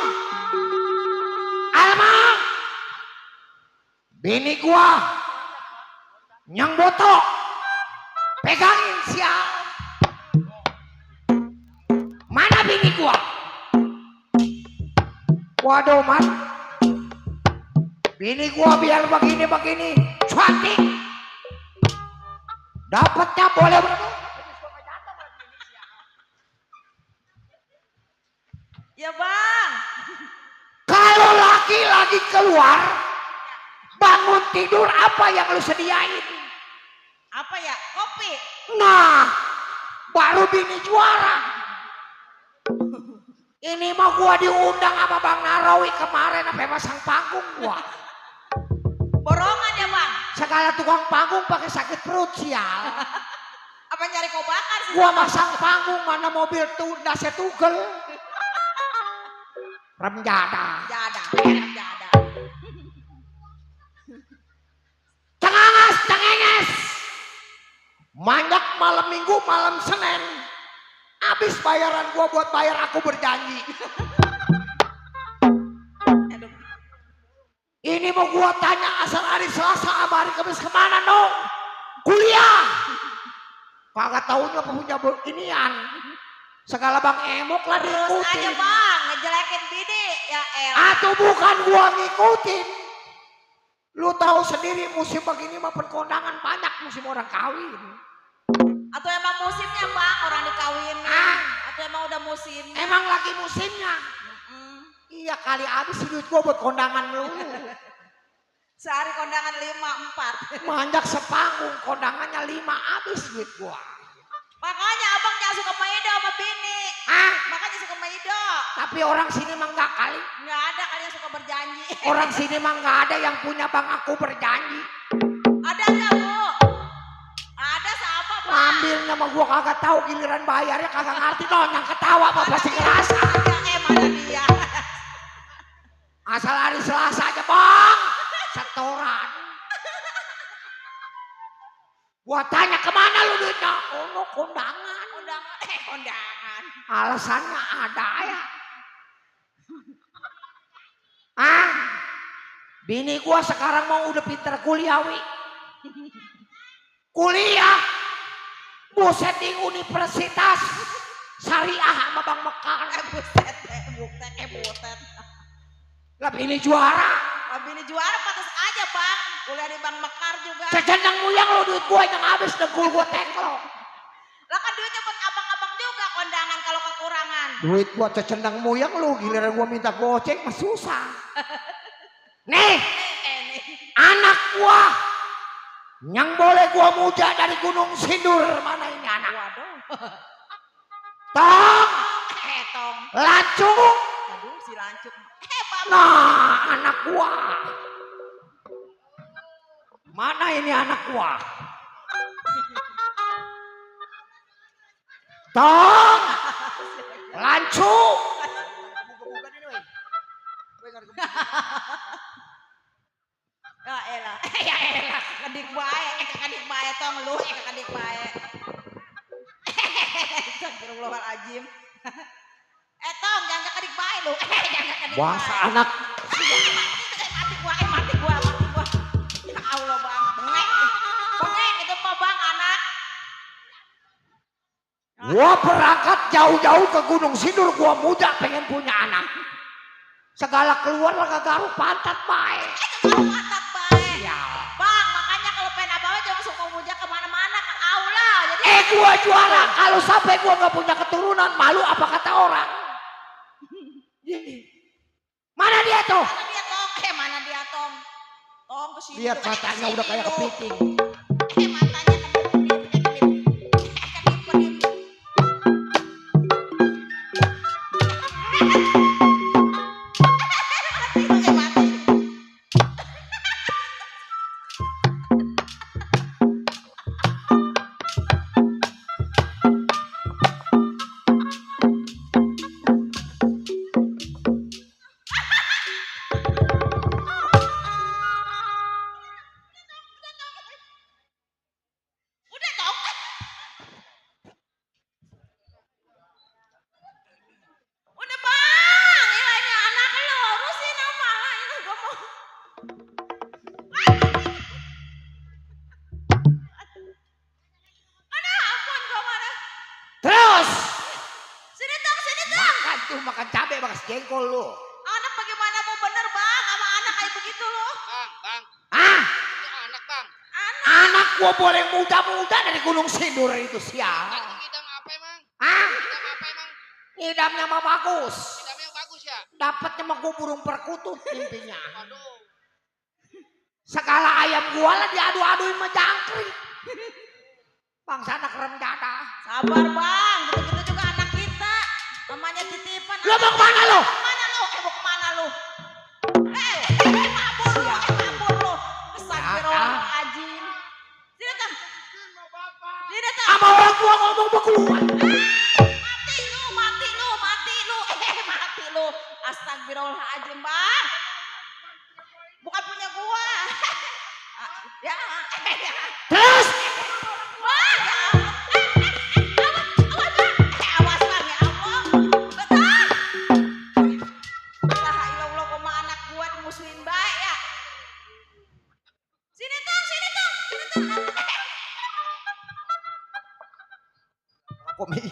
Almang, Bini gua Nyang Boto pegangin sial. Mana bini gua? Waduh man, bini gua biar begini cantik, dapatnya boleh berapa? Ya bang. Kalau laki lagi keluar bangun tidur apa yang lu sediain? Apa ya? Kopi. Nah, baru bini juara. Ini mah gua diundang sama Bang Narawi kemarin sampai pasang panggung gua. Borongan ya bang. Segala tukang panggung pakai sakit perut sial. Apa nyari kobakan sih? Gua masang panggung mana mobil tuh dasnya tugel. Rem jada. Jada. Cengenges. Manjak malam Minggu, malam Senin. Habis bayaran gua buat bayar aku berjanji. Ini mau gua tanya asal hari Selasa sama hari Kamis kemana dong? Kuliah. Kagak taunya punya inian. Segala Bang Emok lah Terus diikutin. aja bang, ngejelekin bini. Ya Atau bukan gua ngikutin. Lu tahu sendiri musim begini mah perkondangan banyak musim orang kawin. Atau emang musimnya bang, orang dikawinin. Atau emang udah musimnya. Emang lagi musimnya. Iya kali habis duit gua buat kondangan melulu. Sehari kondangan 5, 4. Manjak sepanggung kondangannya 5 habis duit gua. Makanya abang jangan suka maido sama bini. Makanya suka maido. Tapi orang sini mah enggak kali. Nggak ada kali yang suka berjanji. Orang sini mah enggak ada yang punya Bang aku berjanji. Ada nggak bu? Ada siapa bang? Ambilnya mah gua kagak tahu, giliran bayarnya kagak ngerti dong, yang ketawa apa pasti ngerasa. Ya mana dia? Asal hari Selasa aja bang, setoran. Gua tanya kemana lu duitnya? Oh kondangan. Kondangan. Alasannya ada ya. Bini gua sekarang mau udah pinter kuliah wi. Kuliah. Buset di Universitas Syariah sama Bang Mekar. Butet. Lah bini juara. Bini juara pantas aja bang. Kuliah di Bang Mekar juga. Sejenang muyang lu duit gua yang habis dengkul gua teklok. Lah kan duitnya buat abang-abang juga kondangan kalau kekurangan. Duit gua cecendang moyang lu, giliran gua minta goceng mah susah. Nih, anak gua yang boleh gua muja dari Gunung Sindur, mana ini anak? Waduh. Tong, Tong. lancung. Aduh si lancung. Nah, anak gua. Mana ini anak gua? Tong, lancung. Ya elah. Kedik bae tong lu, kedik bae. Astagfirullahaladzim. Tong jangan kedik bae lu. Jangan kedik bae. Bangsa anak. Mati gua. Ya Allah bang. Bengek itu mah bang anak. Gua berangkat jauh-jauh ke Gunung Sindur, gua muda pengen punya anak. Segala keluar lah garuk pantat baik. Pantat baik. Ya. Bang, makanya kalau pengen apa-apa jangan suka muja kemana-mana ke aula. Jadi Gua juara. Kalau sampai gua nggak punya keturunan, malu apa kata orang? Mana dia tuh? mana dia Tong? Tong kesini. Lihat matanya udah kayak kepiting. Matanya kedip. Udah bang. jengkol lu. Anak bagaimana mau bener bang sama anak kayak begitu loh. Bang. Ah, Ini anak bang. anak gua boleh muda-muda dari Gunung Sindur itu sial. Kan ngidam apa emang? Ah, Ngidam apa emang? ngidamnya mah bagus. Ngidamnya yang bagus ya? Dapatnya mah gua burung perkutut intinya. Aduh. Segala ayam gua lah diadu-aduin sama jangkrik. Bangsa anak renjada. Sabar bang, gitu-gitu juga anak kita. Namanya titipan. Lo mau kemana lo? Kemana lu? Mau kemana lu? Mabur lu. Astagfirullahaladzim. Sini tam. Sini tam. Sama orang tua ngomong mau keluar. Mati lu. Mati lu. Astagfirullahaladzim bang. Bukan punya gua. Ya. Terus Bang, ya awas bang ya Allah. Betul. La ilallah koma anak gua dimusuhin baik ya. Sini tong. Kok Mi?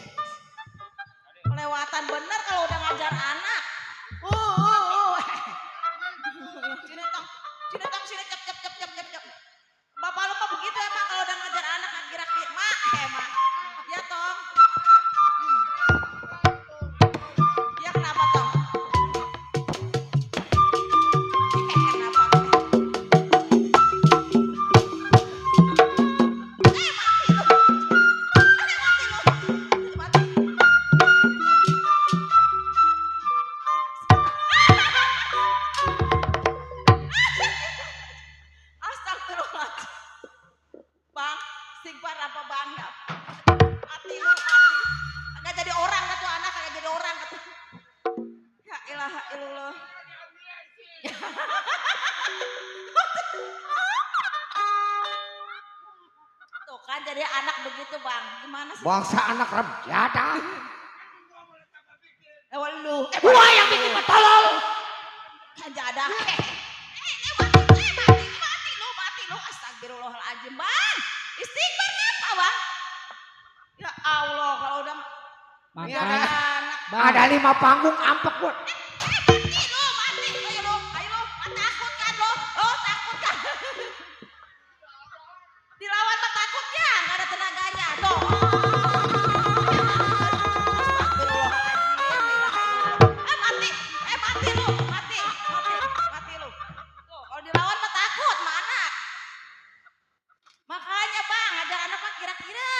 Kelewatan bener kalau udah ngajar anak. Sini tong, cep. Bapak lu mah begitu emang kalau udah ngajar anak kira-kira mak. Ya tong. Ya kenapa tong? Kenapa? Mati lu. Astagfirullahaladzim. Bang, istighfar apa bang? Mati lu, mati. Agak jadi orang kata anak, agak jadi orang kata. Ya ilaha illallah. Tuh kan jadi anak begitu bang. Gimana sih? bangsa anak renjada. Lu. Gua yang bikin ketolol. Aja ada. Mati lu. Astagfirullahaladzim bang. Istighfar apa bang? Ya Allah kalau udah Ini ya ada, anak. ada 5 panggung ampek gua. Mati lu. Ayo lu. Takut kan lu? Oh takut kan? Dilawan mah takut ya, nggak ada tenaganya. Tuh. Mati lu. Tuh, kalau dilawan mah takut, mana? Makanya bang, ngajar anak mah kira-kira.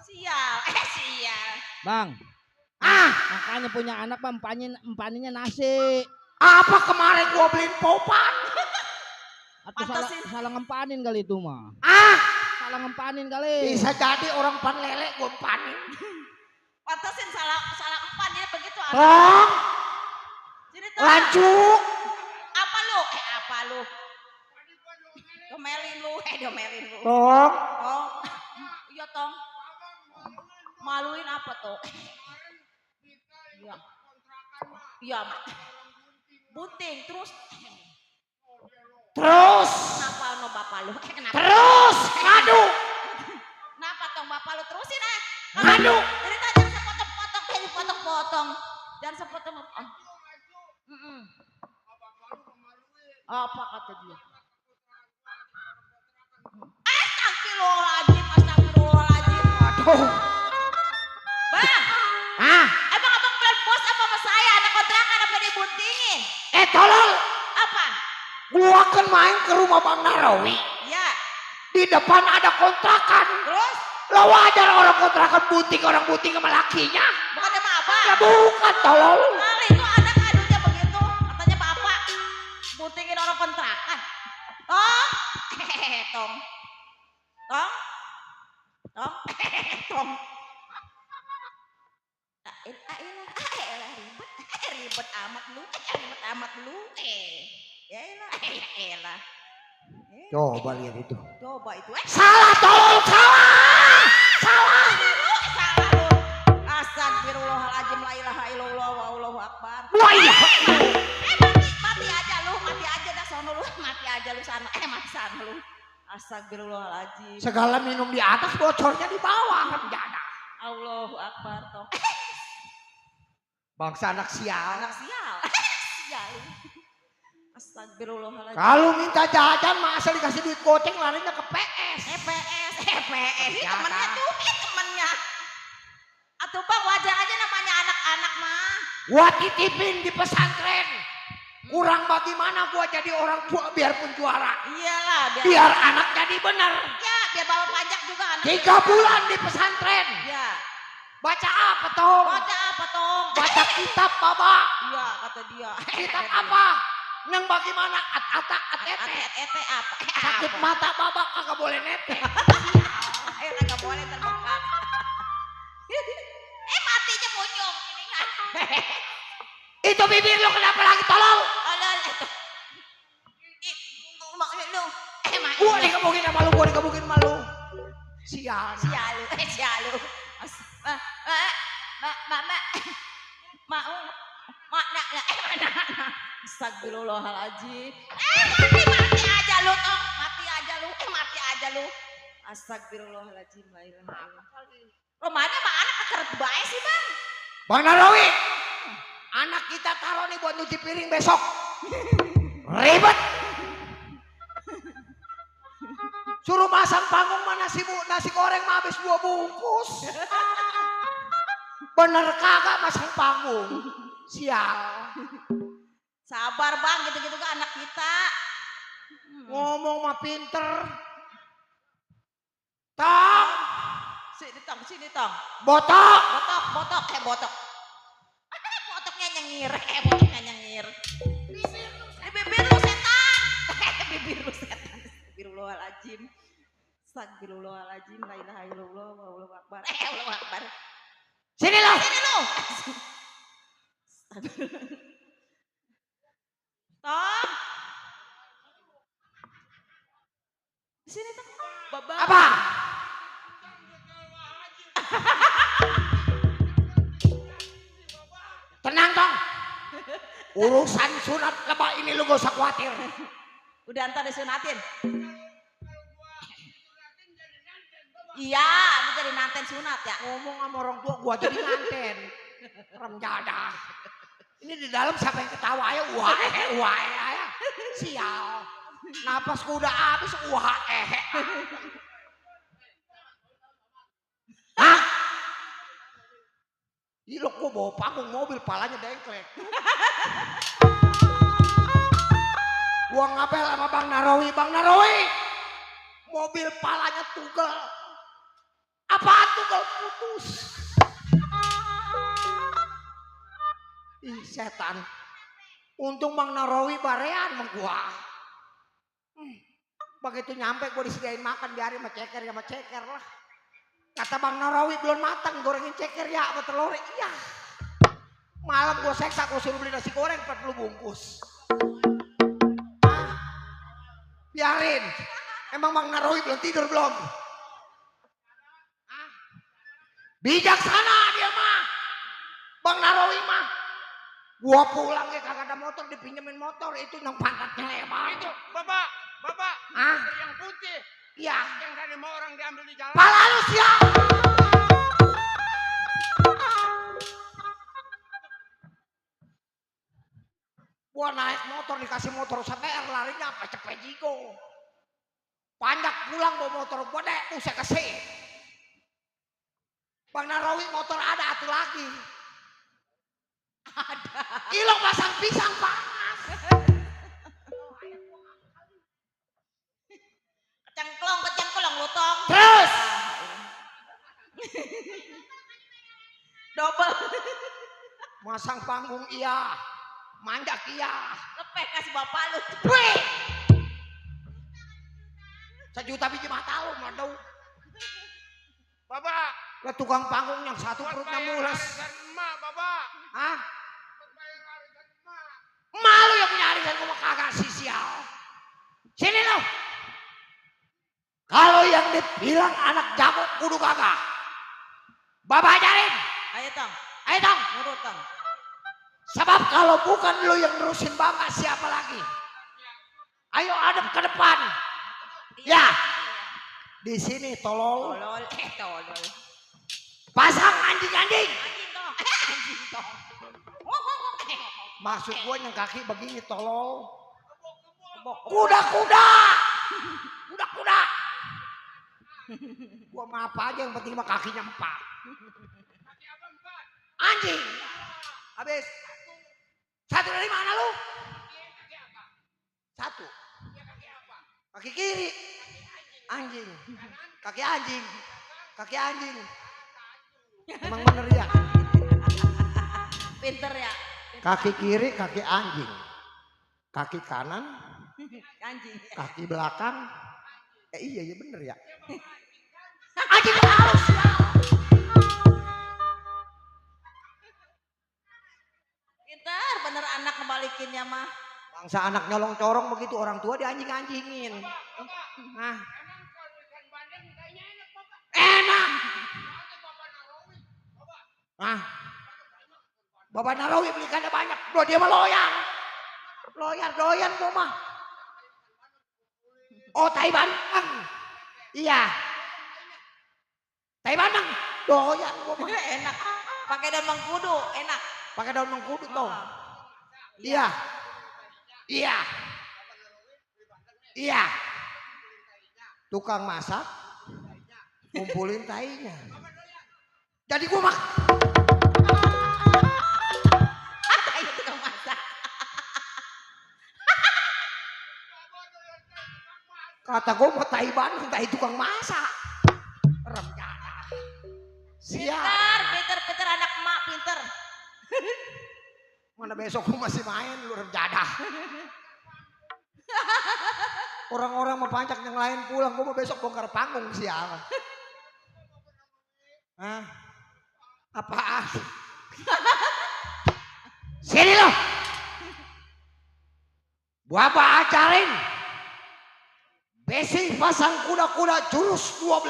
Sial. Bang, Ah, makanya punya anak bang, empaninya nasi. apa kemarin gua beliin popan? Atau salah, Pantesin. salah ngempanin kali itu mah. Ah, Salah ngempanin kali. bisa jadi orang pan lele gua empanin. Pantesin salah empan dia begitu. Tong, Jadi tuh. lancuk. Apa lu? Domelin lu. Tong, Oh. Iya tong. Maluin apa tuh? Iya. Iya. Bunting terus. terus, Kenapa no bapak lu? Kenapa? terus, ngadu, Kenapa tong bapak lu terusin ngadu. Jadi jangan sepotong-potong. Jangan sepotong. Apa kata dia? Astagfirullahaladzim. Aduh, Bang, ah, emang abang plan pos apa sama saya? Ada kontrakan apa dibuntingin? tolol. Apa? Gua kan main ke rumah Bang Narawi. Ya, Di depan ada kontrakan. terus? Lo wajar orang kontrakan orang buting sama lakinya. Bukannya sama abang? Ya bukan, tolol. Kali itu anak adunya begitu. Katanya bapak buntingin orang kontrakan. Tong? Tong. Tong. Ribet amat lu. Ya elah. Coba lihat itu. Coba itu. Salah, tolol, salah. Salah lu. Astagfirullahaladzim, la ilaha illallah wa Allahu akbar. Wah iya. Mati aja dah sono lu. Mati aja lu sana. Mati sana lu. Astagfirullahaladzim. Segala minum di atas, bocornya di bawah. Renjada. Allahu akbar toh. Bangsa anak sial. Anak sial. Sial. Astagfirullahaladzim. Kalau minta jajan masa dikasih duit goceng larinya ke PS. EPS. Ini temennya tuh, ini temennya. Atuh bang wajar aja namanya anak-anak mah. Gua titipin di pesantren. Kurang bagaimana gua jadi orang tua biarpun juara. Iyalah. Biar anak jadi benar. Ya biar bawa pajak juga anak. 3 bulan di pesantren. Ya. Baca apa Tong? Baca apa Tong? Baca kitab Baba. Iya kata dia. Kitab apa? Yang bagaimana? Atata, atete. Ete apa? Sakit mata Baba kagak boleh nete. Kagak boleh terbengkak. Matinya munyung ininya. Itu bibir lu kenapa lagi tolol? Olol itu. Maksud lu. Gua dikebukin sama lu, gua dikebukin sama lu. Sial. Sialu. Mana. Astagfirullahaladzim. Mati aja lu Tong. Mati aja lu. Astagfirullahaladzim. La ilaha illallah. Romanya mah anak keret bae sih bang. Bang Narawi, anak kita taruh nih buat nyuci piring besok. Ribet. Suruh masang panggung mana nasi goreng mah habis 2 bungkus. Bener kagak masang panggung. Sial. Sabar bang, gitu-gitu ke anak kita. Ngomong mah pinter. Tong. Sini tong. Botok. Botok. Botoknya nyengir. Bibir lu setan. Astagfirullahaladzim. La ilaha illallah. Wallahu akbar. Allahu akbar. Sini lo. Tong. Sini tong. Baba. Apa? Tenang Tong. Urusan sunat lebah ini lu gak usah khawatir. Udah ntar disunatin. Iya, lu jadi nanten sunat ya. Ngomong sama orang tua gua jadi nganten. Rem jadah. Ini di dalam siapa yang ketawa ya? Wah, ya. Sial. Napas gua udah habis. Wah, Hah? Gila gua bawa panggung mobil palanya dengklek. Gua ngapel sama Bang Narawi. Mobil palanya tugel. Apaan tugel putus? Ih setan. Untung Bang Narawi barean sama gua. Begitu nyampe gua disediain makan biarin sama ceker lah. Kata Bang Narawi belum matang gorengin ceker ya sama telur. Iya. Malam gua seksa gua suruh beli nasi goreng 40 bungkus. Biarin. Emang Bang Narawi belum tidur belum? Bijaksana dia mah. Bang Narawi mah. Gua pulang ya kagak ada motor dipinjemin motor itu nang pantatnya lebar. Itu, Bapak. Yang putih. Iya. Yang tadi mau orang diambil di jalan. Pala lu siap. Gua naik motor dikasih motor CTR larinya apa cepet jigo. Panjak pulang bawa motor gua deh usah kesih. Bang Narawi motor ada atuh lagi. Ada. Ilok pasang pisang panas. Kecengklong lu Tong. Terus. Double. Masang panggung iya. Manjak iya. Lepek kasih bapak lu. Wih. 1 juta biji mata lu madau. Bapak. Lah tukang panggung yang satu perutnya mules. Emak, Bapak. Hah? Malu yang punya arisan gua kagak sial. Sini lo. Kalau yang dibilang anak jago kudu kagak. Bapak ajarin. Ayo Tong. Nurut Tong. Sebab kalau bukan lo yang nerusin bapak siapa lagi? Ayo adep ke depan. Ya. Di sini tolol. Tolol. Pasang anjing. Anjing Tong. Maksud gue yang kaki begini tolol. Kuda-kuda. Kuda-kuda. Gua mah apa aja yang penting mah kakinya 4. Anjing. Habis. 1 dari mana lu? 1. Kaki kiri. Anjing. Kaki anjing. Kaki anjing. Emang bener ya? Pinter ya. Kaki kiri kaki anjing. Kaki kanan Anjing. kaki belakang. Iya ya bener ya. Anjing halus. Pinter bener anak ngebalikinnya mah. Bangsa anak nyolong corong begitu orang tua dianjing-anjingin. Nah. Enak. Nah. Bapak Narawi belikannya banyak. Bro dia mah loyang. Loyang doyan gua mah. Oh tai bandeng. Iya. Tai bandeng. Doyan gua mah. Enak. Pakai daun mengkudu, enak. Pakai daun mengkudu tuh. Iya. Iya. Iya. Tukang masak. Kumpulin tainya. Jadi gua mah. Ayo tukang masak. Kata gue mau tai bandeng, tai tukang masak. Rem jadah. Siap. Pinter anak emak pinter. Mana besok gue masih main lu rem jadah. Orang-orang mau pancak yang lain pulang, gue mau besok bongkar panggung siapa. Hah? Apaan? Sini lo. Bapak ajarin. Besi pasang kuda-kuda jurus 12.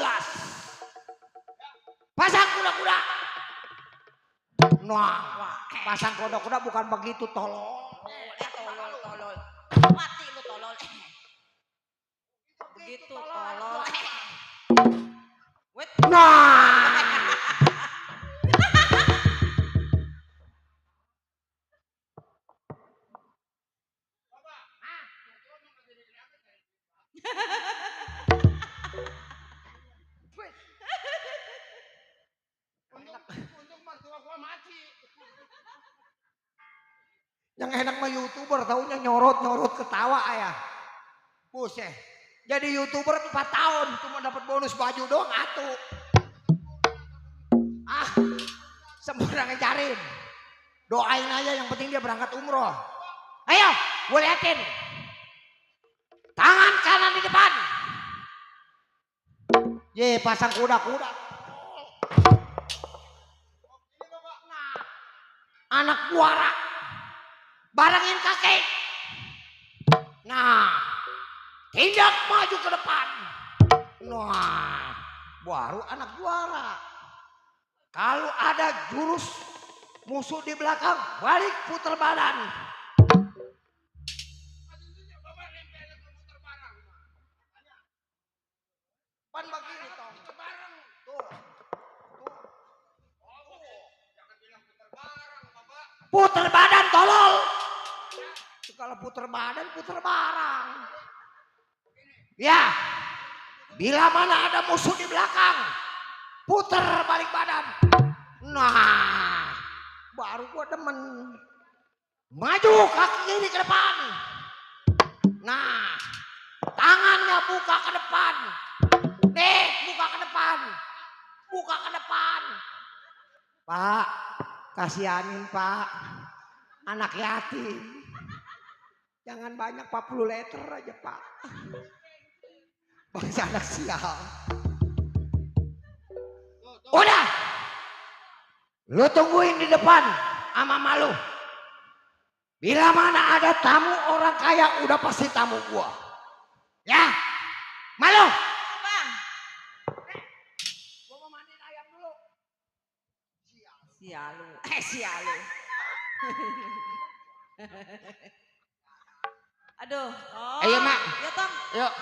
Pasang kuda-kuda. Nah, pasang kuda-kuda bukan begitu tolol. Tolol. Mati lu tolol. Begitu tolol. Nah. Yang enak mah YouTuber taunya nyorot ketawa ayah. Buset. Jadi YouTuber 4 tahun cuma dapat bonus baju doang atuh. Ah. Sembarang ngejarin. Doain aja yang penting dia berangkat umroh. Ayo, gue liatin. Tangan kanan di depan. Ye, pasang kuda-kuda. Anak juara. Barengin kaki. Nah, tindak maju ke depan. Nah, baru anak juara. Kalau ada jurus musuh di belakang, balik putar badan. Pan begini tong. Tuh. Putar badan tolol. Kalau putar badan putar barang. Ya. Bila mana ada musuh di belakang, putar balik badan. Nah, baru gua demen. Maju kaki kiri ke depan. Nah, tangannya buka ke depan. Nih, buka ke depan. Buka ke depan. Pak, kasihanin Pak. Anak yatim. Jangan banyak 40 liter aja Pak. Bangsa anak sial. Udah. Lu tungguin di depan sama malu. Bila mana ada tamu orang kaya udah pasti tamu gua. Ya. Malu. Bang. Gua mau mandiin ayam dulu. Sialu. Sialu. Aduh. Oh. Ayo Mak. Ya Tom. Yuk.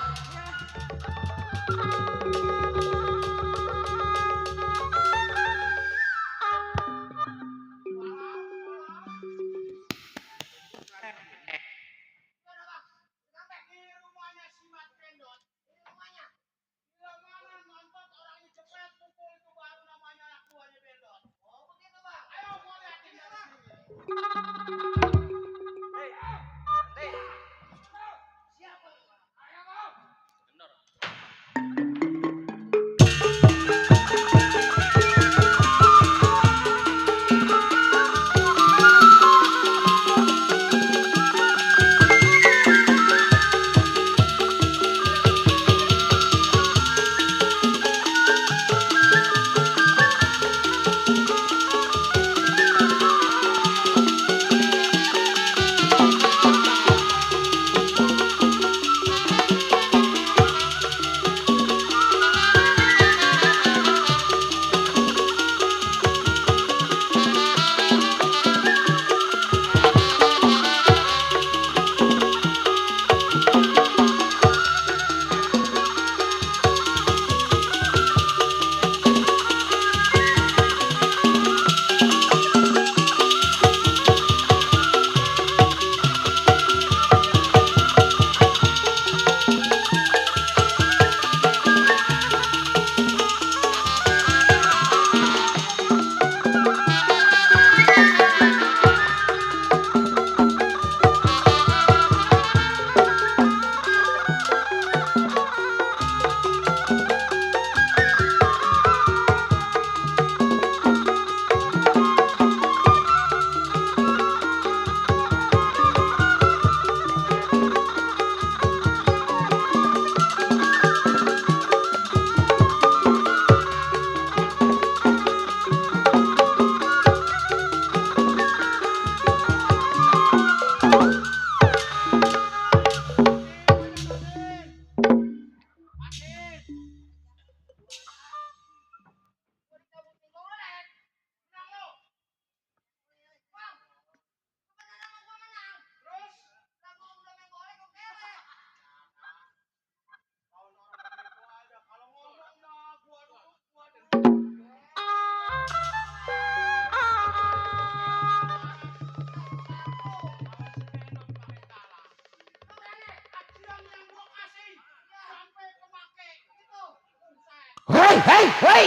Hei, hei, hei.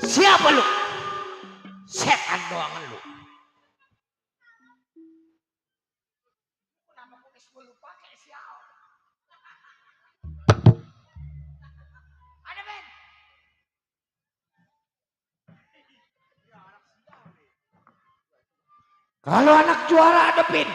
Siapa lu? Setan doang lu. Kenapa kumis gue lupa kayak sial? Ada Ben. Kalau anak juara ada pin.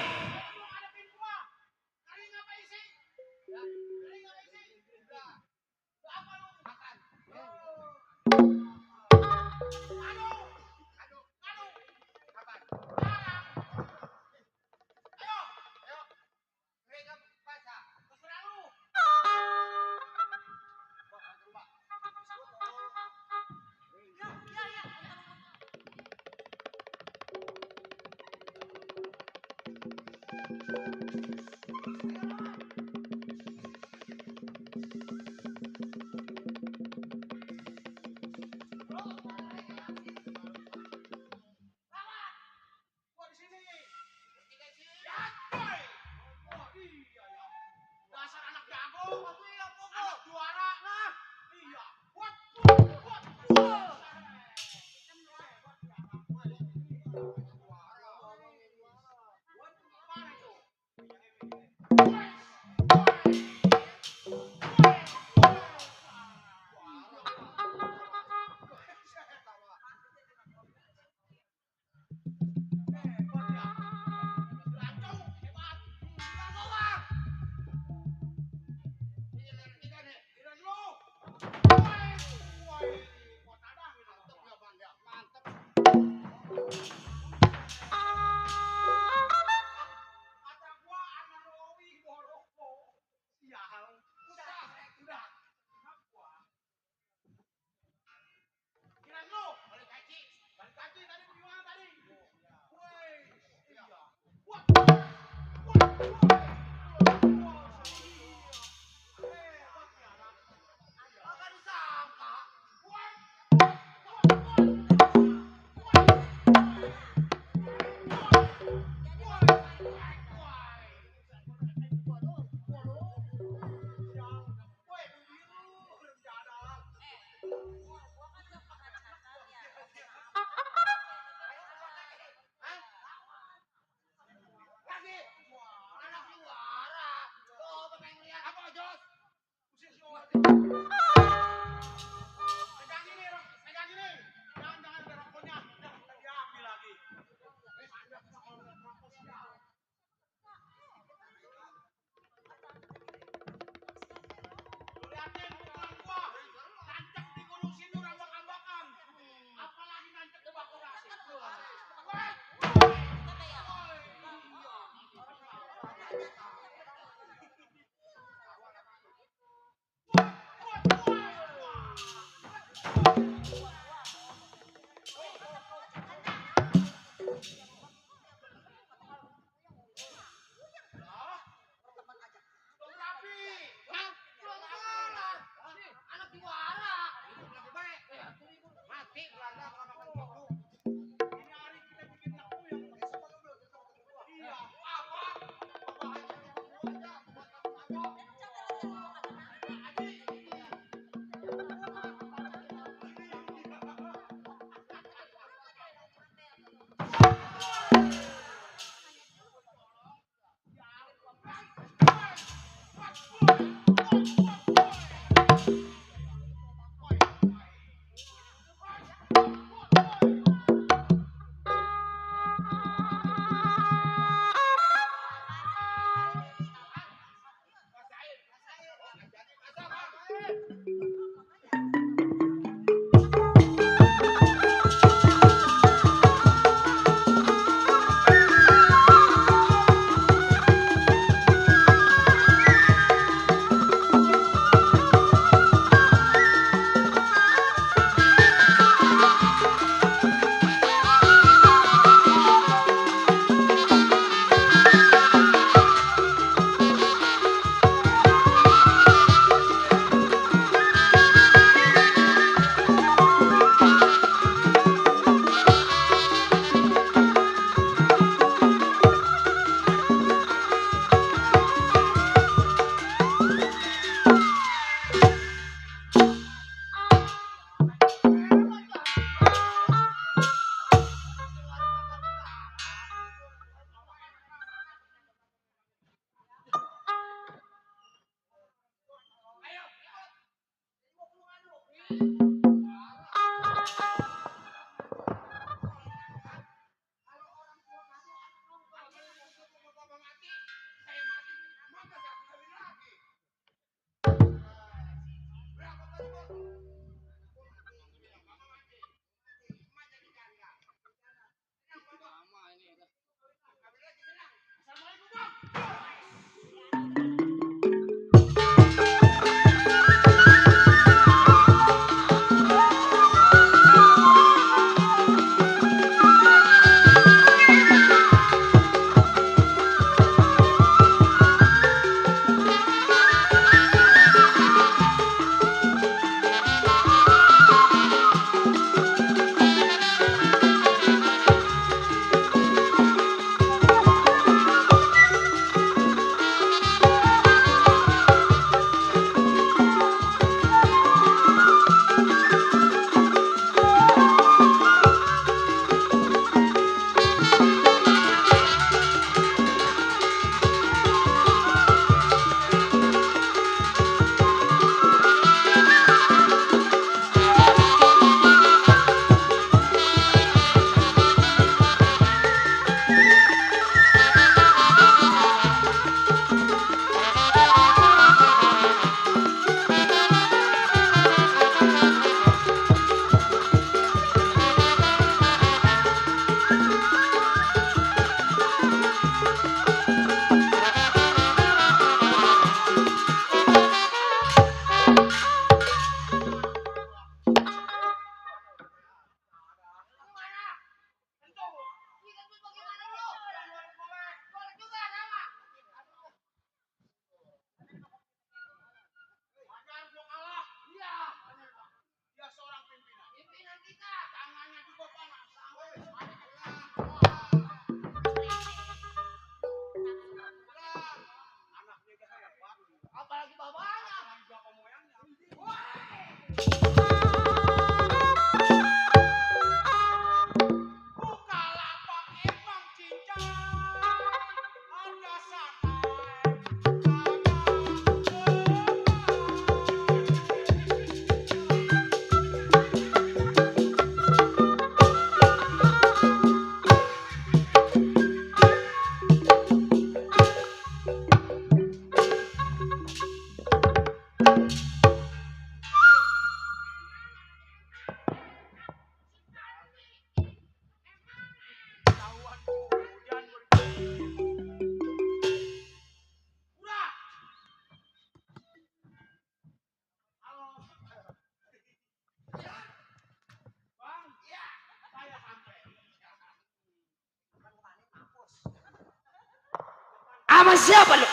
Sama siapa lu?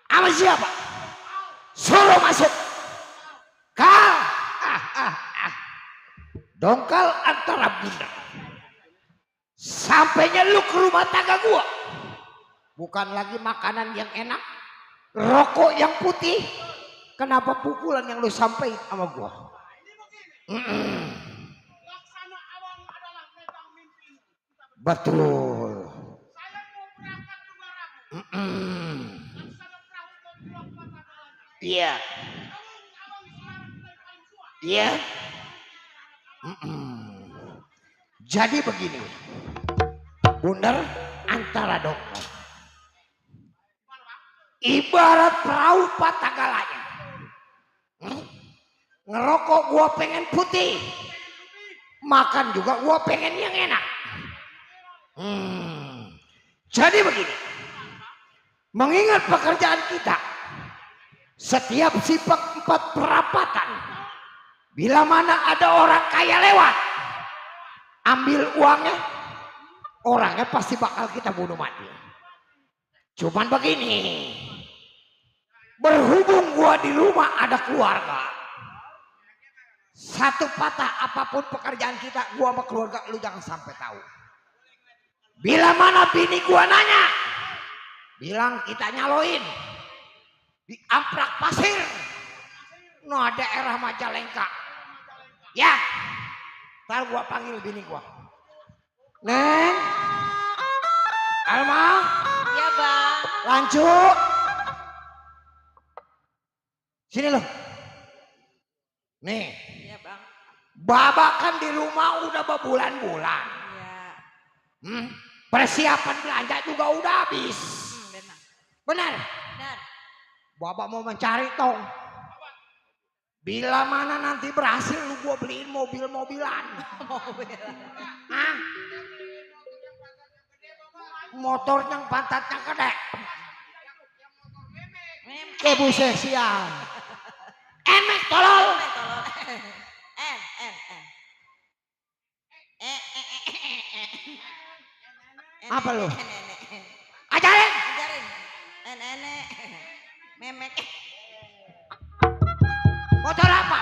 Sama siapa? Suruh masuk. Kal. Dongkal antara bunda. Sampainya lu ke rumah tangga gua. Bukan lagi makanan yang enak. Rokok yang putih. Kenapa pukulan yang lu sampaikan sama gua? Betul. Iya. Iya. Jadi begini. Bundar antara dokter. Ibarat perahu patah galanya. Ngerokok gua pengen putih. Makan juga gua pengen yang enak. Jadi begini. Mengingat pekerjaan kita. Setiap sifat 4 perapatan. Bila mana ada orang kaya lewat. Ambil uangnya. Orangnya pasti bakal kita bunuh mati. Cuman begini. Berhubung gua di rumah ada keluarga. Satu patah apapun pekerjaan kita. Gua sama keluarga lu jangan sampai tahu. Bila mana bini gua nanya. Bilang kita nyaloin. Di Amprak Pasir. No daerah Majalengka. Ya. Ntar gua panggil bini gua. Neng. Alma. Ya bang. Lanjut. Sini loh. Nih. Ya bang. Baba kan di rumah udah berbulan-bulan. Ya. Persiapan belanja juga udah habis. Benar. Benar. Benar. Baba mau mencari tong. Bila mana nanti berhasil lu gua beliin mobil-mobilan. Hah? Motor yang pantatnya gede. Kebu siang. Emek tolol. Apa lu? Ajarin. Memek. Motor apa?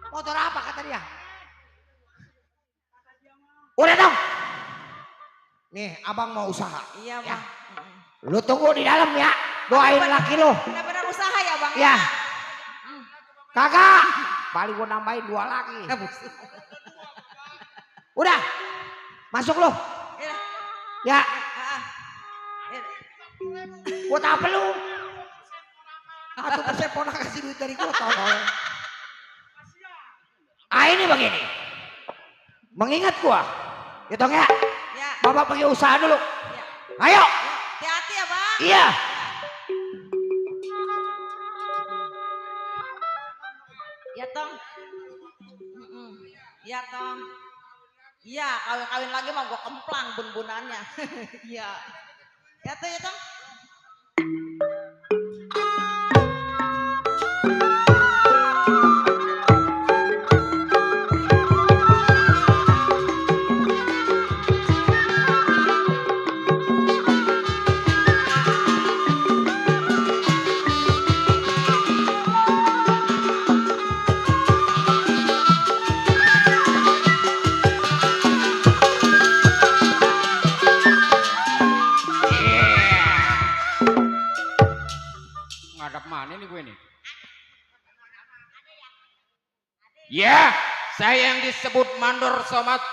Motor apa kata dia? Udah dong. Nih abang mau usaha. Iya Ya. bang. Lu tunggu di dalam ya. Doain laki lu. Benar-benar usaha ya bang. Ya. Kagak. Paling gua nambahin 2 lagi. Udah. Masuk lu. Ya. Buat apa lu? Atau saya pernah kasih duit dari gua tolong. Ini begini. Mengingat gua. Hitung ya. Ya. Bapak pergi usaha dulu. Ya. Ayo. Hati-hati ya bang. Iya. Ya tong. Ya tong. Iya kawin lagi mah gua kemplang bun-bunannya. Iya. Ya tuh ya tong. Ya, saya yang disebut Mandor Somad,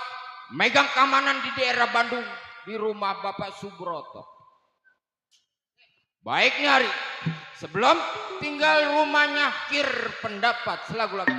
megang keamanan di daerah Bandung di rumah Bapak Subroto. Baik nyari, sebelum tinggal rumahnya kir pendapat selagu lagi.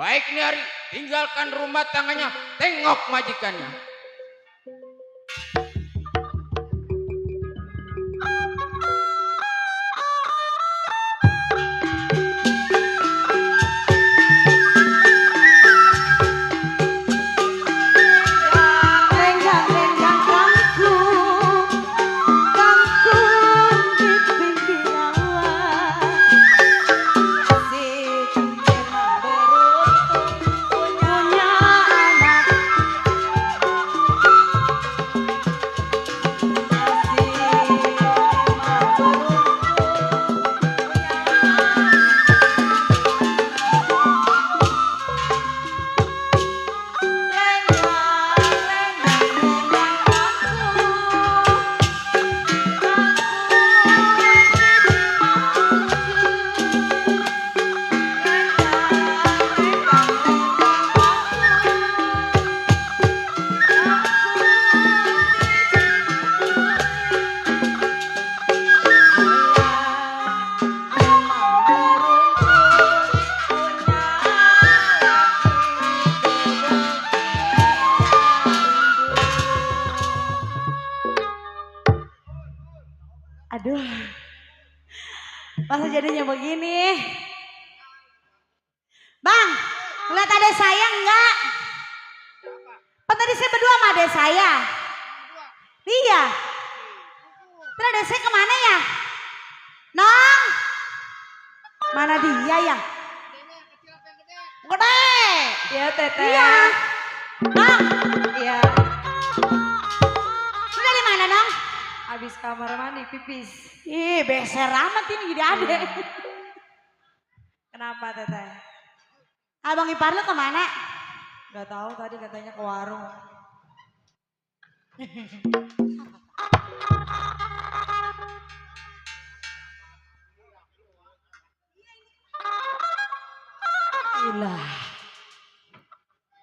Baik nih hari, tinggalkan rumah tangganya, tengok majikannya. Renggang-renggang kangkung, kangkung di pinggir awan. Si kangkung beruntung punya anak. Si kangkung Aduh, masa jadinya begini? Bang, ngeliat adek saya enggak? Kan tadi saya berdua sama adek saya. Iya. Terus adek saya kemana ya? Nong, mana dia ya? Gede. Iya teteh. Iya. Nong, Iya. lu dari mana Nong? Habis kamar mandi pipis. Ih, beser amat ini jadi adek. Kenapa teteh? Abang ipar lu kemana? Gak tahu tadi katanya ke warung. Gila.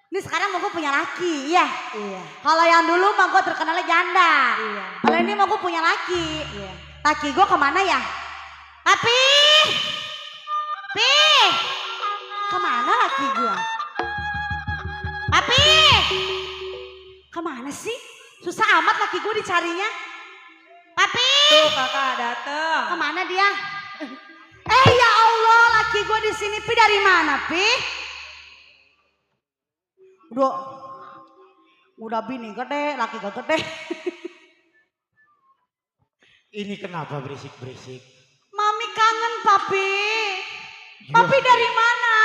Ini sekarang mau gue punya laki, iya. Iya. Kalau yang dulu mah gue terkenalnya janda. Iya. Kalau ini mau gue punya laki. Iya. Laki gue kemana ya? Papi, Pi, kemana laki gue? Papi, kemana sih? Susah amat laki gue dicarinya. Papi, Tuh kakak dateng. kemana dia? Ya Allah, laki gue di sini. Pi dari mana, Pi? Udah bini gede, laki gak gede. Ini kenapa berisik-berisik? Mami kangen, Papi. Iya. Papi dari mana?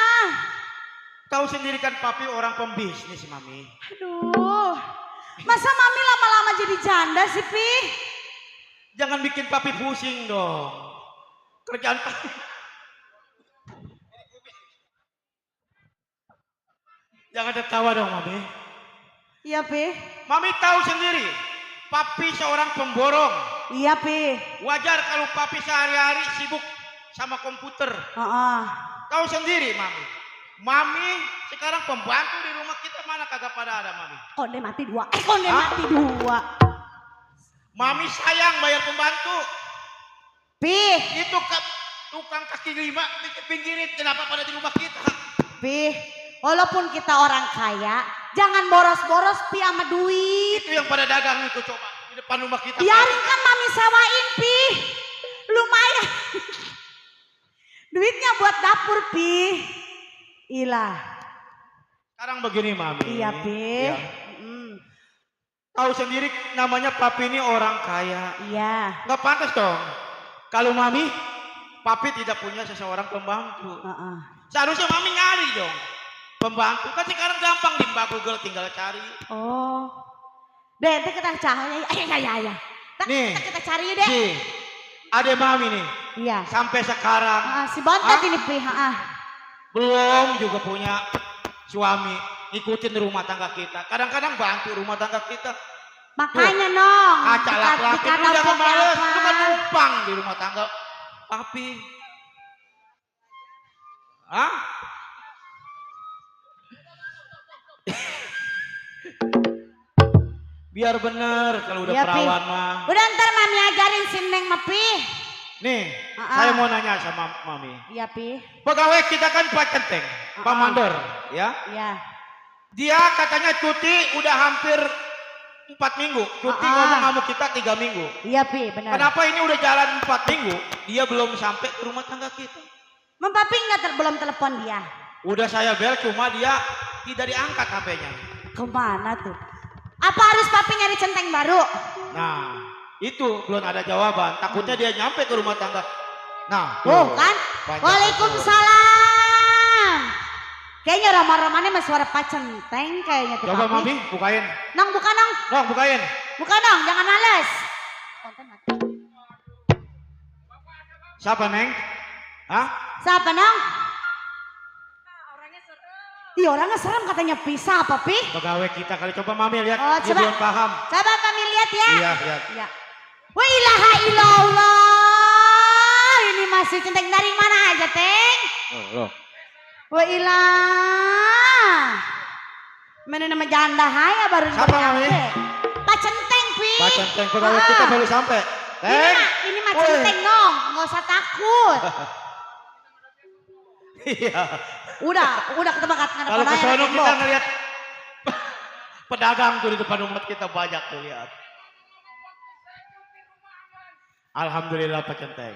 Tahu sendiri kan papi orang pembisnis, Mami. Aduh, masa Mami lama-lama jadi janda sih, Pi? Jangan bikin papi pusing dong. Kerjaan papi. Jangan tertawa dong, Mami. Iya, Pi. Mami tahu sendiri, papi seorang pemborong. Iya, Pi. Wajar kalau papi sehari-hari sibuk sama komputer. Heeh. Tahu sendiri, Mami. Mami sekarang pembantu di rumah kita mana kagak pada ada, Mami. Konde mati dua. Konde Hah? mati dua. Mami sayang bayar pembantu. Pi, Itu tukang kaki lima pinggirin kenapa pada di rumah kita? Pi. Walaupun kita orang kaya, jangan boros-boros, Pi, sama duit. Itu yang pada dagang itu coba di depan rumah kita. Biarin kan Mami sewain, Pi. Lumayan. Duitnya buat dapur, Pi. Ilah. Sekarang begini, Mami. Iya, Pi. Ya. Tahu sendiri namanya papi ini orang kaya. Iya. Nggak pantas dong. Kalau Mami, papi tidak punya seseorang pembantu. Heeh. Seharusnya Mami nyari dong. Pembantu kan sekarang gampang di Mbak Google tinggal cari. Oh. Deh, itu kita cahaya. Ya. Nih. Kita cari yuk, Dek. Si, ada Mami nih. Iya. Sampai sekarang Si bontot Hah? ini, Pi. belum juga punya suami. Ikutin rumah tangga kita. Kadang-kadang bantu rumah tangga kita. Makanya, Nong. Acak laki-laki dikata lu jangan pakai males. apa? Lu kan numpang di rumah tangga. Papi. Hah? Biar bener kalau udah Iya, Pi. perawan mah. Udah ntar Mami ajarin si Neng sama Pi. Nih, saya mau nanya sama Mami. Iya, Pi. Pegawai kita kan Pak Centeng, Pak Mandor, ya. Iya. Dia katanya cuti udah hampir 4 minggu. Cuti ngomong sama kita 3 minggu. Iya Pi, benar. Kenapa ini udah jalan 4 minggu, dia belum sampai ke rumah tangga kita? Papi belum telepon dia. Udah saya bel, cuma dia tidak diangkat HP-nya. Kemana tuh? Apa harus papi nyari centeng baru? Nah, itu belum ada jawaban. Takutnya dia nyampe ke rumah tangga. Nah, Oh kan? banyak Waalaikumsalam. Kayaknya ramah-ramahnya mas suara Pak Centeng kayaknya tuh. Coba papi. Mami, bukain. Nong buka nong. Nong, bukain. Buka nong, jangan males. Siapa, Neng? Hah? Siapa nong? Ih orangnya serem katanya pisah apa Pi? Pegawai kita kali. Coba Mami lihat. Oh, Dia coba. belum paham. Coba kami lihat ya. Iya, lihat. Ya. Wa ilaha illallah. Ini masih centeng dari mana aja, Teng? Loh. Wa ilah. Mana nama janda haya baru Siapa, Mami? Pak Centeng, Pi. Pak Centeng, pegawai kita baru sampai. Teng. Ini mah Centeng nong, nggak usah takut. Iya. Udah kita makan Kalau ke sono kita ngelihat pedagang tuh di depan rumah kita banyak tuh lihat. Alhamdulillah Pak Centeng.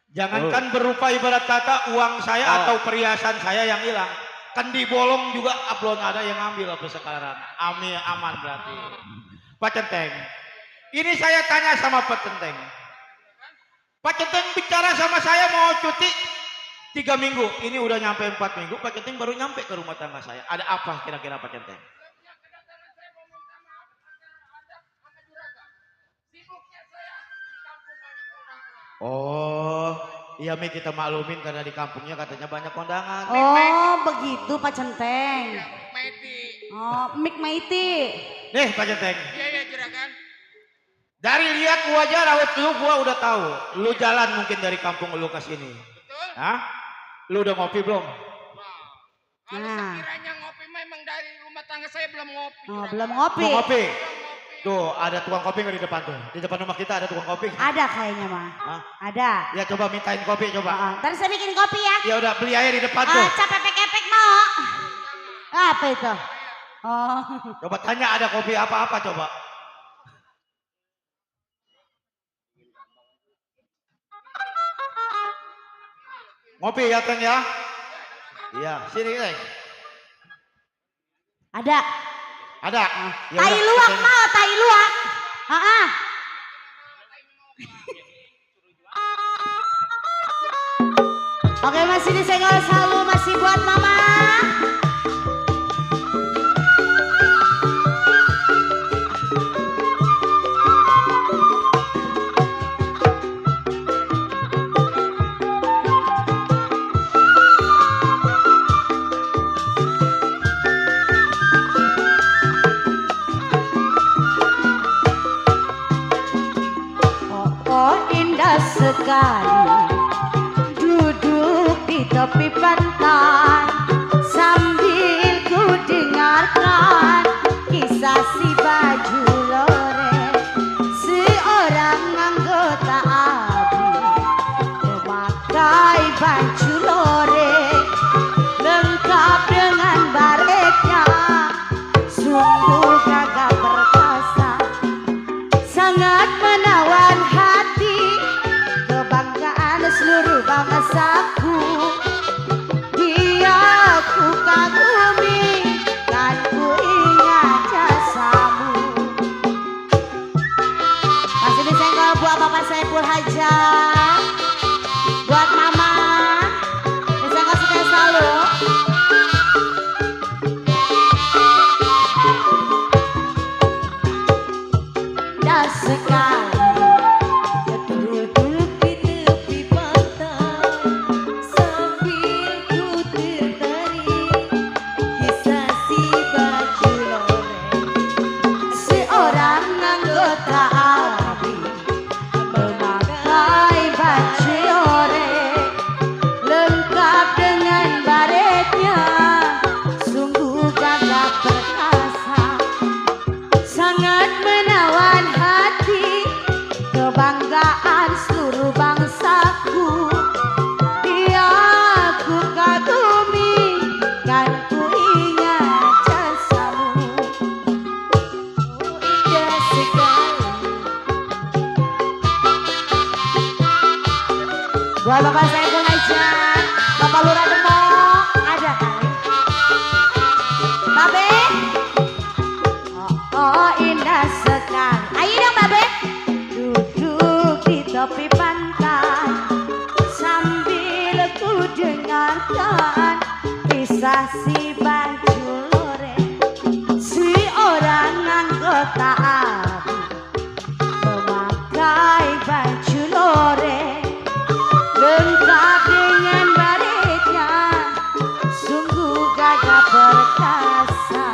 Jangankan berupa ibarat kata uang saya atau perhiasan saya yang hilang. Kan di bolong juga belum ada yang ambil apa sekarang. Amin, aman berarti. Pak Centeng. Ini saya tanya sama Pak Centeng. Pak Centeng bicara sama saya mau cuti 3 minggu, ini udah nyampe 4 minggu, Pak Centeng baru nyampe ke rumah tangga saya. Ada apa kira-kira Pak Centeng? Oh, iya Mi, kita maklumin karena di kampungnya katanya banyak kondangan. Oh begitu Pak Centeng. Oh Mik Maiti. Nih Pak Centeng. Iya juragan. Dari lihat wajah raut lu gua udah tahu. Lu jalan mungkin dari kampung lu ke sini. Betul? Hah? Lu udah ngopi belum? Kalau sekiranya ngopi memang dari rumah tangga saya belum ngopi. Oh, belum ngopi. Mau ngopi? Tuh ada tukang kopi nggak di depan tuh? Di depan rumah kita ada tukang kopi. Ada kayaknya mah. Hah? Ada. Ya coba mintain kopi coba. Ntar saya bikin kopi ya. Ya udah beli aja di depan tuh. Capek-capek mau. Apa itu? Oh. Coba tanya ada kopi apa-apa coba. Ngopi ya Teng ya? Iya, sini Teng. Ada. Ada. Ya Tai udah, luwak kesini. mau, tai luwak. Oke masih disenggol selalu masih buat mama. Sekali duduk di tepi pantai sambil ku dengarkan kisah si baju loreng seorang anggota ABRI memakai baju loreng lengkap dengan baretnya sungguh gagah perkasa sangat menawan hati seluruh bangsaku dia ku kagumi dan ku ingat jasamu masih disenggol buat Bapak Saiful Hajat buat Mama disenggol setia selalu dan sekali sangat menawan hati Buat Bapak Saiful Aisyah, Bapak Lurah Demok, ada kali. Babe. Oh, indah sekali. Ayo dong Babe. Duduk di tepi pantai sambil ku dengarkan kisah si baju lore, si orang anggota abu memakai baju lore lengkap dengan baretnya, sungguh gagah perkasa.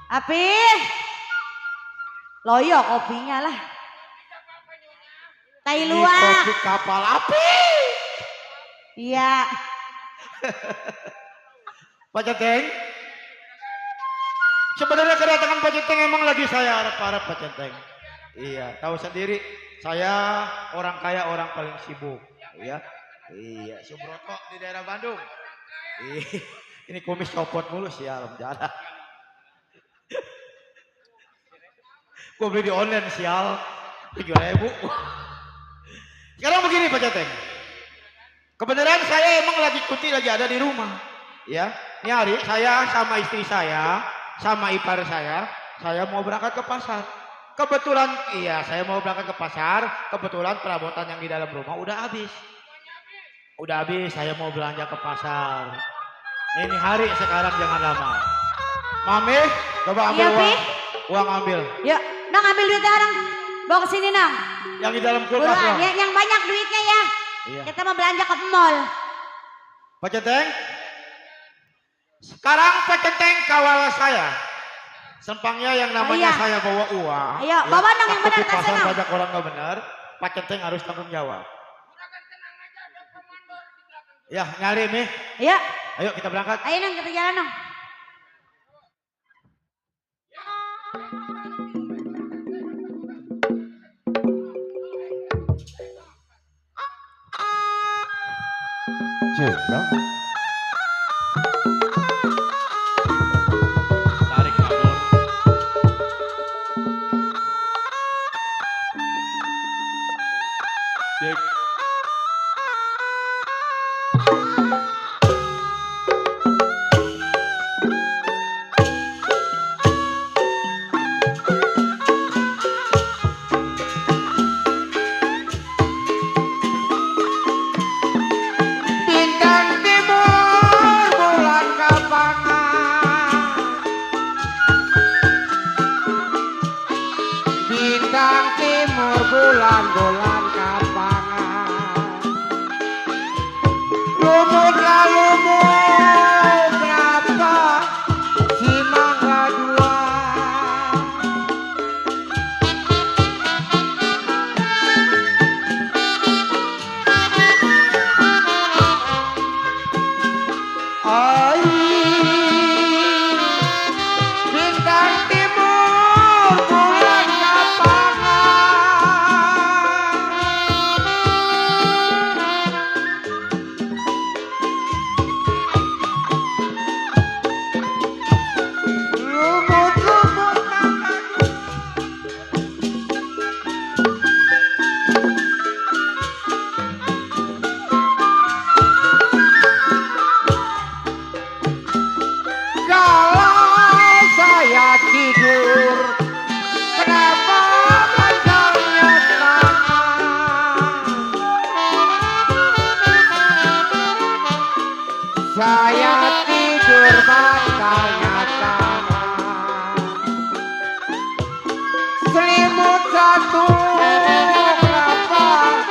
Api, loyo kopinya lah. Tai Ini luak. kopi kapal api. Iya. Pak Centeng. Sebenarnya kedatangan Pak Centeng emang lagi saya harap-harap Pak Centeng. Iya, tahu sendiri saya orang kaya, orang paling sibuk, ya. Iya, Subroto di daerah Bandung. Ini kumis copot mulu sial, jalan. Gue beli di online sial, 3.000. Sekarang begini Pak Centeng. Kebenaran saya emang lagi cuti, lagi ada di rumah. Ya, ini hari saya sama istri saya, sama ipar saya mau berangkat ke pasar. Kebetulan, iya saya mau berangkat ke pasar, kebetulan perabotan yang di dalam rumah udah habis. Udah habis, saya mau belanja ke pasar. Ini hari sekarang jangan lama. Mami, coba ambil Iya, uang. Pi. Uang ambil. Yuk, Nang ambil duitnya orang. Bawa ke sini, Nang. Yang di dalam kulkas Buruan, Bang. yang banyak duitnya ya. Iya. Kita mau belanja ke mall. Pak Centeng, sekarang Pak Centeng kawal saya. Sempangnya yang namanya Iya. saya bawa uang. Ayo, bawa Nang yang takut benar, di pasar tasnya, Nang. banyak orang nggak benar. Pak Centeng harus tanggung jawab. Ya, nyari nih. Ayo, Ayo kita berangkat. ayo Nang kita jalan, Nang. Cendang. Tarik kabur. Cek. Bintang timur bulan kapangan, bintang timur bulan kapangan, lumutlah lumut berapa si mangga dua. Bintang timur bulan kapangan, lumut-lumut kalau saya tidur, kenapa matanya tangan? Saya tidur matanya tangan. Selimut satu, kenapa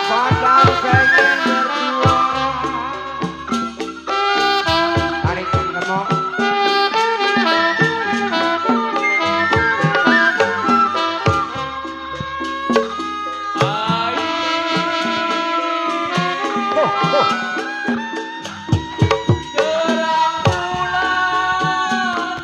badan pengen berdua? Tarik ngemok. Terang bulan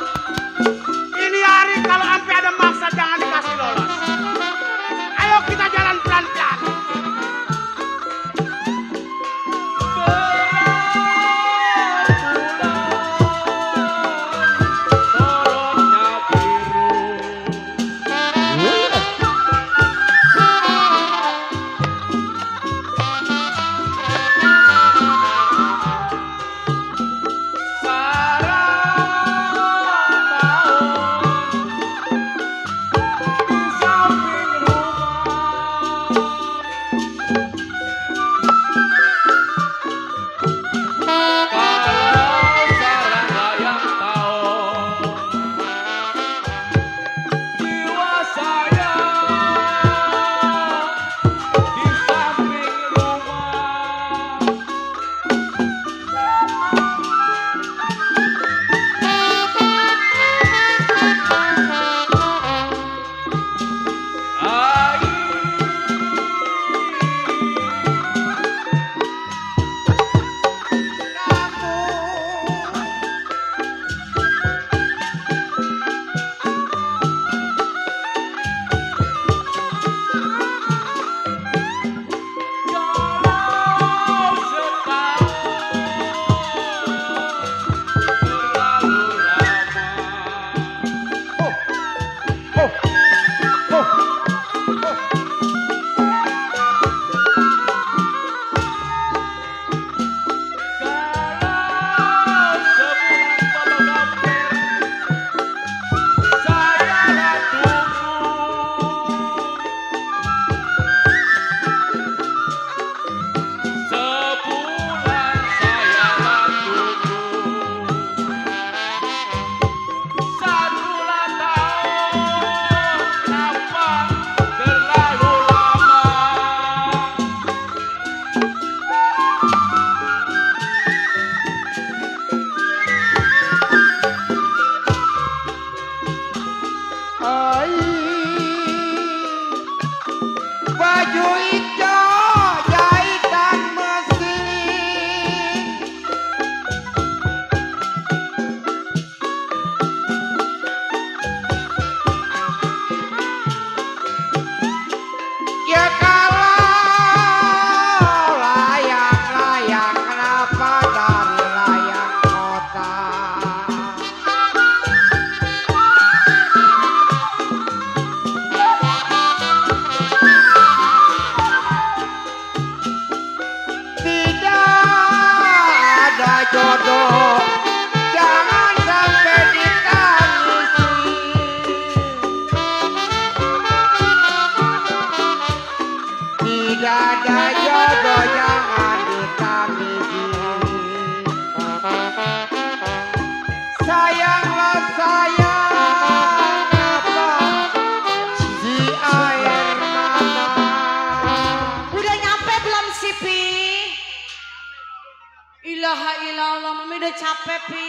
ilaha illallah, mami udah capek pi.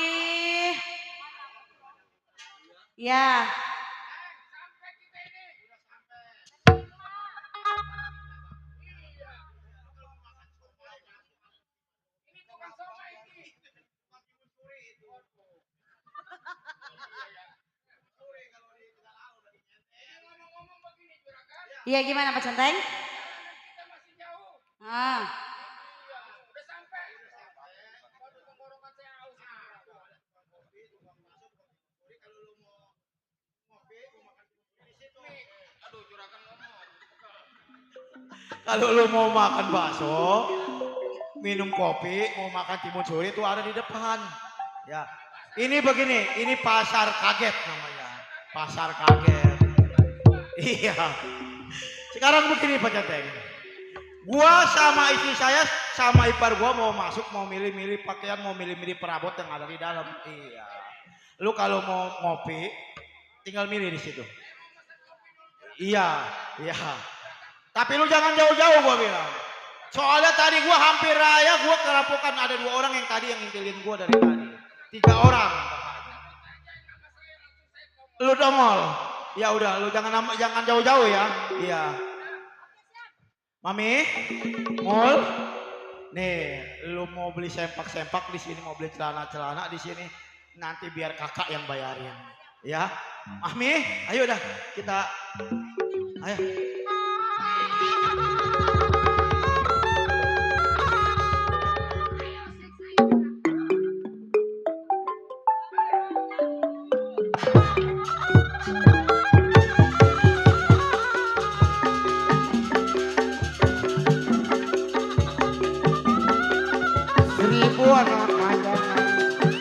Ya. Iya gimana Pak Centeng? Ah. Kalau lu mau makan bakso, minum kopi, mau makan timun suri itu ada di depan. Ya. Ini begini, ini pasar kaget namanya. Pasar kaget. Iya. Sekarang begini Pak Centeng. Gua sama istri saya sama ipar gua mau masuk, mau milih-milih pakaian, mau milih-milih perabot yang ada di dalam. Iya. Lu kalau mau ngopi, tinggal milih di situ. Iya, iya. Tapi lu jangan jauh-jauh gua bilang. Soalnya tadi gua hampir raya, gua kerampokan ada 2 orang yang tadi yang ngintilin gua dari tadi. 3 orang. Lu dongol. Ya udah, lu jangan jauh-jauh ya. Iya. Mami, Mul. Nih, lu mau beli sempak-sempak di sini, mau beli celana-celana di sini. Nanti biar kakak yang bayarin. Ya. Mami, ayo dah kita ayo. Ribuan pandangan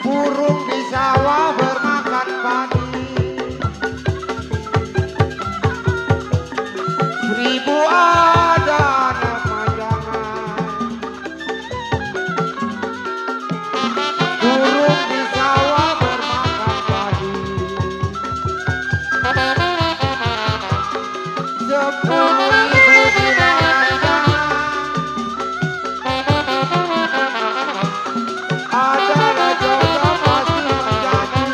burung di sawah bermakan padi. 1000 ada anak pandangan burung di sawah bermakan padi. 10.000 di rancangan adalah jodoh pasti menjadi.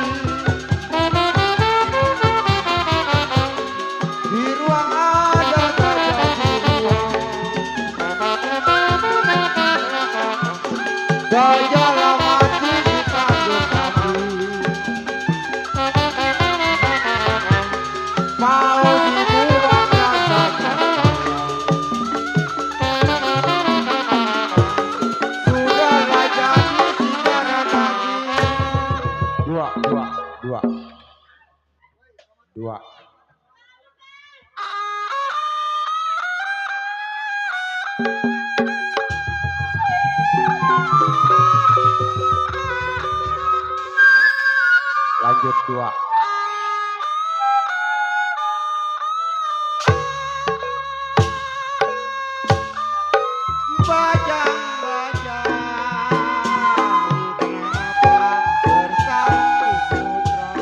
Di ruang ada terjadi ruang. Gajah mati ditanduk kaki. Mau dibuang rasanya. Sudahlah jadi sekarang lagi. Dua. Lanjut 2. Bajang-bajang kenapa bersatu sutra.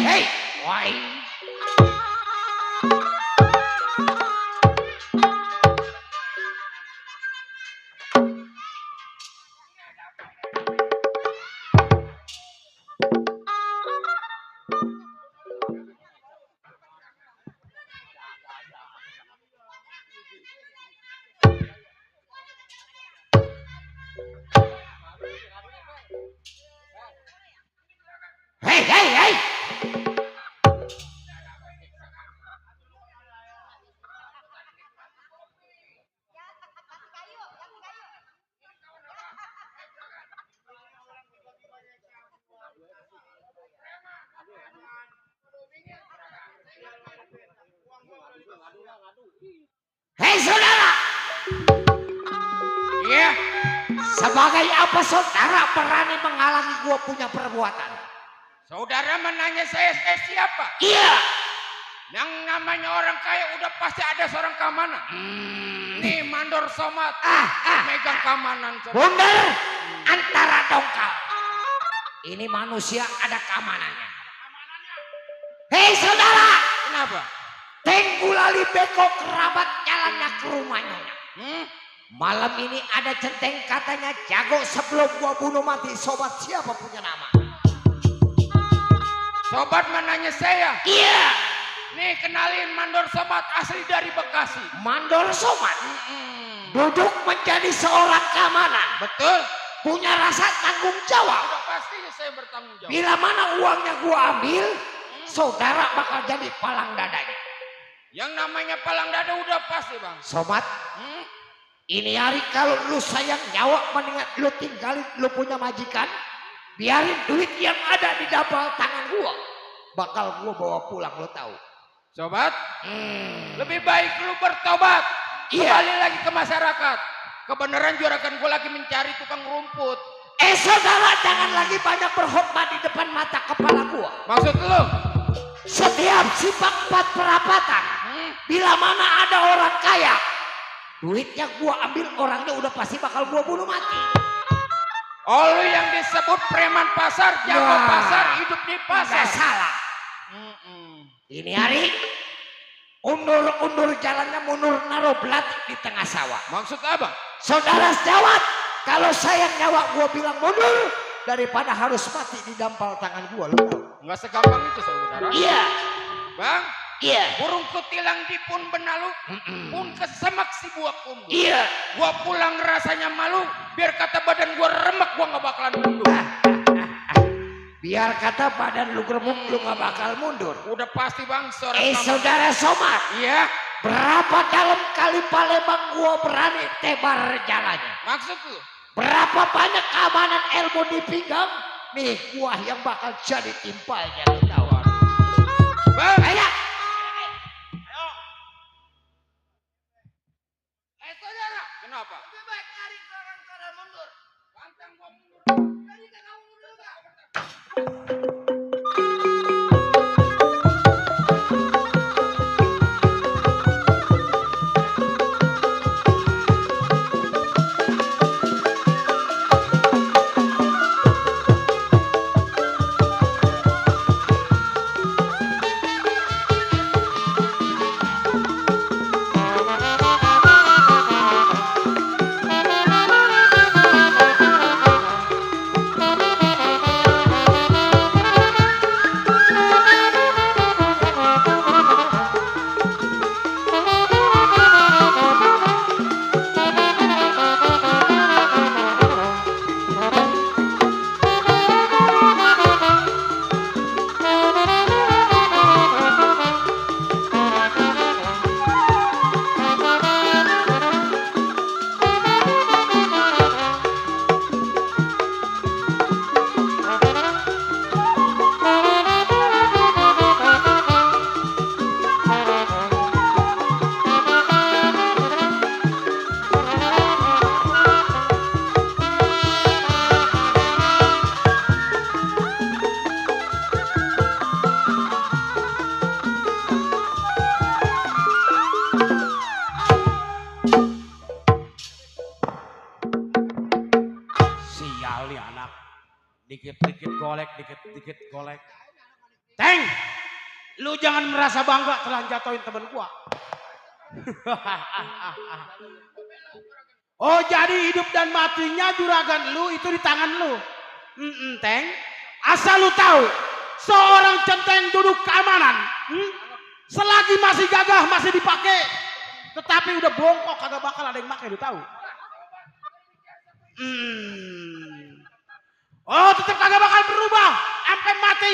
hei. Woi. Hei, hei, hei. Hei saudara. Iya. Sebagai apa saudara berani menghalangi gua punya perbuatan? Saudara menanya saya siapa? Iya. Yang namanya orang kaya udah pasti ada seorang keamanan. Nih mandor somat, megang keamanan. Bundar antara dongkal. Ini manusia ada keamanannya. Hei saudara. Kenapa? Tenggulali beko kerabat jalannya ke rumahnya. Malam ini ada centeng katanya jago sebelum gua bunuh mati. Sobat siapa punya nama? Sobat menanya saya. Iya. Nih kenalin mandor somat asli dari Bekasi. Mandor somat. Duduk menjadi seorang keamanan. Betul. Punya rasa tanggung jawab. Udah pastinya saya bertanggung jawab. Bila mana uangnya gua ambil, saudara bakal jadi palang dadanya. Yang namanya palang dada udah pasti bang. Sobat, ini hari kalau lu sayang nyawa mendingan lu tinggalin lu punya majikan. Biarin duit yang ada di dapal tangan gua. Bakal gua bawa pulang, lu tahu. Sobat, lebih baik lu bertobat. Iya. Kembali lagi ke masyarakat. Kebenaran juragan gua lagi mencari tukang rumput. Saudara jangan lagi banyak berkhotbah di depan mata kepala gua. Maksud lu? Setiap sifat 4 perapatan. Bila mana ada orang kaya, duitnya gua ambil, orangnya udah pasti bakal gua bunuh mati. Oh lu yang disebut preman pasar, jago pasar, hidup di pasar. Nggak salah. Ini hari undur-undur jalannya, mundur naruh belati di tengah sawah. Maksud apa? Saudara sejawat, kalau sayang nyawa gua bilang mundur daripada harus mati di dampal tangan gua. Lu tahu? Nggak segampang itu saudara. Iya. Bang, Iya. burung kutilang di pun benalu, pun kesemak si buah kumbu. Iya. Gua pulang rasanya malu, biar kata badan gua remek, gua nggak bakalan mundur. Biar kata badan lu geremuk, lu gak bakal mundur. Udah pasti bang, sore Saudara Somad. Iya. Berapa dalam kali Palembang gua berani tebar jalannya? Maksud lu? Berapa banyak keamanan ilmu di pinggang? Nih gua yang bakal jadi timpalnya, lu tahu. Bang, Ayo. saudara, kenapa? Lebih baik cari orang mundur. Pantang gua mundur. Jadi kamu mundur gak? Dikit-dikit golek, dikit-dikit golek. Teng, lu jangan merasa bangga telah jatuhin temen gua. Oh jadi hidup dan matinya juragan lu itu di tangan lu. Teng, asal lu tahu, seorang centeng duduk keamanan, selagi masih gagah masih dipakai, tetapi udah bongkok kagak bakal ada yang pakai, lu tahu? Oh tetap kagak bakal berubah sampai mati.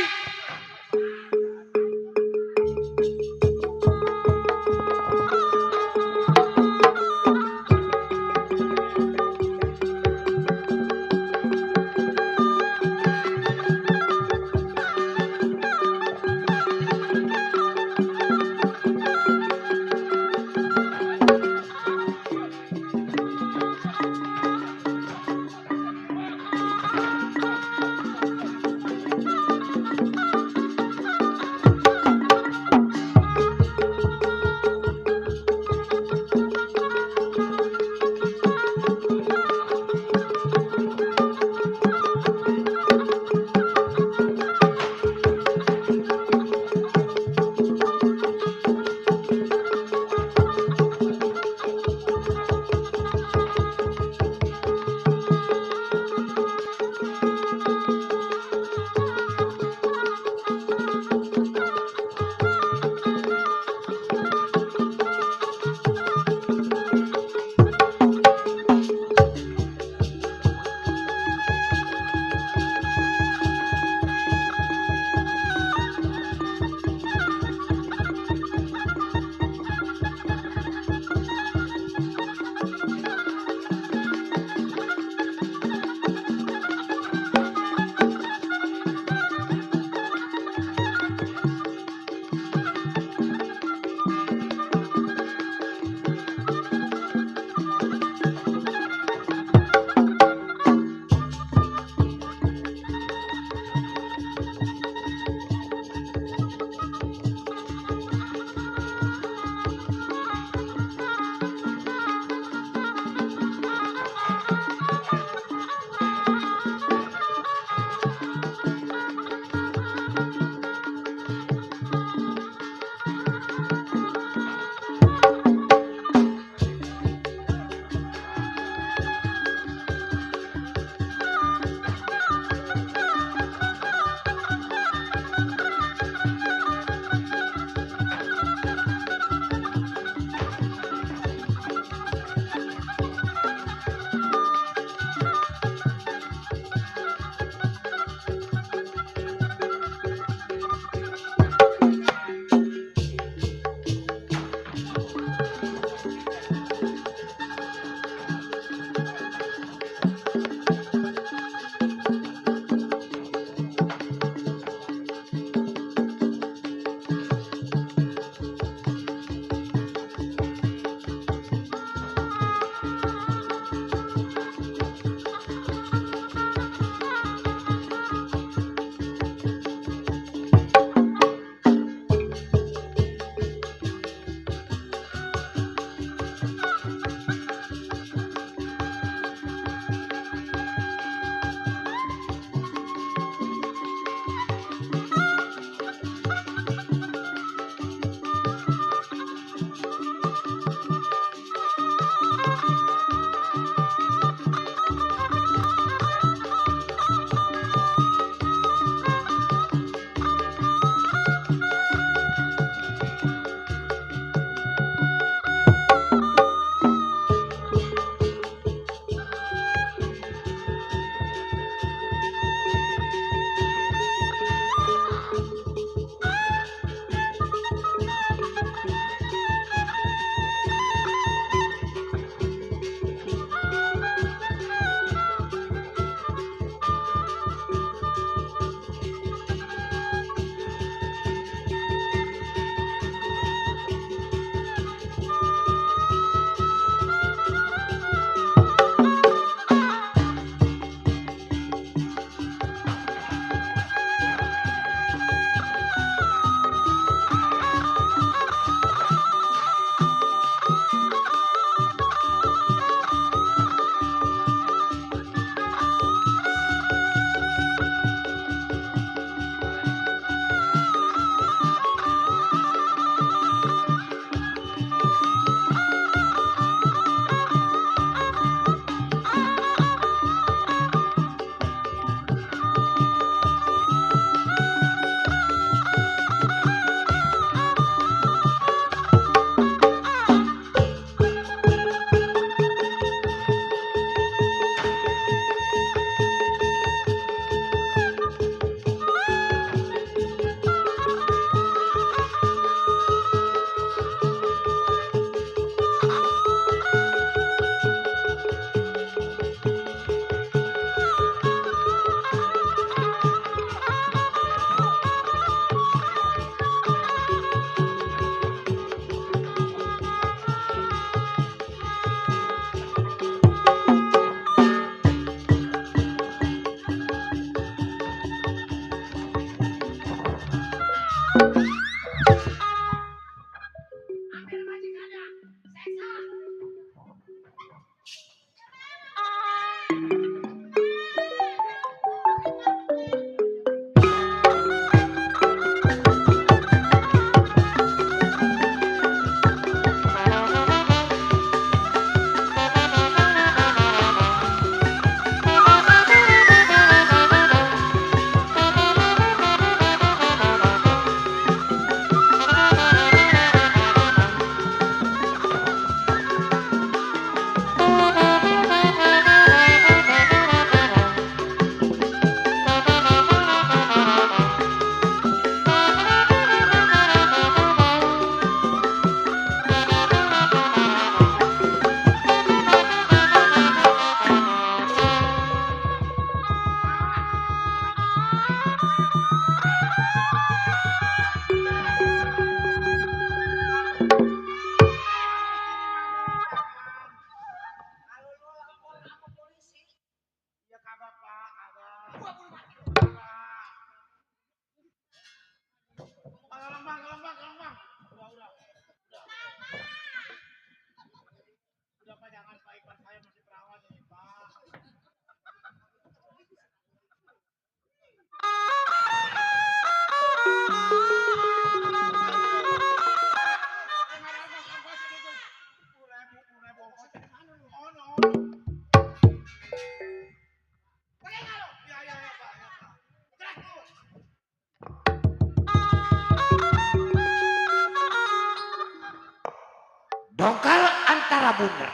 bundar.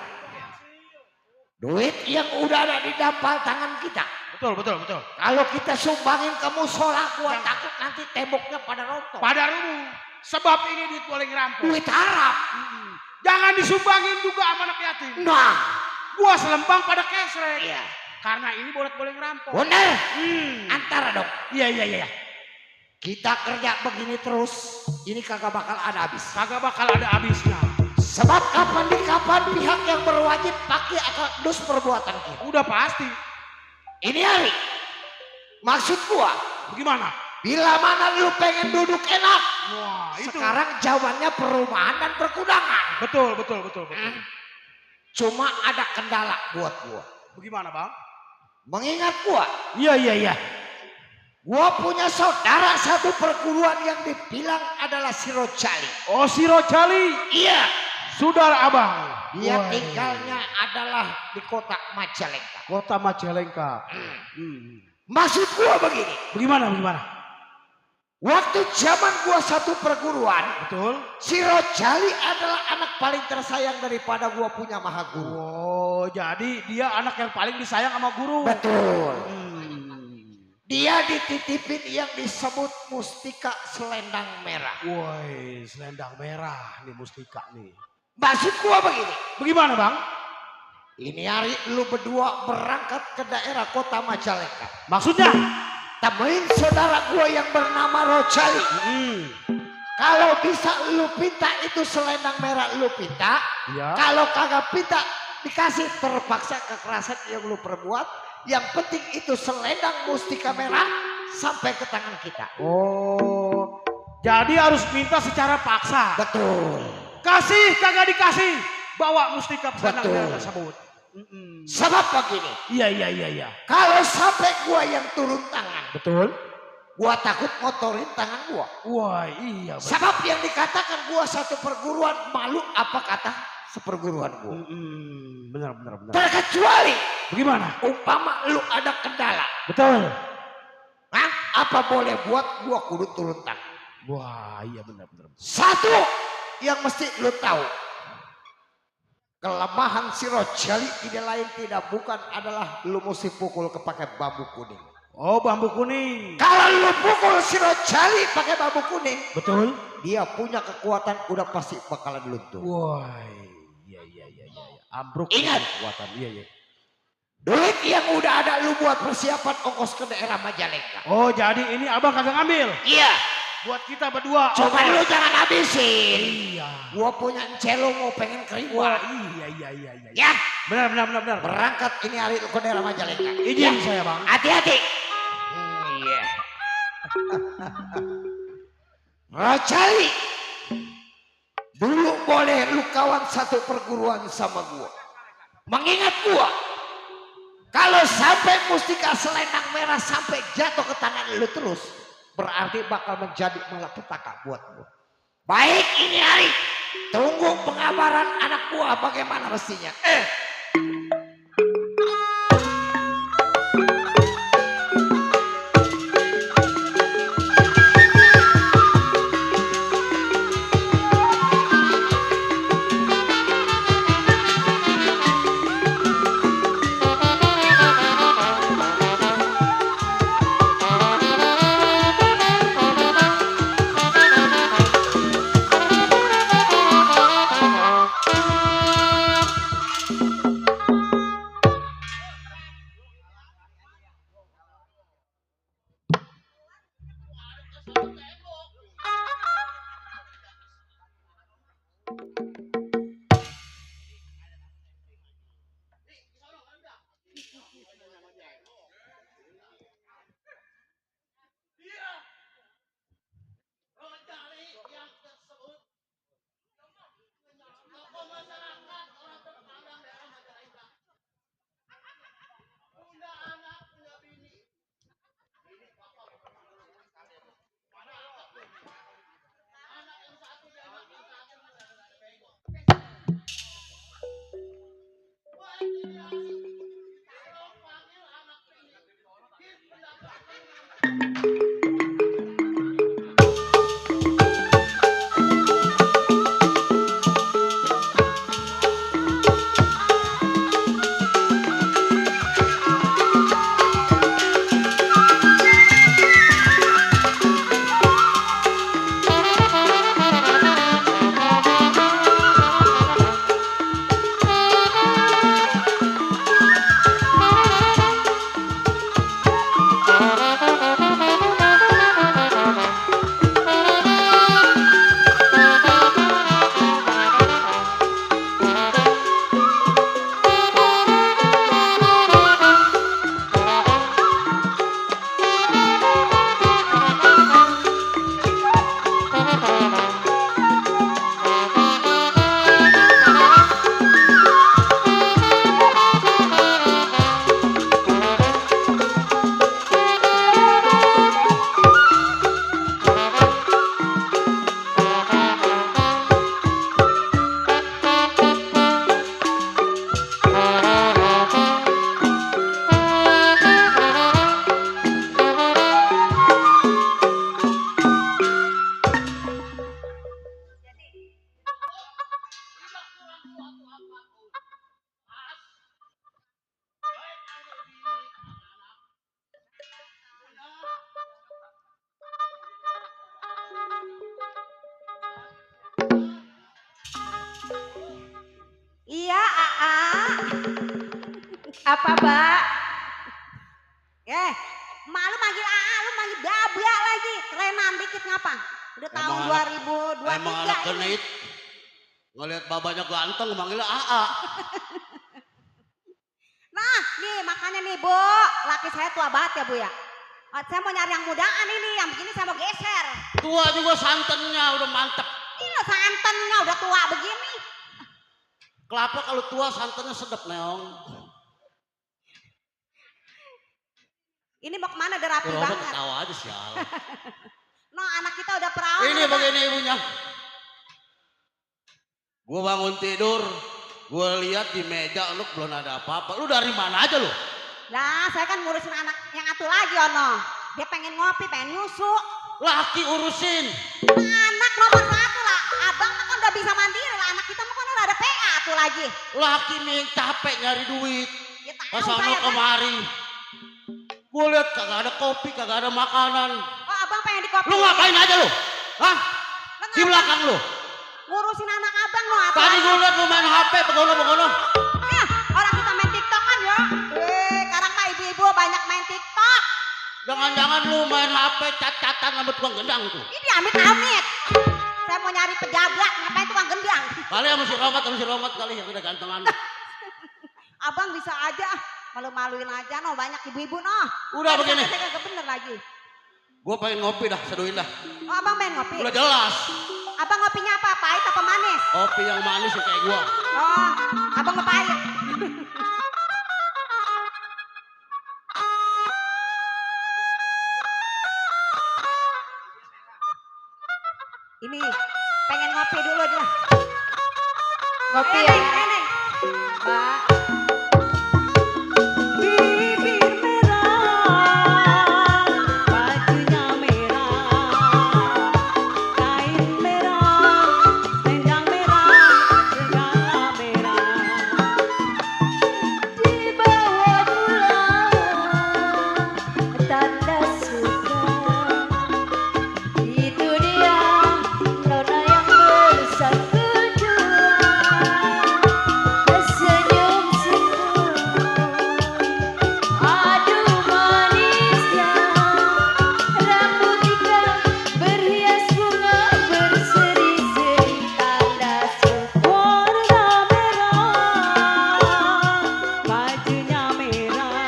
Duit yang udah ada di dampal tangan kita. Betul, betul, betul. Kalau kita sumbangin ke musola, gua takut nanti temboknya pada rontok. Pada rubuh. Sebab ini duit boleh ngerampok. Duit harap. Jangan disumbangin juga sama anak yatim. Nah, Gua selempang pada kesrek. iya. Karena ini boleh ngerampok. Bener. Antara dong. Iya, iya, iya. Kita kerja begini terus, ini kagak bakal ada habis. Kagak bakal ada habisnya. Sebab kapan di kapan pihak yang berwajib pasti akan dus perbuatan kita. Udah pasti. Ini hari. Maksud gua, Bagaimana? bila mana lu pengen duduk enak, Wah, itu. sekarang jawabannya perumahan dan perkudangan. Betul, betul, betul, betul. Cuma ada kendala buat gua. Bagaimana, Bang? Mengingat gua, Iya, iya, iya. gua punya saudara satu perguruan yang dibilang adalah si Rojali. Oh, si Rojali. Iya, Saudara Abang. dia Wah, tinggalnya adalah di kota Majalengka. Kota Majalengka. Maksud gua begini, Bagaimana, bagaimana? waktu zaman gua satu perguruan, Betul. si Rojali adalah anak paling tersayang daripada gua punya maha guru. Oh, jadi dia anak yang paling disayang sama guru. Betul. Hmm. Dia dititipin yang disebut mustika selendang merah. Woi, selendang merah nih mustika nih. Maksud gua begini, Bagaimana, Bang? ini hari lu berdua berangkat ke daerah kota Majalengka. Maksudnya? Temuin saudara gua yang bernama Rojali. Kalau bisa lu pinta itu selendang merah lu pinta. Iya. Kalau kagak pinta dikasih terpaksa kekerasan yang lu perbuat. Yang penting itu selendang mustika merah sampai ke tangan kita. Oh, jadi harus minta secara paksa. Betul. Kasih kagak dikasih, bawa mustika selendang Betul. merah tersebut. Sebab begini, Iya, iya, iya, iya. kalau sampai gua yang turun tangan, Betul. gua takut ngotorin tangan gua. Wah, iya. betul. Sebab yang dikatakan gua satu perguruan, malu apa kata seperguruan gua. Benar, benar, benar. Terkecuali Bagaimana? umpama lu ada kendala, Betul. Hah? Apa boleh buat gua kudu turun tangan? Wah, iya benar, benar. Satu yang mesti lu tahu, kelemahan si Rojali tidak lain tidak bukan adalah lu mesti pukul kepakai bambu kuning. Oh, bambu kuning. Kalau lu pukul si Rojali pakai bambu kuning, Betul. dia punya kekuatan udah pasti bakalan luntur. Wah, iya, iya, iya, iya. Ambruk. Ingat. Kekuatan, iya, iya. Duit yang udah ada lu buat persiapan ongkos ke daerah Majalengka. Oh, jadi ini abang kagak ngambil. Iya. Buat kita berdua. Cuman ongkos. lu jangan habisin. Iya. Gua punya encelo mau pengen Wah, keribuan. iya, iya, iya, iya. Ya, Benar, benar, benar, benar. berangkat ini hari lu ke daerah Majalengka. Izin Ya. saya, Bang. Hati-hati. Iya. Rojali. Dulu boleh lu kawan satu perguruan sama gua. Mengingat gua. Kalau sampai mustika selendang merah sampai jatuh ke tangan lu terus. Berarti bakal menjadi malapetaka buat gua. Baik ini hari. Tunggu pengabaran anak gua bagaimana mestinya. Apa, Mbak? Malu manggil AA, lu manggil Babla lagi. Kerenan dikit ngapa? Udah tahun 2023 Emang anak ini. genit. Ngelihat babanya ganteng manggilnya AA. Nah, nih makanya nih Bu, laki saya tua banget ya Bu ya. Saya mau nyari yang mudaan ini, yang begini saya mau geser. Tua juga santannya udah mantep. Ini santannya udah tua begini. Kelapa kalau tua santannya sedap neong. Ini mau kemana udah rapi Rono banget. ketawa aja sial. No, anak kita udah perawan. Ini begini ibunya. Gue bangun tidur, gue lihat di meja lu belum ada apa-apa. Lu dari mana aja lu? Nah, saya kan ngurusin anak yang atu lagi Ono. Dia pengen ngopi, pengen nyusu. Laki urusin. Anak nomor 1 lah. Abang mah kan udah bisa mandiri lah. Anak kita mah kan udah ada PA tuh lagi. Laki nih capek nyari duit. Ya tahu Kesana saya kan. kemari. Gue lihat kagak ada kopi, kagak ada makanan. Oh, abang pengen di kopi. Lu ngapain aja lu? Hah? Di belakang lu? Ngurusin anak abang lo. Tadi gue lihat lu main HP begono-begono. Ya, orang kita main TikTok kan ya. Sekarang mah ibu-ibu banyak main TikTok. Jangan-jangan lu main HP cat-catan sama tukang gendang tuh. Ini amit-amit. Saya mau nyari pejabat, ngapain tukang gendang? Kali sama si Romat kali yang udah gantengan. Abang bisa aja, malu-maluin aja no, banyak ibu-ibu no. Udah begini. Saya kagak bener lagi. Gue pengen ngopi dah, seduhin dah. Oh, abang main ngopi. Udah jelas. Abang ngopinya apa? Pahit apa manis? Kopi yang manis ya kayak gua. Oh, abang ngepahit. Ini pengen ngopi dulu dia. Ngopi ya. Neneng. Mbak. Bibir merah, bajunya merah, kain merah, selendang merah, segala merah. Di bawah bulan tanda suka. Itu dia nona yang bersatu jua. Senyum-senyum, aduh manisnya. Rambut ikan berhias bunga berseri-seri tanda suka. Warna merah, bajunya merah,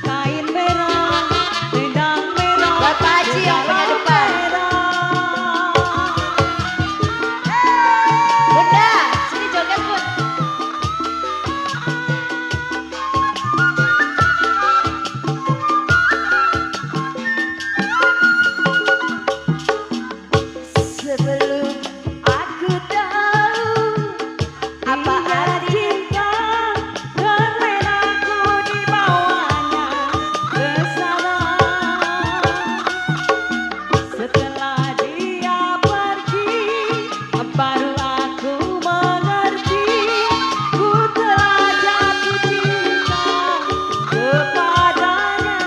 kain merah, selendang merah, Bapak Haji yang punya depan. Bunda, sini joget Bun. Sebelum aku tahu apa arti cinta, dan aku dibawanya ke sana. Setelah dia pergi, baru aku mengerti, ku telah jatuh cinta kepadanya.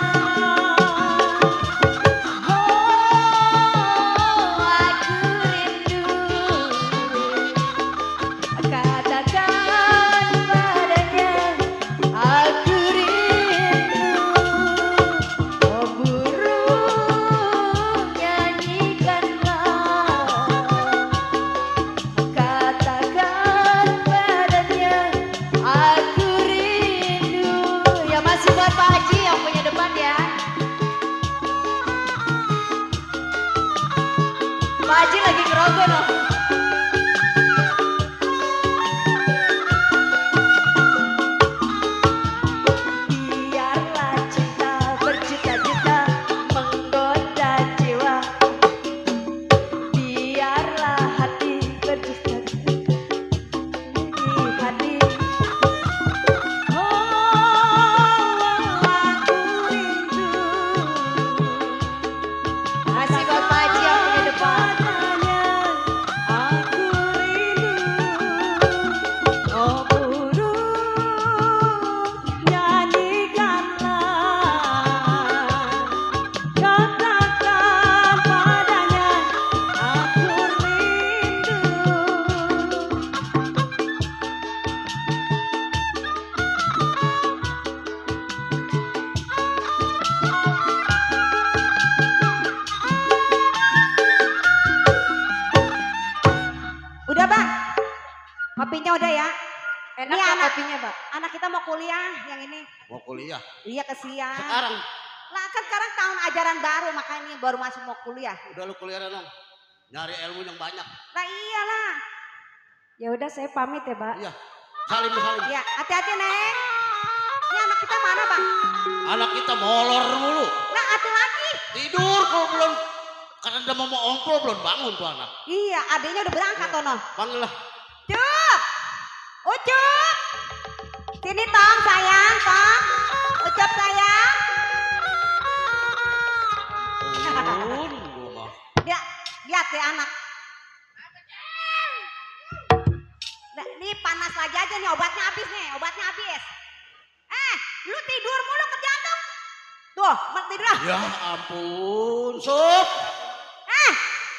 aku rindu. Katakan padanya aku rindu. Oh burung nyanyikanlah. Katakan padanya aku rindu. Ya masih buat Pak Haji yang punya depan ya. Pak Haji lagi ngerogoh loh. Biarlah cinta berjuta-juta menggoda jiwa. Biarlah hati berjuta-juta di hati. Aku rindu. Masih buat Pak Haji yang punya depan. Padanya Kopinya udah ya. Enak Ini ya anak- kopinya, Mbak? Anak kita mau kuliah yang ini. Mau kuliah. Iya kesian. Sekarang Lah kan sekarang tahun ajaran baru makanya baru masuk mau kuliah. udah lu kuliah dong. Nyari ilmu yang banyak. Lah iyalah. Ya udah saya pamit ya, Mbak. Iya. Salim. Ya hati-hati Neng. Ini anak kita mana bang? Anak kita molor mulu. Nah hati lagi. Tidur kalau belum karena udah mau ongkol belum bangun tuh anak. Iya adiknya udah berangkat Tono. Panggil lah. Cup. Ucup. Sini tong sayang tong. Ucup sayang. Gua mah. Dia lihat deh anak. Nah, ini panas lagi aja nih obatnya habis nih, obatnya habis. Lu tidur mulu kerjaan tuh. Tuh, mau tidur lah. Ya ampun, Sob.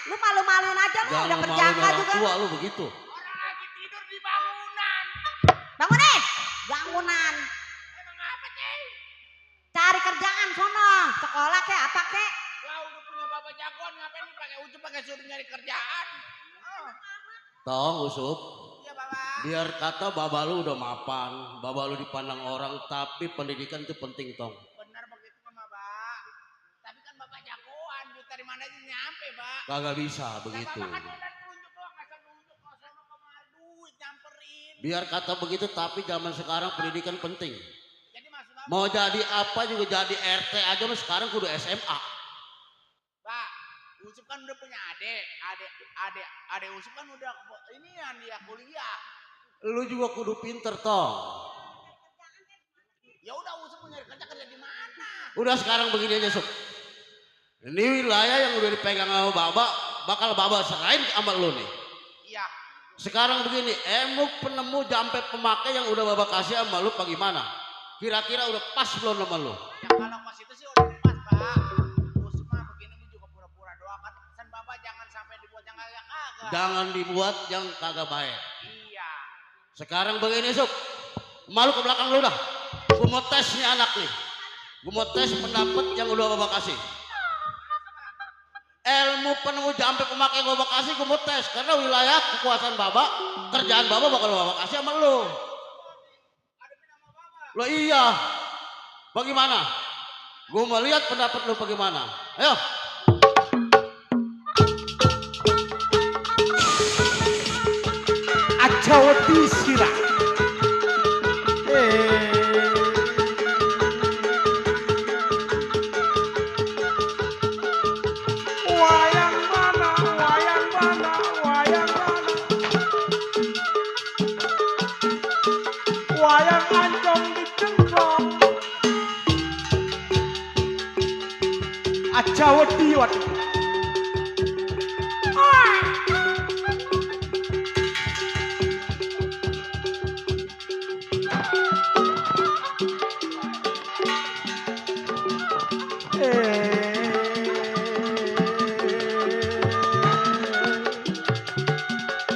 Lu malu-maluin aja lu udah Jangan berjangka maluin orang juga. tua lu begitu. Orang lagi tidur di bangunan. Bangunin, bangunan. Emang apa, Ceng? Cari kerjaan sono, sekolah kek apa kek. Lah udah punya bapak jagoan ngapain lu pakai ucup pakai suruh nyari kerjaan? Oh. Tong, Usup. Iya, Bapak. Biar kata baba lu udah mapan, baba lu dipandang orang, tapi pendidikan itu penting, Tong. Benar begitu kan, Bapak. Tapi kan Bapak jagoan, duit dari mana aja nyampe, Pak. Kagak bisa begitu. Bapak kan udah tunjuk doang, asal nunjuk ke sono kemari duit nyamperin. Biar kata begitu, tapi zaman sekarang pendidikan penting. Jadi maksud Bapak, Mau jadi apa juga jadi RT aja lu sekarang kudu SMA. Pak, Ucup kan udah punya adik Ucup kan udah inian dia kuliah. Lu juga kudu pinter, Tong. Ya udah Ucup mau nyari kerja di mana? Udah sekarang begini aja, Sob. Ini wilayah yang udah dipegang sama Baba, bakal Baba serahin sama lu nih. Iya. Sekarang begini, ilmu penemu sampai pemakai yang udah Baba kasih sama lu apa gimana? Kira-kira udah pas belum sama lu? Ya kalau pas itu sih udah pas, Pak. Ucup mah begini mah juga pura-pura doang kan. Pesan Bapak jangan sampai dibuat yang kagak. Jangan dibuat yang kagak baik. Iya. Sekarang begini, Sob. Malu ke belakang lu dah. Gue mau tes nih anak nih. Gue mau tes pendapat yang udah Baba kasih. Ilmu penemu sampai pemakai yang Baba kasih gue mau tes. Karena wilayah kekuasaan Baba, kerjaan Baba bakal Baba kasih sama lu. Lo iya. Bagaimana? Gue mau lihat pendapat lu bagaimana. Ayo. Acawati sirah. Wayang mana, wayang mana, wayang mana. Wayang anjong dicengkong. Acawati wati.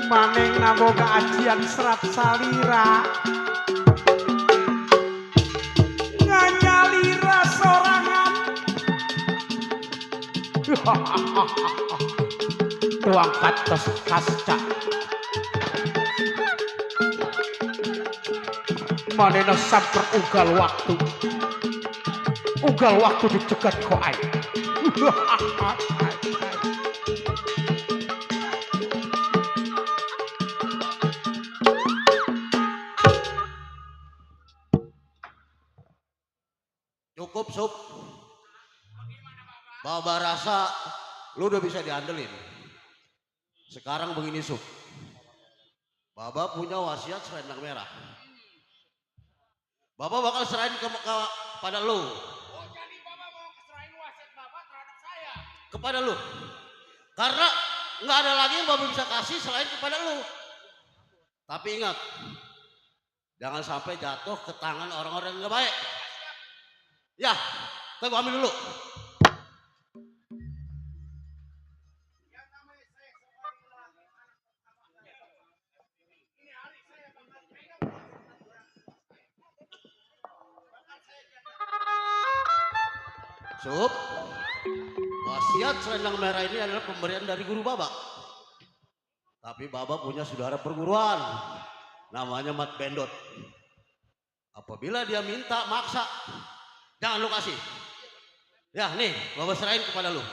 Maneng naboga ajian serat salira nganyalira sorangan tuang katos kasca manena samper ugal waktu dicegat koai. Cukup, Sob. Baba rasa lu udah bisa diandelin. Sekarang begini, Sob. Baba punya wasiat selendang merah. Baba bakal serahin kepada lu. Oh, jadi Bapak mau serahin wasiat Bapak terhadap saya? Kepada lu. Karena nggak ada lagi yang Baba bisa kasih selain kepada lu. Tapi ingat, jangan sampai jatuh ke tangan orang-orang yang nggak baik. Ya, kita gua ambil dulu. Sup, wasiat selendang merah ini adalah pemberian dari guru Baba. Tapi Baba punya saudara perguruan. Namanya Mat Bendot. Apabila dia minta maksa, jangan lu kasih. Ya nih, gua serahin kepada lu.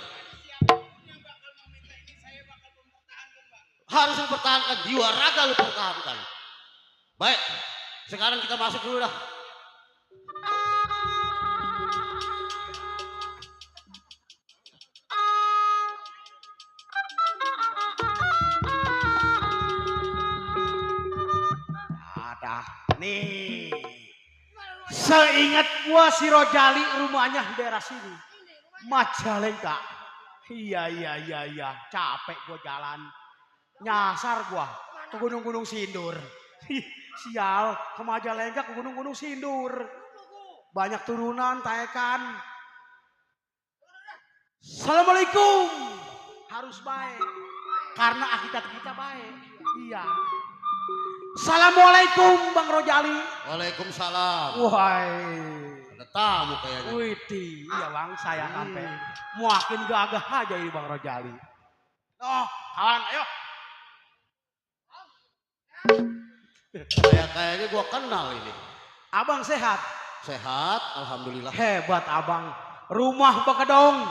Harus mempertahankan jiwa raga, lu pertahankan. Baik, sekarang kita masuk dulu dah. Ada nih. Seingat gua si Rojali rumahnya di daerah sini. Majalengka. Iya. Capek gua jalan. Nyasar gua ke Gunung-Gunung Sindur. Sial, ke Majalengka ke Gunung-Gunung Sindur. Banyak turunan, taekan. Assalamualaikum. Harus baik. Karena akidat kita baik. Iya. Assalamualaikum Bang Rojali. Waalaikumsalam. Wahai. Ada tamu kayaknya. Wih, iya Bang, saya sampai makin gagah aja ini Bang Rojali. Oh, kawan, ayo. Kayaknya gua kenal ini. Abang sehat? Sehat, alhamdulillah. Hebat Abang. Rumah bekedong.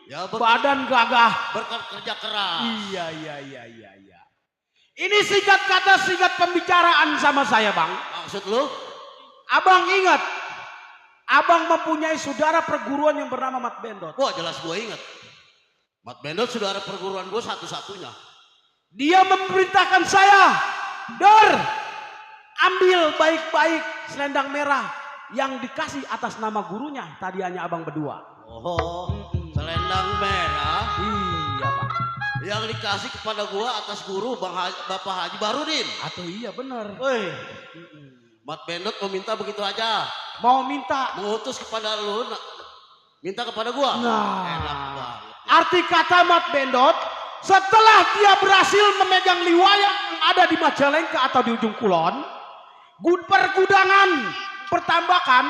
Ya, badan gagah. Berkat kerja keras. Iya. Ini singkat kata, singkat pembicaraan sama saya Bang. Maksud lu? Abang ingat, Abang mempunyai saudara perguruan yang bernama Mat Bendot. Wah jelas gua ingat. Mat Bendot saudara perguruan gua satu-satunya. Dia memerintahkan saya, Dor, ambil baik-baik selendang merah yang dikasih atas nama gurunya. Tadi hanya Abang berdua. Oh, selendang merah. Iya Pak. Yang dikasih kepada gua atas guru Bapak Haji Barudin. Atau iya benar. Woi, Mat Bendot meminta begitu aja. Mau minta. Mengutus kepada lu, minta kepada gua. Nah, enak banget. Arti kata Mat Bendot, setelah dia berhasil memegang liwaya yang ada di Majalengka atau di ujung kulon, pergudangan, pertambakan.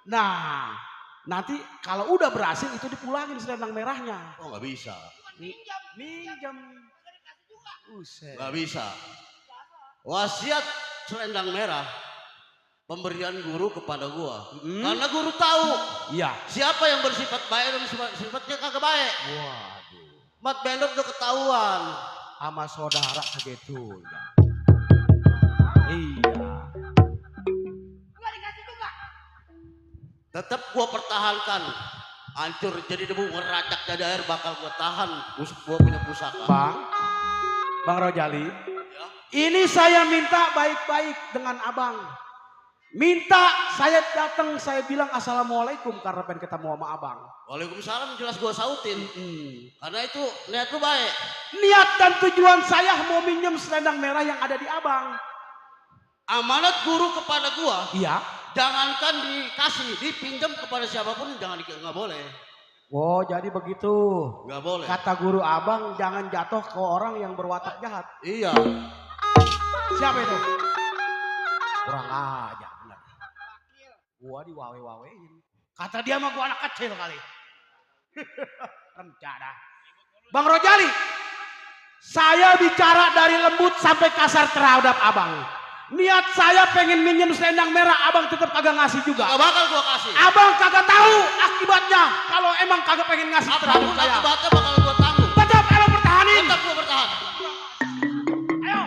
Nah, nanti kalau udah berhasil itu dipulangin selendang merahnya. Oh nggak bisa. Minjam. Nggak bisa. Wasiat selendang merah pemberian guru kepada gua. Karena guru tahu. Iya. Siapa yang bersifat baik dan sifatnya kagak baik. Waduh. Mat Bendot udah ketahuan. Sama saudara segitu. Iya. Tetap gua pertahankan. Hancur jadi debu, ngeracak jadi air, bakal gua tahan. Gua punya pusaka. Bang Rojali. Ya? Ini saya minta baik-baik dengan Abang. Minta saya datang, saya bilang assalamualaikum karena pengen ketemu sama Abang. Waalaikumsalam, jelas gua sautin. Karena itu niat lu baik. Niat dan tujuan saya mau minjem selendang merah yang ada di Abang. Amanat guru kepada gua. Iya. Jangankan dikasih, dipinjam kepada siapapun jangan nggak boleh. Oh jadi begitu. Nggak boleh. Kata guru Abang jangan jatuh ke orang yang berwatak jahat. Iya. Siapa itu? Kurang aja benar. Gua diwawe-wawein. Kata dia mah gua anak kecil kali. Rencana. Bang Rojali, saya bicara dari lembut sampai kasar terhadap Abang. Niat saya pengen minjem selendang merah, Abang tetap kagak ngasih juga. Gak bakal gua kasih. Abang kagak tahu akibatnya kalau emang kagak pengen ngasih terhadap saya. Akibatnya bakal gua tanggung. Tetap Abang pertahanin. Tetap gua bertahan. Ayo.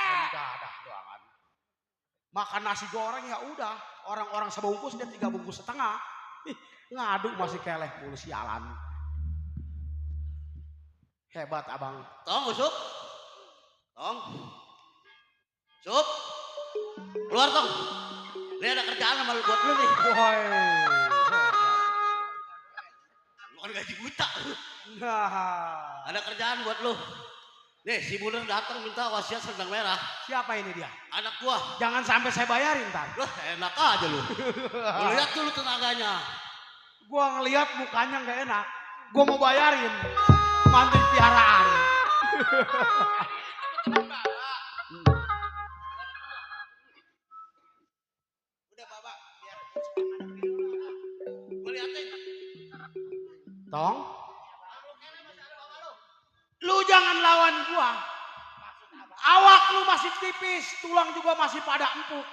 Mendadak doangan. Makan nasi goreng ya udah. Orang-orang sebungkus dia 3 bungkus setengah. Ih, ngadu masih keleh mulu sialan. Hebat abang. Tong, Sup. Tong. Sup. Keluar, Tong. Ini ada kerjaan sama lu buat lu nih. Woi. Lu kan gaji buta. Nah. Ada kerjaan buat lu. Nih, si Buner datang minta wasiat sendang merah. Siapa ini dia? Anak gua. Jangan sampai saya bayarin ntar. Loh, enak aja lu. Lu lihat dulu tenaganya. Gua ngelihat mukanya nggak enak. Gua mau bayarin. Mantu piaraan. Udah, Bapak, biar gua liatin. Tong. Lu jangan lawan gua. Awak lu masih tipis, tulang juga masih pada empuk.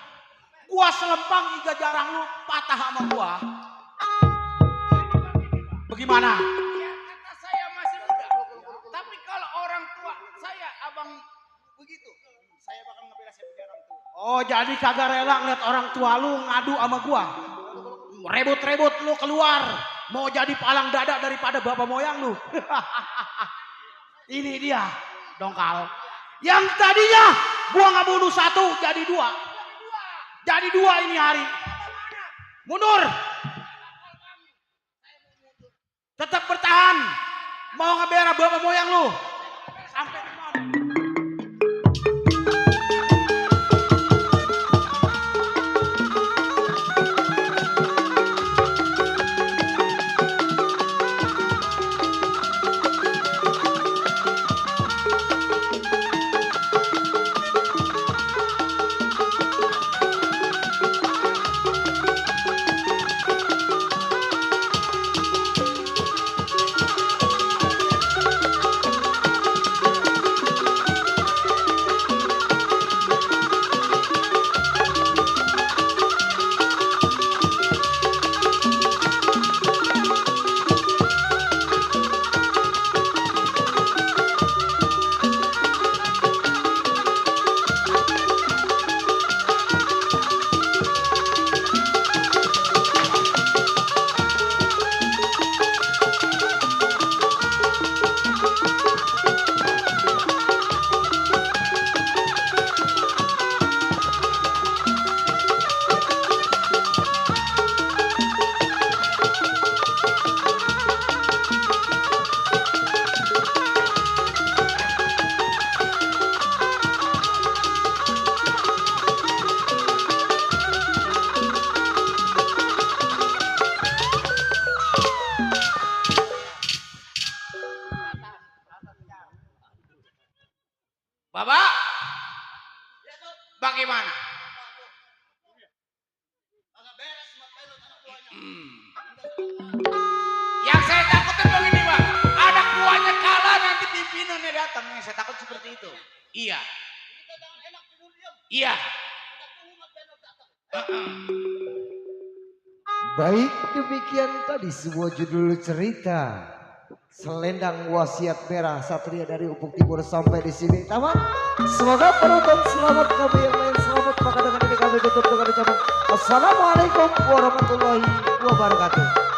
Gua selempang iga jarang lu patah sama gua. Bagaimana? Ya kata saya masih muda. Tapi kalau orang tua saya abang begitu. Saya bakal ngebela saya punya orang tua. Oh, jadi kagak rela ngeliat orang tua lu ngadu sama gua. Rebut-rebut lu keluar. Mau jadi palang dada daripada bapak moyang lu. Ini dia, dongkal. Yang tadinya gua nggak bunuh 1 jadi 2. Jadi 2 ini hari. Mundur. Tetap bertahan. Mau ngebela bapak moyang lu. Sampai di mana? Bapak, bagaimana? Yang saya takutin begini, Pak. Anak buahnya kalah nanti pimpinannya datang. Yang saya takut seperti itu. Iya. Iya. Baik, demikian tadi sebuah judul cerita Selendang Wasiat Merah Satria dari Ufuk Timur sampai di sini tamat. Semoga penonton selamat, kami yang lain selamat. Maka dengan ini kami tutup dengan ucapan Assalamualaikum warahmatullahi wabarakatuh.